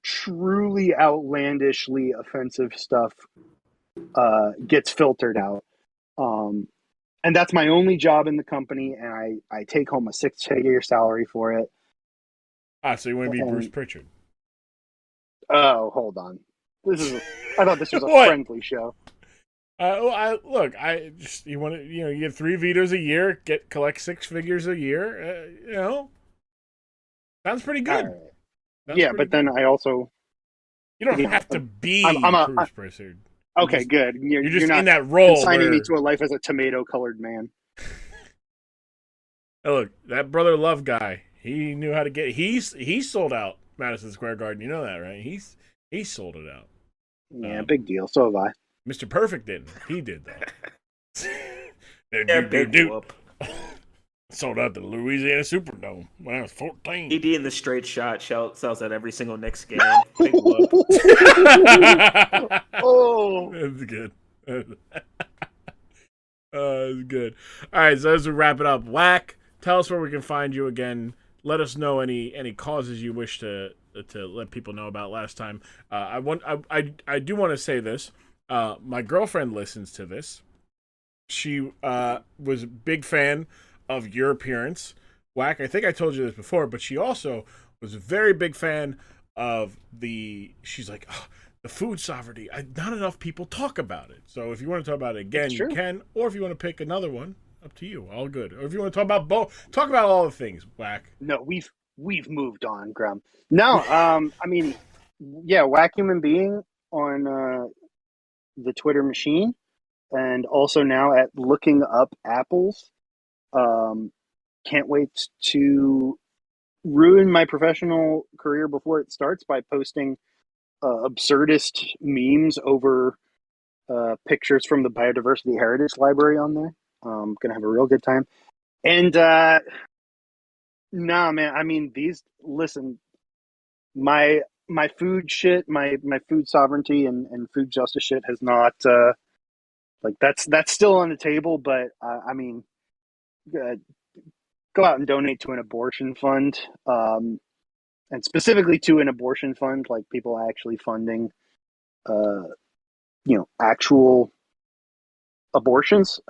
truly outlandishly offensive stuff gets filtered out. And that's my only job in the company, and I take home a 6-figure salary for it. So you want to be Bruce Pritchard? Oh, hold on. I thought this was a friendly show. You want to, you get 3 vetoes a year, collect 6 figures a year. Sounds pretty good. Right. But then I also, you don't have to be Bruce Pritchard. Okay, good. You're just not in that role. Consigning me to a life as a tomato-colored man. Hey, look, that Brother Love guy, he knew how to get. He sold out Madison Square Garden. You know that, right? He sold it out. Yeah, big deal. So have I. Mr. Perfect didn't. He did that. Big whoop. Sold out the Louisiana Superdome when I was 14. ED in the straight shot sells at every single Knicks game. Big whoop. Oh, that's good. That's good. All right, so as we wrap it up, Wack, tell us where we can find you again. Let us know any causes you wish to let people know about last time. I do want to say this. My girlfriend listens to this. She was a big fan of your appearance, Wack. I think I told you this before, but she also was a very big fan of she's like, the food sovereignty. Not enough people talk about it. So if you want to talk about it again, you can. Or if you want to pick another one, up to you. All good. Or if you want to talk about both, talk about all the things, Wack. No, we've moved on, Grumm. No, WackHumanBeing on the Twitter machine, and also now at Looking Up Apples. Can't wait to ruin my professional career before it starts by posting absurdist memes over pictures from the Biodiversity Heritage Library on there. Gonna have a real good time. And nah, man. I mean, listen, my food shit, my food sovereignty and food justice shit has not like that's still on the table. But I mean, uh, go out and donate to an abortion fund, and specifically to an abortion fund, like people actually funding, actual abortions.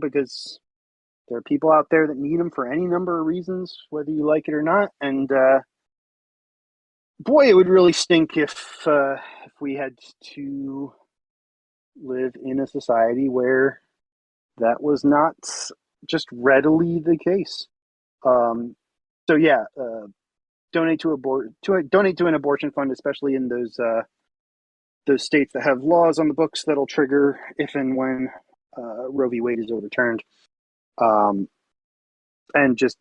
Because there are people out there that need them for any number of reasons, whether you like it or not. And boy, it would really stink if we had to live in a society where that was not just readily the case. So yeah, donate to an abortion fund, especially in those states that have laws on the books that'll trigger if and when Roe v. Wade is overturned. And just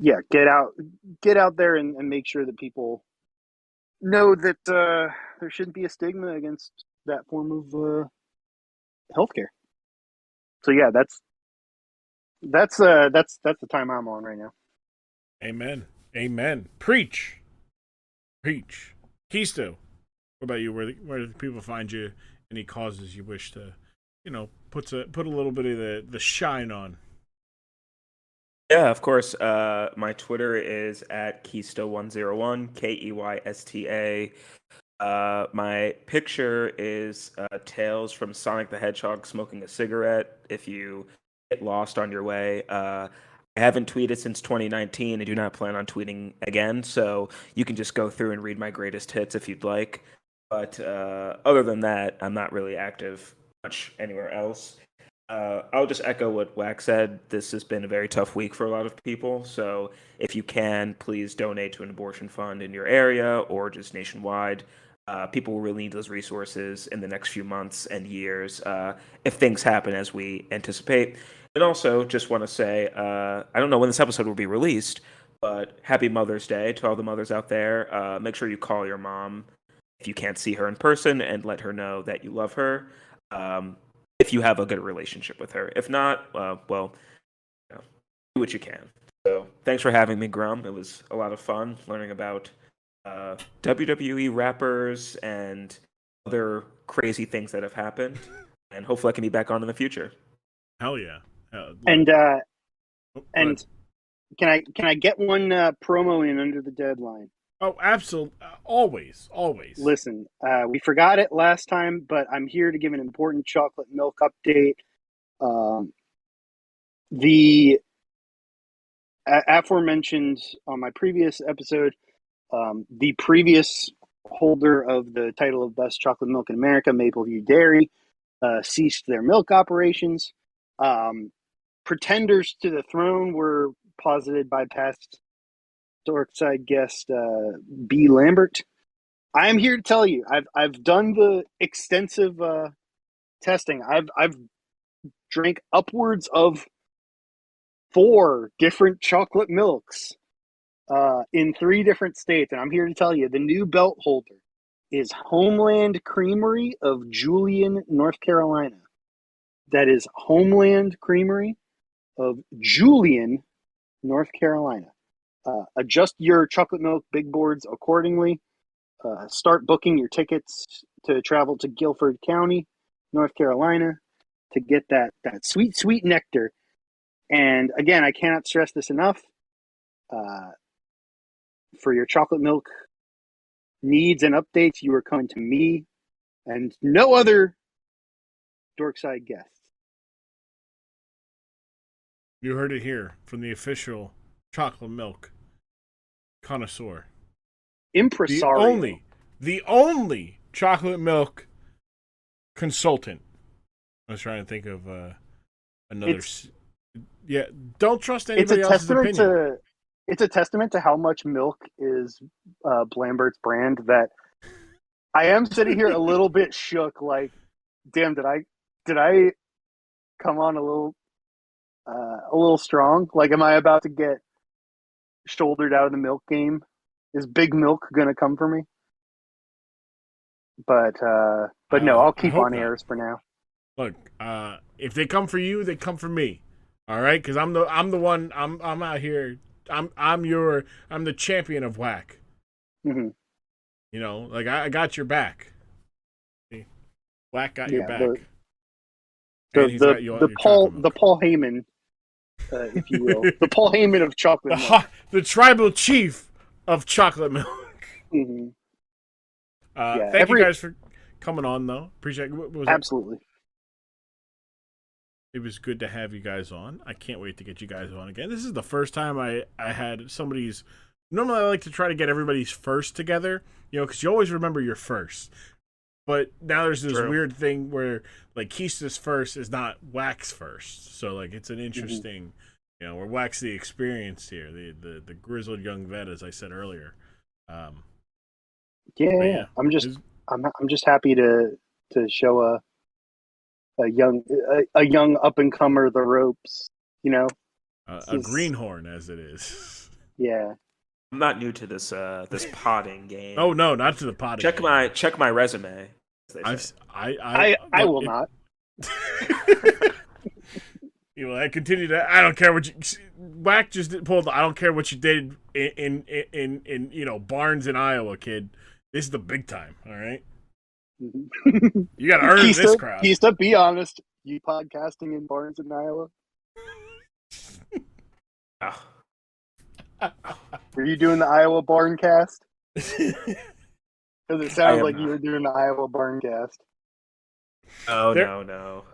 get out there and make sure that people know that there shouldn't be a stigma against that form of healthcare. So yeah, that's the time I'm on right now. Amen. Preach. Keysta, what about you? Where do people find you? Any causes you wish to, put a little bit of the shine on? Yeah, of course. My Twitter is at Keysta101, Keysta. My picture is Tails from Sonic the Hedgehog smoking a cigarette. If you get lost on your way, I haven't tweeted since 2019. I do not plan on tweeting again, so you can just go through and read my greatest hits if you'd like. But other than that, I'm not really active much anywhere else. I'll just echo what Wack said. This has been a very tough week for a lot of people. So if you can, please donate to an abortion fund in your area or just nationwide. People will really need those resources in the next few months and years if things happen as we anticipate. And also, just want to say, I don't know when this episode will be released, but happy Mother's Day to all the mothers out there. Make sure you call your mom if you can't see her in person and let her know that you love her. If you have a good relationship with her. If not, do what you can. So thanks for having me, Grumm. It was a lot of fun learning about WWE rappers and other crazy things that have happened. And hopefully I can be back on in the future. Hell yeah. And can I get one promo in under the deadline? Oh, absolutely. Always. Listen, we forgot it last time, but I'm here to give an important chocolate milk update. The aforementioned on my previous episode, the previous holder of the title of Best Chocolate Milk in America, Mapleview Dairy, ceased their milk operations. Pretenders to the throne were posited by past Dorkside guest B. Lambert. I am here to tell you, I've done the extensive testing. I've drank upwards of 4 different chocolate milks in 3 different states, and I'm here to tell you the new belt holder is Homeland Creamery of Julian, North Carolina. That is Homeland Creamery of Julian, North Carolina. Adjust your chocolate milk big boards accordingly. Start booking your tickets to travel to Guilford County, North Carolina, to get that sweet, sweet nectar. And again, I cannot stress this enough. For your chocolate milk needs and updates, you are coming to me and no other Dorkside guests. You heard it here from the official chocolate milk connoisseur. Impresario. The only chocolate milk consultant. I was trying to think of another. Don't trust anybody else's opinion. It's a testament to how much milk is Lambert's brand that I am sitting here a little bit shook. Like, damn, did I come on a little strong? Like, am I about to get shouldered out of the milk game? Is Big Milk gonna come for me? but no, I'll keep on airs for now. Look, if they come for you, they come for me. All right, because I'm the one. I'm out here. I'm the champion of whack. Mm-hmm. You know, like I got your back. See? Whack got your back. The Paul Heyman, if you will, the Paul Heyman of chocolate milk. The tribal chief of chocolate milk. Mm-hmm. Thank you guys for coming on, though. Appreciate it. Absolutely. It was good to have you guys on. I can't wait to get you guys on again. This is the first time I had somebody's. Normally, I like to try to get everybody's first together, you know, because you always remember your first. But now there's this weird thing where, like, Keysta's first is not Wack's first. So, like, it's an interesting, you know, where Wack's the experience here, the grizzled young vet, as I said earlier. Yeah. I'm just happy to show a young up and comer the ropes, you know. A greenhorn, as it is. Yeah. I'm not new to this this potting game. Oh no, not to the potting. Check my resume. I will not. You know, I continue to. I don't care what you. Wack just pulled. I don't care what you did in you know, Barnes in Iowa, kid. This is the big time. All right. You got to earn this crowd. Keysta, be honest. You podcasting in Barnes in Iowa? Were you doing the Iowa Barn cast? Because it sounds like you were doing the Iowa Barn cast. Oh, no.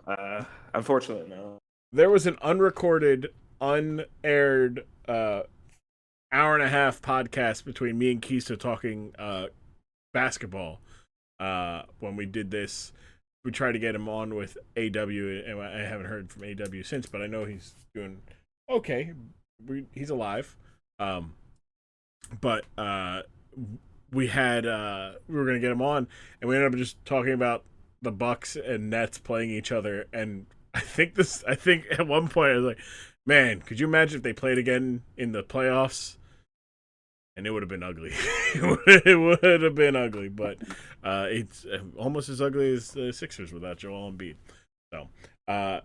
Unfortunately, no. There was an unrecorded, unaired hour and a half podcast between me and Keysta talking basketball. When we did this, we tried to get him on with AW, and I haven't heard from AW since, but I know he's doing okay. He's alive. But we were gonna get him on, and we ended up just talking about the Bucks and Nets playing each other. And I think at one point I was like, man, could you imagine if they played again in the playoffs? And it would have been ugly. It would have been ugly, but it's almost as ugly as the Sixers without Joel Embiid. So by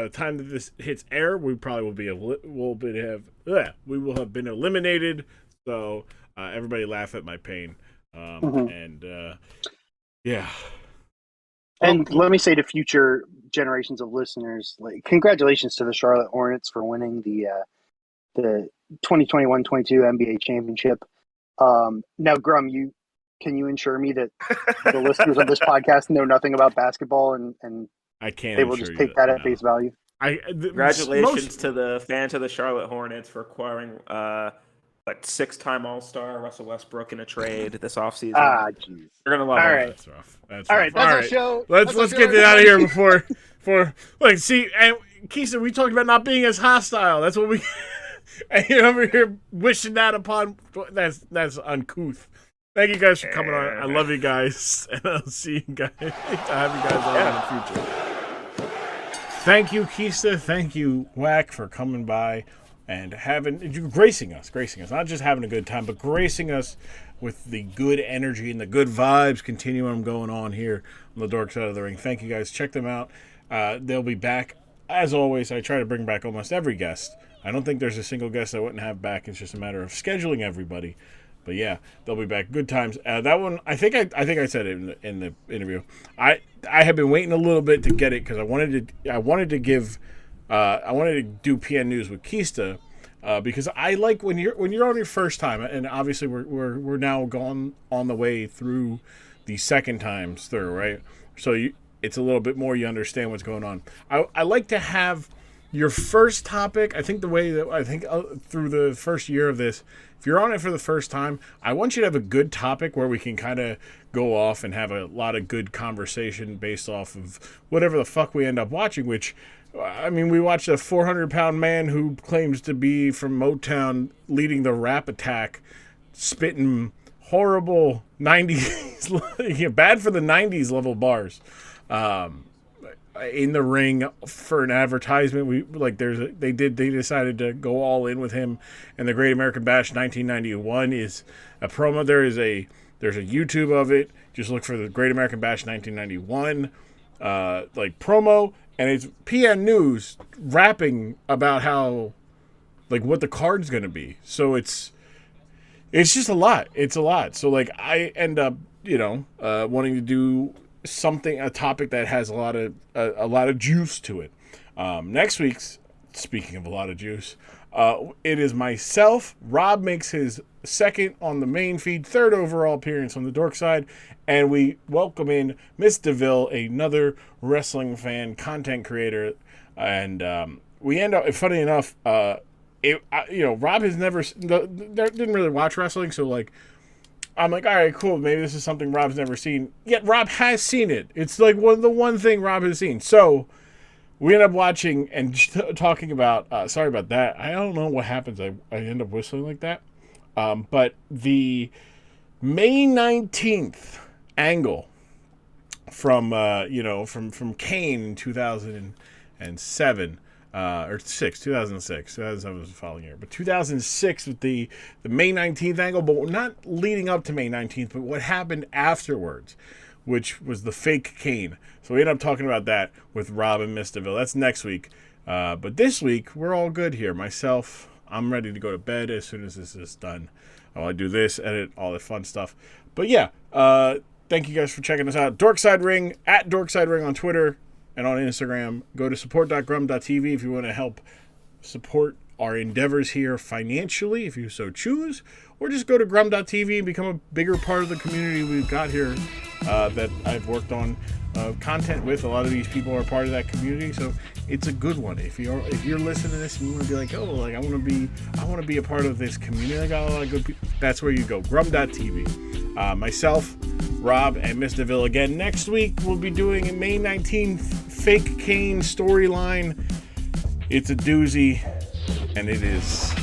the time that this hits air, we probably we will have been eliminated. So everybody laugh at my pain. And yeah. And let me say to future generations of listeners, like, congratulations to the Charlotte Hornets for winning the 2021-22 NBA championship. Now, Grumm, can you ensure me that the listeners of this podcast know nothing about basketball and I can't. They will just take that at face value. Congratulations to the fans of the Charlotte Hornets for acquiring six-time All-Star Russell Westbrook in a trade this offseason. Jeez. You're gonna love it. Right. That's rough. All right, that's our show. Let's get it out of here before see, and Keysta, we talked about not being as hostile. That's what we. And you're over here wishing that upon. That's uncouth. Thank you guys for coming on. I love you guys, and I'll see you guys. I'll have you guys on in the future. Thank you, Keysta. Thank you, Wack, for coming by and gracing us. Not just having a good time, but gracing us with the good energy and the good vibes continuum going on here on the Dork Side of the Ring. Thank you guys. Check them out. They'll be back. As always, I try to bring back almost every guest. I don't think there's a single guest I wouldn't have back. It's just a matter of scheduling everybody. But yeah, they'll be back. Good times. That one, I think I said it in the interview. I have been waiting a little bit to get it because I wanted to do PN News with Keysta because I like when you're on your first time, and obviously we're now gone on the way through the second times through, right? So it's a little bit more, you understand what's going on. I like to have your first topic. I think through the first year of this, if you're on it for the first time, I want you to have a good topic where we can kind of go off and have a lot of good conversation based off of whatever the fuck we end up watching, which, I mean, we watched a 400-pound man who claims to be from Motown leading the rap attack, spitting horrible 90s, bad for the 90s level bars. In the ring for an advertisement, they decided to go all in with him, and the Great American Bash 1991 is a promo. There is a There's a YouTube of it. Just look for the Great American Bash 1991 promo, and it's PN News rapping about how what the card's gonna be. So it's just a lot. It's a lot. So I end up wanting to do a topic that has a lot of juice to it. Next week's, speaking of a lot of juice, it is myself. Rob makes his second on the main feed, third overall appearance on the Dork side, and we welcome in Miss DeVille, another wrestling fan, content creator, and we end up. Funny enough, Rob has never didn't really watch wrestling, so I'm all right, cool. Maybe this is something Rob's never seen. Yet Rob has seen it. It's the one thing Rob has seen. So we end up watching and talking about. Sorry about that. I don't know what happens. I end up whistling like that. But the May 19th angle from Kane in 2007. Or 2006 was the following year, but 2006 with the May 19th angle, but not leading up to May 19th, but what happened afterwards, which was the fake Kane. So we end up talking about that with Rob and Miss DeVille. That's next week. But this week, we're all good here. Myself, I'm ready to go to bed as soon as this is done. I do this, edit, all the fun stuff. But yeah, thank you guys for checking us out. Dorkside Ring, at Dorkside Ring on Twitter and on Instagram. Go to support.grumm.tv if you want to help support our endeavors here financially, if you so choose, or just go to grumm.tv and become a bigger part of the community we've got here that I've worked on content with. A lot of these people are part of that community, so it's a good one. If you're listening to this and you want to be I want to be a part of this community. I got a lot of good people. That's where you go. Grumm.tv. Myself, Rob, and Miss DeVille again next week. We'll be doing a May 19th fake Kane storyline. It's a doozy, and it is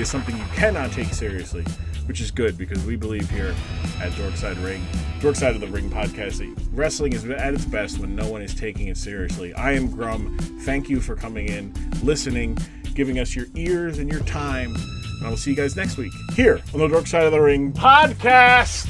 something you cannot take seriously, which is good because we believe here at Dorkside of the Ring podcast, that wrestling is at its best when no one is taking it seriously. I am Grumm. Thank you for coming in, listening, giving us your ears and your time, and I will see you guys next week here on the Dorkside of the Ring podcast.